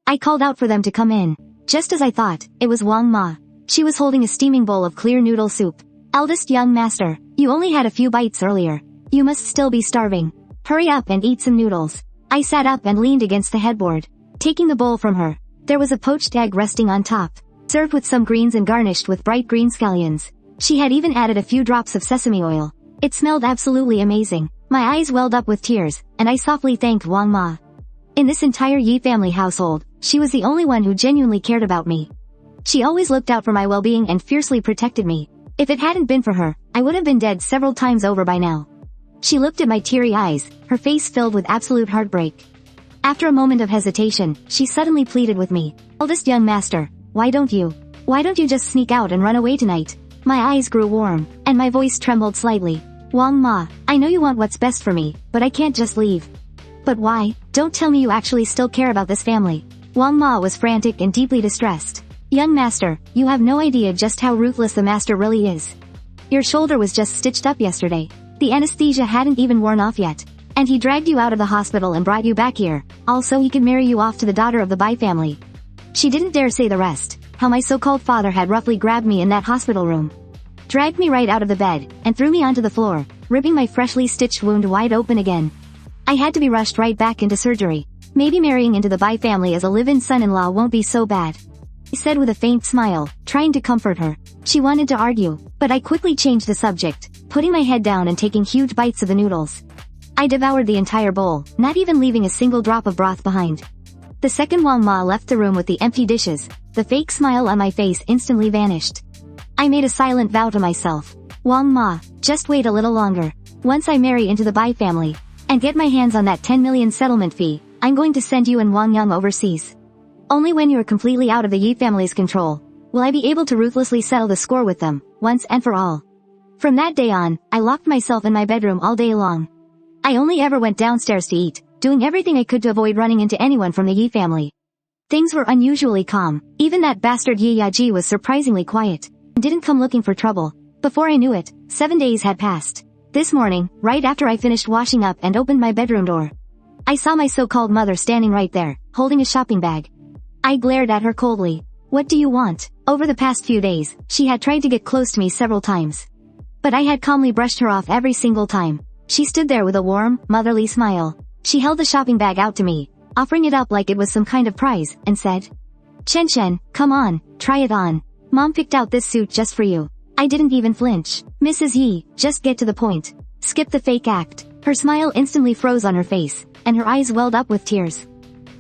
I called out for them to come in. Just as I thought, it was Wang Ma. She was holding a steaming bowl of clear noodle soup. Eldest young master, you only had a few bites earlier. You must still be starving. Hurry up and eat some noodles. I sat up and leaned against the headboard, taking the bowl from her. There was a poached egg resting on top, served with some greens and garnished with bright green scallions. She had even added a few drops of sesame oil. It smelled absolutely amazing. My eyes welled up with tears, and I softly thanked Wang Ma. In this entire Yi family household, she was the only one who genuinely cared about me. She always looked out for my well-being and fiercely protected me. If it hadn't been for her, I would have been dead several times over by now. She looked at my teary eyes, her face filled with absolute heartbreak. After a moment of hesitation, she suddenly pleaded with me. Eldest young master, why don't you just sneak out and run away tonight? My eyes grew warm, and my voice trembled slightly. Wang Ma, I know you want what's best for me, but I can't just leave. But why? Don't tell me you actually still care about this family. Wang Ma was frantic and deeply distressed. Young master, you have no idea just how ruthless the master really is. Your shoulder was just stitched up yesterday. The anesthesia hadn't even worn off yet. And he dragged you out of the hospital and brought you back here, all so he could marry you off to the daughter of the Bai family. She didn't dare say the rest, how my so-called father had roughly grabbed me in that hospital room, dragged me right out of the bed, and threw me onto the floor, ripping my freshly stitched wound wide open again. I had to be rushed right back into surgery. Maybe marrying into the Bai family as a live-in son-in-law won't be so bad, I said with a faint smile, trying to comfort her. She wanted to argue, but I quickly changed the subject, putting my head down and taking huge bites of the noodles. I devoured the entire bowl, not even leaving a single drop of broth behind. The second Wang Ma left the room with the empty dishes, the fake smile on my face instantly vanished. I made a silent vow to myself. Wang Ma, just wait a little longer. Once I marry into the Bai family, and get my hands on that 10 million settlement fee, I'm going to send you and Wang Yang overseas. Only when you are completely out of the Yi family's control, will I be able to ruthlessly settle the score with them, once and for all. From that day on, I locked myself in my bedroom all day long. I only ever went downstairs to eat, doing everything I could to avoid running into anyone from the Yi family. Things were unusually calm. Even that bastard Ye Yaji was surprisingly quiet, and didn't come looking for trouble. Before I knew it, 7 days had passed. This morning, right after I finished washing up and opened my bedroom door, I saw my so-called mother standing right there, holding a shopping bag. I glared at her coldly. What do you want? Over the past few days, she had tried to get close to me several times, but I had calmly brushed her off every single time. She stood there with a warm, motherly smile. She held the shopping bag out to me, offering it up like it was some kind of prize, and said, Chen, come on, try it on. Mom picked out this suit just for you. I didn't even flinch. Mrs. Yi, just get to the point. Skip the fake act. Her smile instantly froze on her face, and her eyes welled up with tears.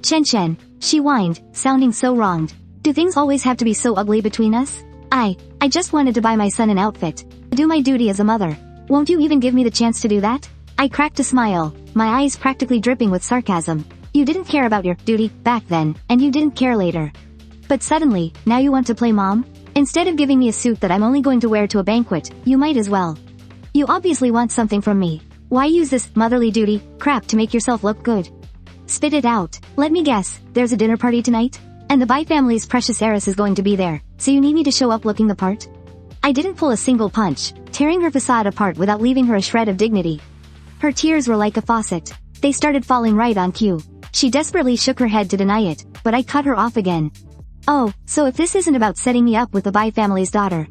Chen, she whined, sounding so wronged. Do things always have to be so ugly between us? I just wanted to buy my son an outfit. Do my duty as a mother. Won't you even give me the chance to do that? I cracked a smile, my eyes practically dripping with sarcasm. You didn't care about your duty back then, and you didn't care later. But suddenly, now you want to play mom? Instead of giving me a suit that I'm only going to wear to a banquet, you might as well. You obviously want something from me. Why use this motherly duty crap to make yourself look good? Spit it out. Let me guess, there's a dinner party tonight? And the Bai family's precious heiress is going to be there, so you need me to show up looking the part? I didn't pull a single punch, tearing her facade apart without leaving her a shred of dignity. Her tears were like a faucet. They started falling right on cue. She desperately shook her head to deny it, but I cut her off again. Oh, so if this isn't about setting me up with the Bai family's daughter,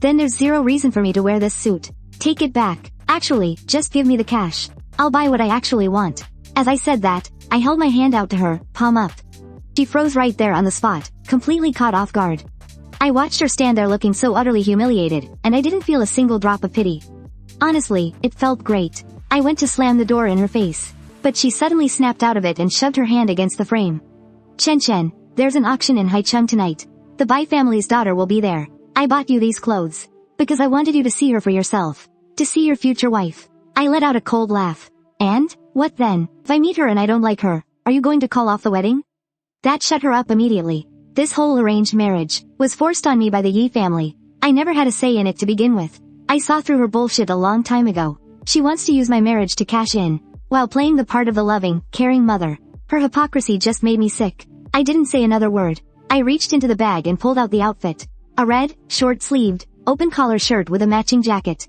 then there's zero reason for me to wear this suit. Take it back. Actually, just give me the cash. I'll buy what I actually want. As I said that, I held my hand out to her, palm up. She froze right there on the spot, completely caught off guard. I watched her stand there looking so utterly humiliated, and I didn't feel a single drop of pity. Honestly, it felt great. I went to slam the door in her face, but she suddenly snapped out of it and shoved her hand against the frame. Chen, there's an auction in Haicheng tonight. The Bai family's daughter will be there. I bought you these clothes because I wanted you to see her for yourself, to see your future wife. I let out a cold laugh. And? What then? If I meet her and I don't like her, are you going to call off the wedding? That shut her up immediately. This whole arranged marriage was forced on me by the Yi family. I never had a say in it to begin with. I saw through her bullshit a long time ago. She wants to use my marriage to cash in, while playing the part of the loving, caring mother. Her hypocrisy just made me sick. I didn't say another word. I reached into the bag and pulled out the outfit. A red, short-sleeved, open-collar shirt with a matching jacket.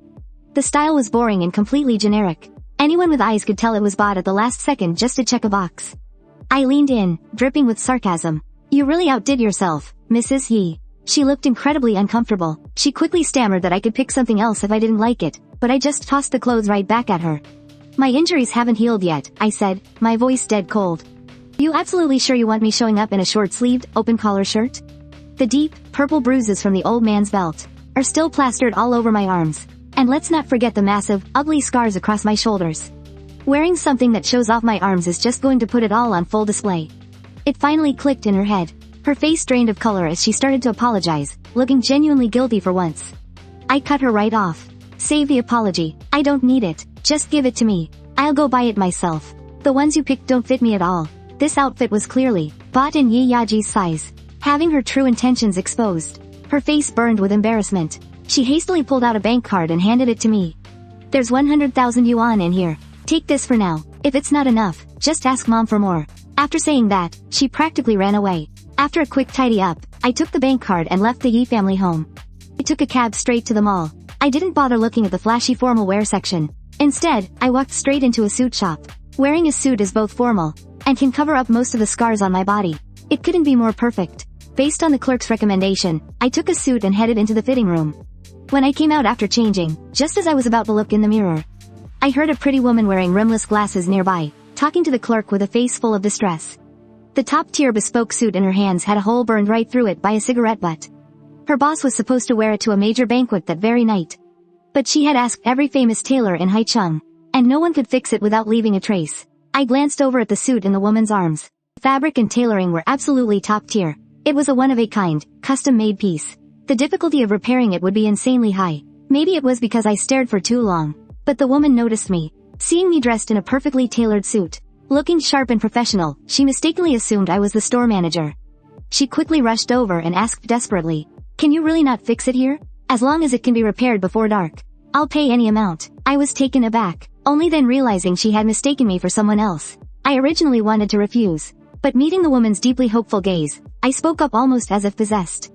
The style was boring and completely generic. Anyone with eyes could tell it was bought at the last second just to check a box. I leaned in, dripping with sarcasm. You really outdid yourself, Mrs. Yi. She looked incredibly uncomfortable. She quickly stammered that I could pick something else if I didn't like it, but I just tossed the clothes right back at her. My injuries haven't healed yet, I said, my voice dead cold. You absolutely sure you want me showing up in a short-sleeved, open-collar shirt? The deep, purple bruises from the old man's belt are still plastered all over my arms. And let's not forget the massive, ugly scars across my shoulders. Wearing something that shows off my arms is just going to put it all on full display. It finally clicked in her head. Her face drained of color as she started to apologize, looking genuinely guilty for once. I cut her right off. Save the apology. I don't need it. Just give it to me. I'll go buy it myself. The ones you picked don't fit me at all. This outfit was clearly bought in Ye Yaji's size. Having her true intentions exposed, her face burned with embarrassment. She hastily pulled out a bank card and handed it to me. There's 100,000 yuan in here. Take this for now. If it's not enough, just ask mom for more. After saying that, she practically ran away. After a quick tidy up, I took the bank card and left the Yi family home. I took a cab straight to the mall. I didn't bother looking at the flashy formal wear section. Instead, I walked straight into a suit shop. Wearing a suit is both formal and can cover up most of the scars on my body. It couldn't be more perfect. Based on the clerk's recommendation, I took a suit and headed into the fitting room. When I came out after changing, just as I was about to look in the mirror, I heard a pretty woman wearing rimless glasses nearby, talking to the clerk with a face full of distress. The top-tier bespoke suit in her hands had a hole burned right through it by a cigarette butt. Her boss was supposed to wear it to a major banquet that very night. But she had asked every famous tailor in Haicheng, and no one could fix it without leaving a trace. I glanced over at the suit in the woman's arms. Fabric and tailoring were absolutely top-tier. It was a one-of-a-kind, custom-made piece. The difficulty of repairing it would be insanely high. Maybe it was because I stared for too long. But the woman noticed me. Seeing me dressed in a perfectly tailored suit, looking sharp and professional, she mistakenly assumed I was the store manager. She quickly rushed over and asked desperately, "Can you really not fix it here? As long as it can be repaired before dark, I'll pay any amount." I was taken aback, only then realizing she had mistaken me for someone else. I originally wanted to refuse, but meeting the woman's deeply hopeful gaze, I spoke up almost as if possessed.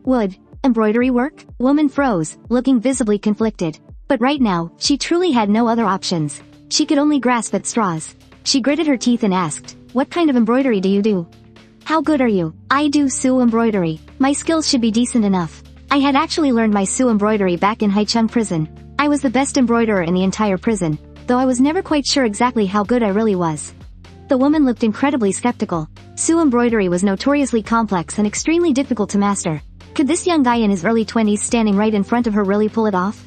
"Wood, embroidery work?" Woman froze, looking visibly conflicted. But right now, she truly had no other options. She could only grasp at straws. She gritted her teeth and asked, "What kind of embroidery do you do? How good are you?" "I do Su embroidery. My skills should be decent enough." I had actually learned my Su embroidery back in Haicheng prison. I was the best embroiderer in the entire prison, though I was never quite sure exactly how good I really was. The woman looked incredibly skeptical. Su embroidery was notoriously complex and extremely difficult to master. Could this young guy in his early 20s standing right in front of her really pull it off?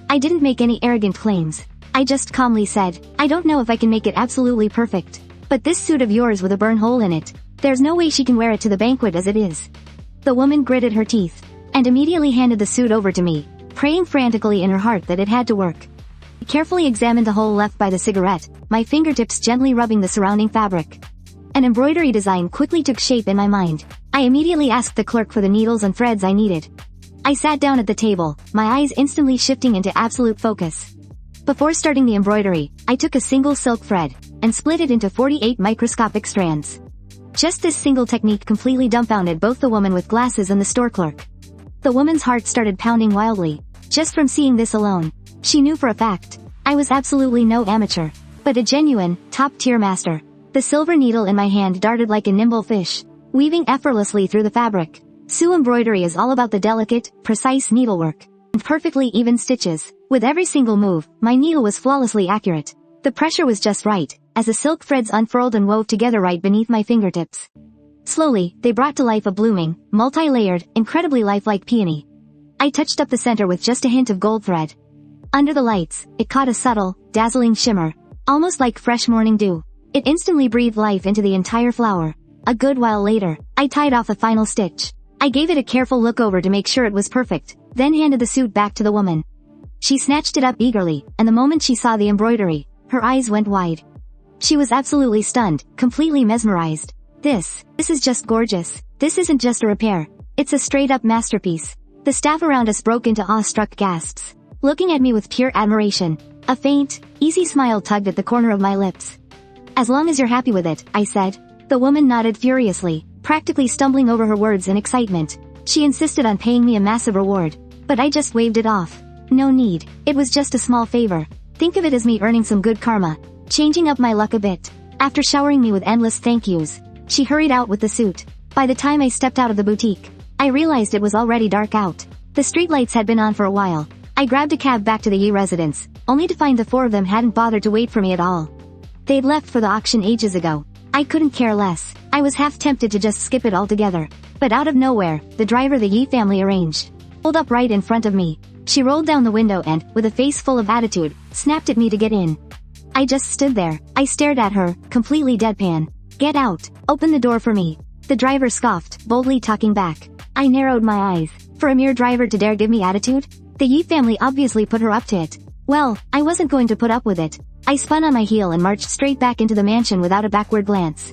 I didn't make any arrogant claims. I just calmly said, I don't know if I can make it absolutely perfect. But this suit of yours with a burn hole in it, there's no way she can wear it to the banquet as it is. The woman gritted her teeth, and immediately handed the suit over to me, praying frantically in her heart that it had to work. I carefully examined the hole left by the cigarette, my fingertips gently rubbing the surrounding fabric. An embroidery design quickly took shape in my mind. I immediately asked the clerk for the needles and threads I needed. I sat down at the table, my eyes instantly shifting into absolute focus. Before starting the embroidery, I took a single silk thread, and split it into 48 microscopic strands. Just this single technique completely dumbfounded both the woman with glasses and the store clerk. The woman's heart started pounding wildly, just from seeing this alone. She knew for a fact, I was absolutely no amateur, but a genuine, top-tier master. The silver needle in my hand darted like a nimble fish, weaving effortlessly through the fabric. Sue embroidery is all about the delicate, precise needlework, and perfectly even stitches. With every single move, my needle was flawlessly accurate. The pressure was just right, as the silk threads unfurled and wove together right beneath my fingertips. Slowly, they brought to life a blooming, multi-layered, incredibly lifelike peony. I touched up the center with just a hint of gold thread. Under the lights, it caught a subtle, dazzling shimmer, almost like fresh morning dew. It instantly breathed life into the entire flower. A good while later, I tied off the final stitch. I gave it a careful look over to make sure it was perfect, then handed the suit back to the woman. She snatched it up eagerly, and the moment she saw the embroidery, her eyes went wide. She was absolutely stunned, completely mesmerized. This is just gorgeous. This isn't just a repair. It's a straight-up masterpiece. The staff around us broke into awe-struck gasps, looking at me with pure admiration. A faint, easy smile tugged at the corner of my lips. As long as you're happy with it, I said. The woman nodded furiously, practically stumbling over her words in excitement. She insisted on paying me a massive reward, but I just waved it off. No need. It was just a small favor. Think of it as me earning some good karma, changing up my luck a bit. After showering me with endless thank yous, she hurried out with the suit. By the time I stepped out of the boutique, I realized it was already dark out. The streetlights had been on for a while. I grabbed a cab back to the Ye residence, only to find the four of them hadn't bothered to wait for me at all. They'd left for the auction ages ago. I couldn't care less. I was half tempted to just skip it altogether. But out of nowhere, the driver the Ye family arranged pulled up right in front of me. She rolled down the window and, with a face full of attitude, snapped at me to get in. I just stood there. I stared at her, completely deadpan. Get out. Open the door for me. The driver scoffed, boldly talking back. I narrowed my eyes. For a mere driver to dare give me attitude? The Ye family obviously put her up to it. Well, I wasn't going to put up with it. I spun on my heel and marched straight back into the mansion without a backward glance.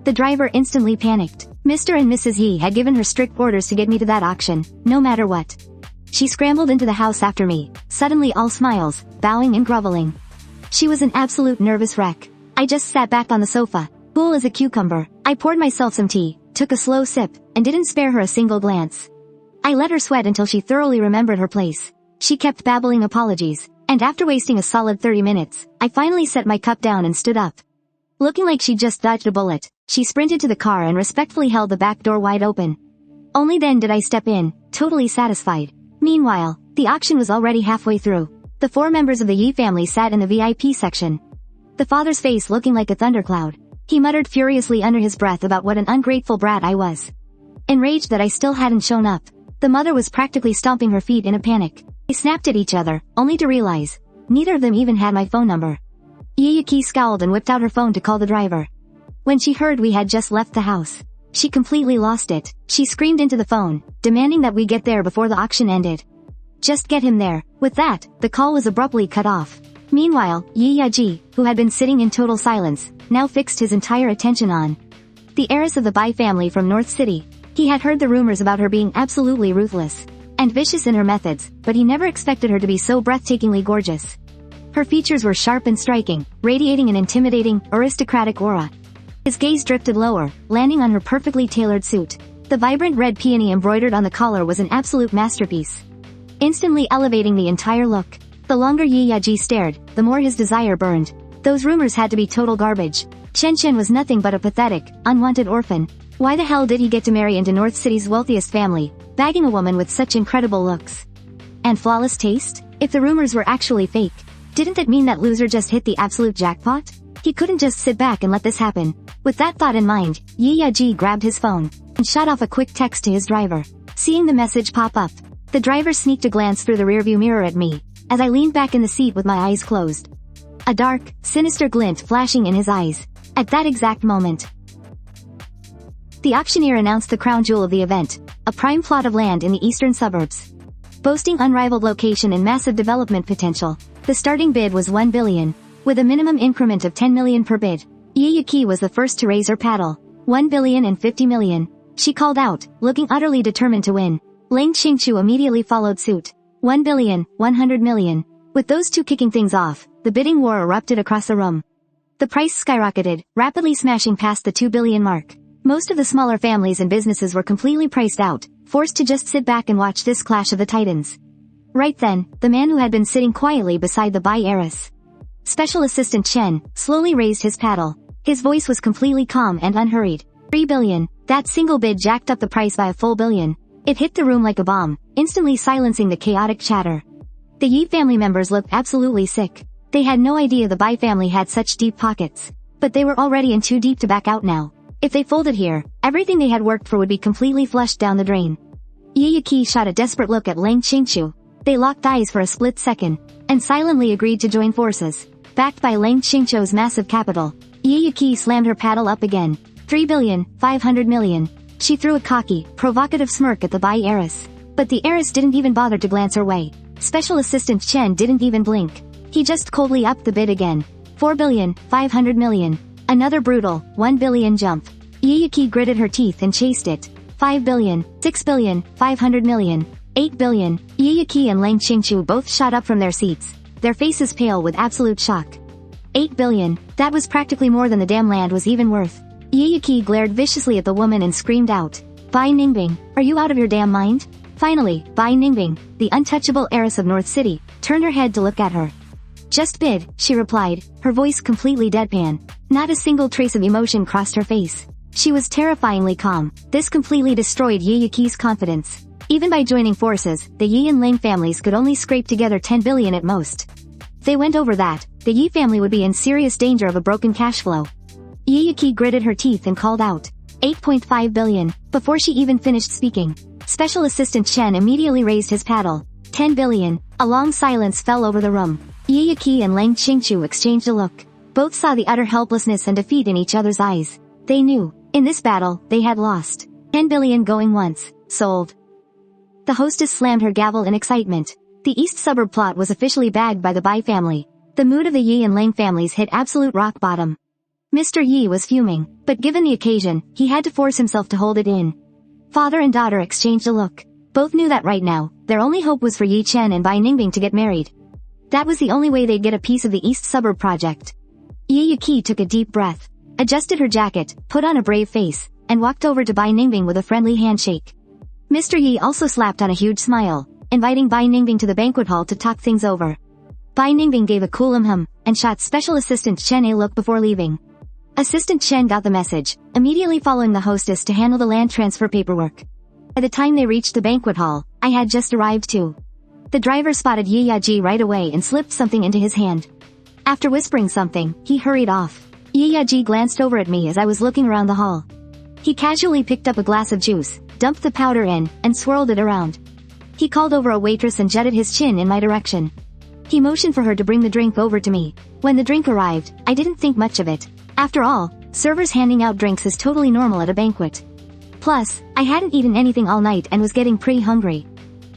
The driver instantly panicked. Mr. and Mrs. Ye had given her strict orders to get me to that auction, no matter what. She scrambled into the house after me, suddenly all smiles, bowing and groveling. She was an absolute nervous wreck. I just sat back on the sofa, cool as a cucumber. I poured myself some tea, took a slow sip, and didn't spare her a single glance. I let her sweat until she thoroughly remembered her place. She kept babbling apologies, and after wasting a solid 30 minutes, I finally set my cup down and stood up. Looking like she'd just dodged a bullet, she sprinted to the car and respectfully held the back door wide open. Only then did I step in, totally satisfied. Meanwhile, the auction was already halfway through. The four members of the Ye family sat in the VIP section. The father's face looking like a thundercloud. He muttered furiously under his breath about what an ungrateful brat I was. Enraged that I still hadn't shown up, the mother was practically stomping her feet in a panic. They snapped at each other, only to realize neither of them even had my phone number. Ye Yaji scowled and whipped out her phone to call the driver. When she heard we had just left the house, she completely lost it. She screamed into the phone, demanding that we get there before the auction ended. Just get him there. With that, the call was abruptly cut off. Meanwhile, Ye Yaji, who had been sitting in total silence, now fixed his entire attention on the heiress of the Bai family from North City. He had heard the rumors about her being absolutely ruthless and vicious in her methods, but he never expected her to be so breathtakingly gorgeous. Her features were sharp and striking, radiating an intimidating, aristocratic aura. His gaze drifted lower, landing on her perfectly tailored suit. The vibrant red peony embroidered on the collar was an absolute masterpiece, instantly elevating the entire look. The longer Ye Yaji stared, the more his desire burned. Those rumors had to be total garbage. Chen was nothing but a pathetic, unwanted orphan. Why the hell did he get to marry into North City's wealthiest family, bagging a woman with such incredible looks and flawless taste? If the rumors were actually fake, didn't that mean that loser just hit the absolute jackpot? He couldn't just sit back and let this happen. With that thought in mind, Ye Yaji grabbed his phone and shot off a quick text to his driver. Seeing the message pop up, the driver sneaked a glance through the rearview mirror at me, as I leaned back in the seat with my eyes closed. A dark, sinister glint flashing in his eyes. At that exact moment, the auctioneer announced the crown jewel of the event, a prime plot of land in the eastern suburbs. Boasting unrivaled location and massive development potential, the starting bid was 1 billion, with a minimum increment of 10 million per bid. Ye Yaji was the first to raise her paddle. 1 billion and 50 million. She called out, looking utterly determined to win. Leng Qingqiu immediately followed suit. 1 billion, 100 million. With those two kicking things off, the bidding war erupted across the room. The price skyrocketed, rapidly smashing past the 2 billion mark. Most of the smaller families and businesses were completely priced out, forced to just sit back and watch this clash of the titans. Right then, the man who had been sitting quietly beside the Bai heiress, Special Assistant Chen, slowly raised his paddle. His voice was completely calm and unhurried. 3 billion. That single bid jacked up the price by a full billion. It hit the room like a bomb, instantly silencing the chaotic chatter. The Ye family members looked absolutely sick. They had no idea the Bai family had such deep pockets. But they were already in too deep to back out now. If they folded here, everything they had worked for would be completely flushed down the drain. Ye Yaji shot a desperate look at Leng Qingqiu. They locked eyes for a split second, and silently agreed to join forces. Backed by Leng Qingqiu's massive capital, Ye Yaji slammed her paddle up again. 3 billion, 500 million. She threw a cocky, provocative smirk at the Bai heiress. But the heiress didn't even bother to glance her way. Special Assistant Chen didn't even blink. He just coldly upped the bid again. 4 billion, 500 million. Another brutal, 1 billion jump. Ye Yaji gritted her teeth and chased it. 5 billion, 6 billion, 500 million. 8 billion. Ye Yaji and Leng Qingqiu both shot up from their seats, their faces pale with absolute shock. 8 billion. That was practically more than the damn land was even worth. Ye Yaji glared viciously at the woman and screamed out, Bai Ningbing, are you out of your damn mind? Finally, Bai Ningbing, the untouchable heiress of North City, turned her head to look at her. Just bid, she replied, her voice completely deadpan. Not a single trace of emotion crossed her face. She was terrifyingly calm. This completely destroyed Ye Yaji's confidence. Even by joining forces, the Ye and Leng families could only scrape together 10 billion at most. If they went over that, the Ye family would be in serious danger of a broken cash flow. Ye Yaji gritted her teeth and called out, 8.5 billion. Before she even finished speaking, Special Assistant Chen immediately raised his paddle. 10 billion. A long silence fell over the room. Ye Yaji and Leng Qingqiu exchanged a look. Both saw the utter helplessness and defeat in each other's eyes. They knew, in this battle, they had lost. 10 billion going once. Sold. The hostess slammed her gavel in excitement. The East Suburb plot was officially bagged by the Bai family. The mood of the Ye and Leng families hit absolute rock bottom. Mr. Ye was fuming, but given the occasion, he had to force himself to hold it in. Father and daughter exchanged a look. Both knew that right now, their only hope was for Ye Chen and Bai Ningbing to get married. That was the only way they'd get a piece of the East Suburb project. Ye Yaji took a deep breath, adjusted her jacket, put on a brave face, and walked over to Bai Ningbing with a friendly handshake. Mr. Ye also slapped on a huge smile, inviting Bai Ningbing to the banquet hall to talk things over. Bai Ningbing gave a cool hum, and shot Special Assistant Chen a look before leaving. Assistant Chen got the message, immediately following the hostess to handle the land transfer paperwork. By the time they reached the banquet hall, I had just arrived too. The driver spotted Ye Yaji right away and slipped something into his hand. After whispering something, he hurried off. Ye Yaji glanced over at me as I was looking around the hall. He casually picked up a glass of juice, dumped the powder in, and swirled it around. He called over a waitress and jutted his chin in my direction. He motioned for her to bring the drink over to me. When the drink arrived, I didn't think much of it. After all, servers handing out drinks is totally normal at a banquet. Plus, I hadn't eaten anything all night and was getting pretty hungry.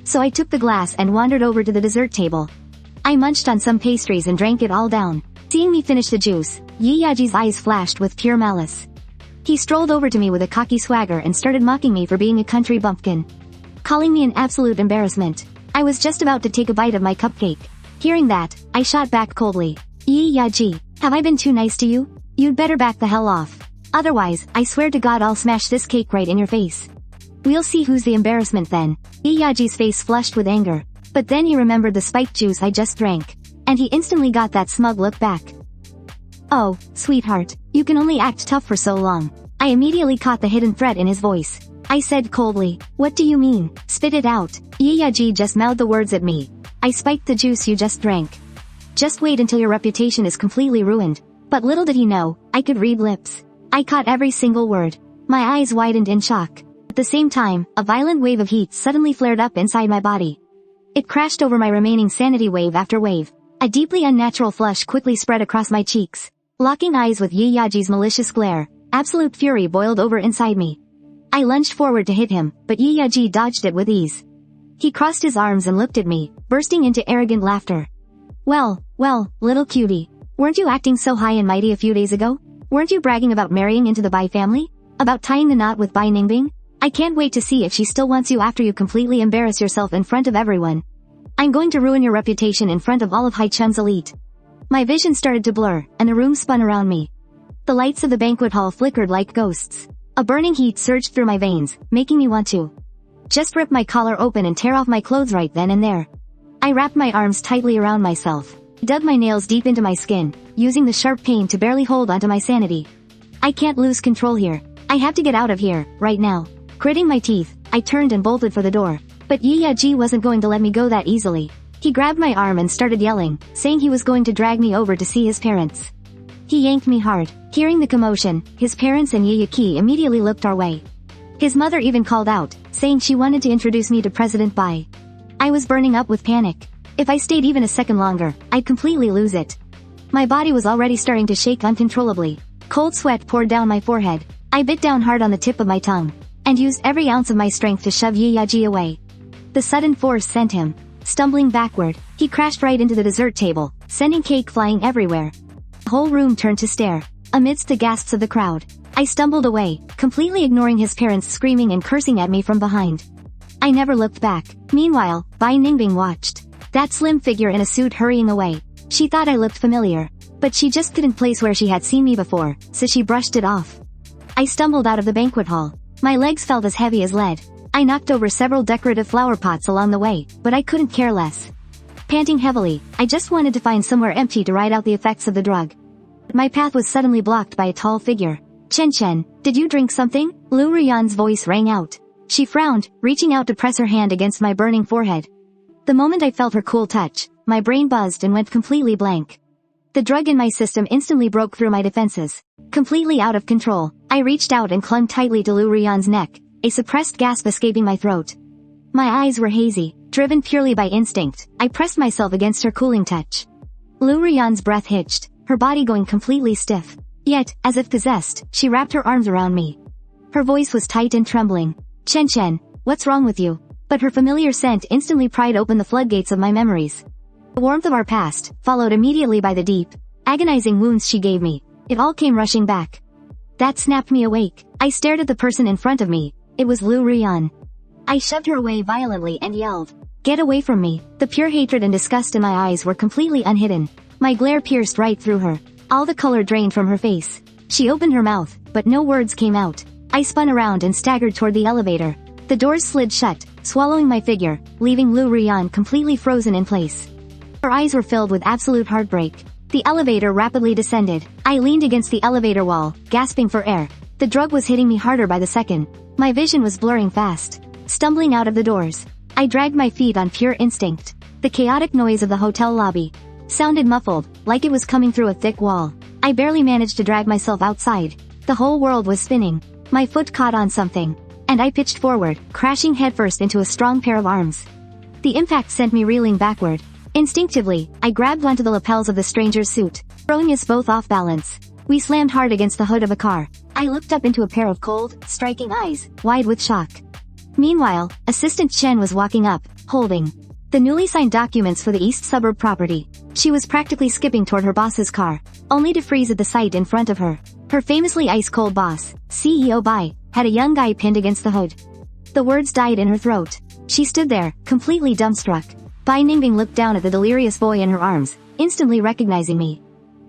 So I took the glass and wandered over to the dessert table. I munched on some pastries and drank it all down. Seeing me finish the juice, Ye Yaji's eyes flashed with pure malice. He strolled over to me with a cocky swagger and started mocking me for being a country bumpkin, calling me an absolute embarrassment. I was just about to take a bite of my cupcake. Hearing that, I shot back coldly. Ye Yaji, have I been too nice to you? You'd better back the hell off. Otherwise, I swear to God I'll smash this cake right in your face. We'll see who's the embarrassment then. Ye Yaji's face flushed with anger. But then he remembered the spiked juice I just drank. And he instantly got that smug look back. Oh, sweetheart, you can only act tough for so long. I immediately caught the hidden threat in his voice. I said coldly, what do you mean? Spit it out. Ye Yaji just mouthed the words at me. I spiked the juice you just drank. Just wait until your reputation is completely ruined. But little did he know, I could read lips. I caught every single word. My eyes widened in shock. At the same time, a violent wave of heat suddenly flared up inside my body. It crashed over my remaining sanity wave after wave. A deeply unnatural flush quickly spread across my cheeks. Locking eyes with Ye Yaji's malicious glare, absolute fury boiled over inside me. I lunged forward to hit him, but Ye Yaji dodged it with ease. He crossed his arms and looked at me, bursting into arrogant laughter. Well, little cutie. Weren't you acting so high and mighty a few days ago? Weren't you bragging about marrying into the Bai family? About tying the knot with Bai Ningbing? I can't wait to see if she still wants you after you completely embarrass yourself in front of everyone. I'm going to ruin your reputation in front of all of Ye Chen's elite. My vision started to blur, and the room spun around me. The lights of the banquet hall flickered like ghosts. A burning heat surged through my veins, making me want to just rip my collar open and tear off my clothes right then and there. I wrapped my arms tightly around myself, dug my nails deep into my skin, using the sharp pain to barely hold onto my sanity. I can't lose control here. I have to get out of here, right now. Gritting my teeth, I turned and bolted for the door. But Ye Yaji wasn't going to let me go that easily. He grabbed my arm and started yelling, saying he was going to drag me over to see his parents. He yanked me hard. Hearing the commotion, his parents and Ye Yaji immediately looked our way. His mother even called out, saying she wanted to introduce me to President Bai. I was burning up with panic. If I stayed even a second longer, I'd completely lose it. My body was already starting to shake uncontrollably. Cold sweat poured down my forehead. I bit down hard on the tip of my tongue, and used every ounce of my strength to shove Ye Yaji away. The sudden force sent him stumbling backward. He crashed right into the dessert table, sending cake flying everywhere. The whole room turned to stare. Amidst the gasps of the crowd, I stumbled away, completely ignoring his parents screaming and cursing at me from behind. I never looked back. Meanwhile, Bai Ningbing watched that slim figure in a suit hurrying away. She thought I looked familiar, but she just couldn't place where she had seen me before, so she brushed it off. I stumbled out of the banquet hall. My legs felt as heavy as lead. I knocked over several decorative flower pots along the way, but I couldn't care less. Panting heavily, I just wanted to find somewhere empty to ride out the effects of the drug. My path was suddenly blocked by a tall figure. Chen, did you drink something? Lu Ruyan's voice rang out. She frowned, reaching out to press her hand against my burning forehead. The moment I felt her cool touch, my brain buzzed and went completely blank. The drug in my system instantly broke through my defenses. Completely out of control, I reached out and clung tightly to Lu Ruyan's neck, a suppressed gasp escaping my throat. My eyes were hazy, driven purely by instinct. I pressed myself against her cooling touch. Lu Ruyan's breath hitched, her body going completely stiff. Yet, as if possessed, she wrapped her arms around me. Her voice was tight and trembling. Chen, what's wrong with you? But her familiar scent instantly pried open the floodgates of my memories. The warmth of our past, followed immediately by the deep, agonizing wounds she gave me. It all came rushing back. That snapped me awake. I stared at the person in front of me. It was Lu Ruyan. I shoved her away violently and yelled, "Get away from me!" The pure hatred and disgust in my eyes were completely unhidden. My glare pierced right through her. All the color drained from her face. She opened her mouth, but no words came out. I spun around and staggered toward the elevator. The doors slid shut, swallowing my figure, leaving Lu Ruyan completely frozen in place. Her eyes were filled with absolute heartbreak. The elevator rapidly descended. I leaned against the elevator wall, gasping for air. The drug was hitting me harder by the second. My vision was blurring fast. Stumbling out of the doors, I dragged my feet on pure instinct. The chaotic noise of the hotel lobby sounded muffled, like it was coming through a thick wall. I barely managed to drag myself outside. The whole world was spinning. My foot caught on something, and I pitched forward, crashing headfirst into a strong pair of arms. The impact sent me reeling backward. Instinctively, I grabbed onto the lapels of the stranger's suit, throwing us both off balance. We slammed hard against the hood of a car. I looked up into a pair of cold, striking eyes, wide with shock. Meanwhile, Assistant Chen was walking up, holding the newly signed documents for the East Suburb property. She was practically skipping toward her boss's car, only to freeze at the sight in front of her. Her famously ice-cold boss, CEO Bai, had a young guy pinned against the hood. The words died in her throat. She stood there, completely dumbstruck. Bai Ningbing looked down at the delirious boy in her arms, instantly recognizing me.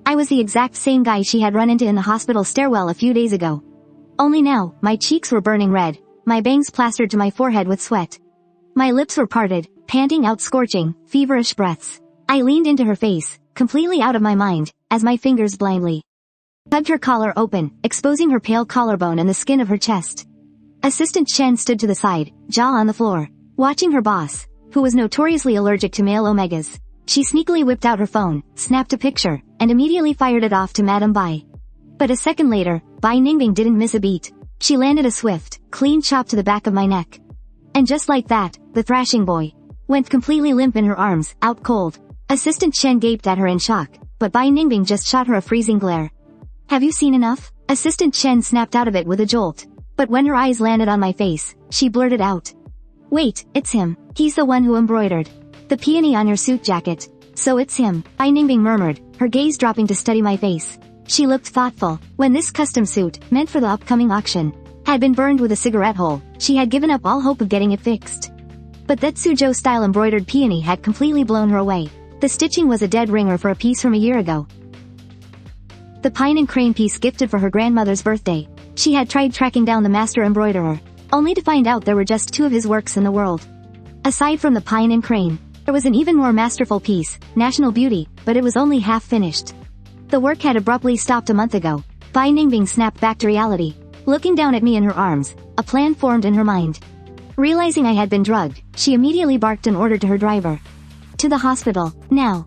I was the exact same guy she had run into in the hospital stairwell a few days ago. Only now, my cheeks were burning red, my bangs plastered to my forehead with sweat. My lips were parted, panting out scorching, feverish breaths. I leaned into her face, completely out of my mind, as my fingers blindly tugged her collar open, exposing her pale collarbone and the skin of her chest. Assistant Chen stood to the side, jaw on the floor, watching her boss, who was notoriously allergic to male omegas. She sneakily whipped out her phone, snapped a picture, and immediately fired it off to Madame Bai. But a second later, Bai Ningbing didn't miss a beat. She landed a swift, clean chop to the back of my neck. And just like that, the thrashing boy went completely limp in her arms, out cold. Assistant Chen gaped at her in shock, but Bai Ningbing just shot her a freezing glare. "Have you seen enough?" Assistant Chen snapped out of it with a jolt. But when her eyes landed on my face, she blurted out, "Wait, it's him. He's the one who embroidered the peony on your suit jacket." "So it's him," Bai Ningbing murmured, her gaze dropping to study my face. She looked thoughtful. When this custom suit, meant for the upcoming auction, had been burned with a cigarette hole, she had given up all hope of getting it fixed. But that Suzhou-style embroidered peony had completely blown her away. The stitching was a dead ringer for a piece from a year ago. The pine and crane piece gifted for her grandmother's birthday. She had tried tracking down the master embroiderer, only to find out there were just 2 of his works in the world. Aside from the pine and crane, there was an even more masterful piece, National Beauty, but it was only half finished. The work had abruptly stopped a month ago. Bai Ningbing snapped back to reality. Looking down at me in her arms, a plan formed in her mind. Realizing I had been drugged, she immediately barked an order to her driver. "To the hospital, now."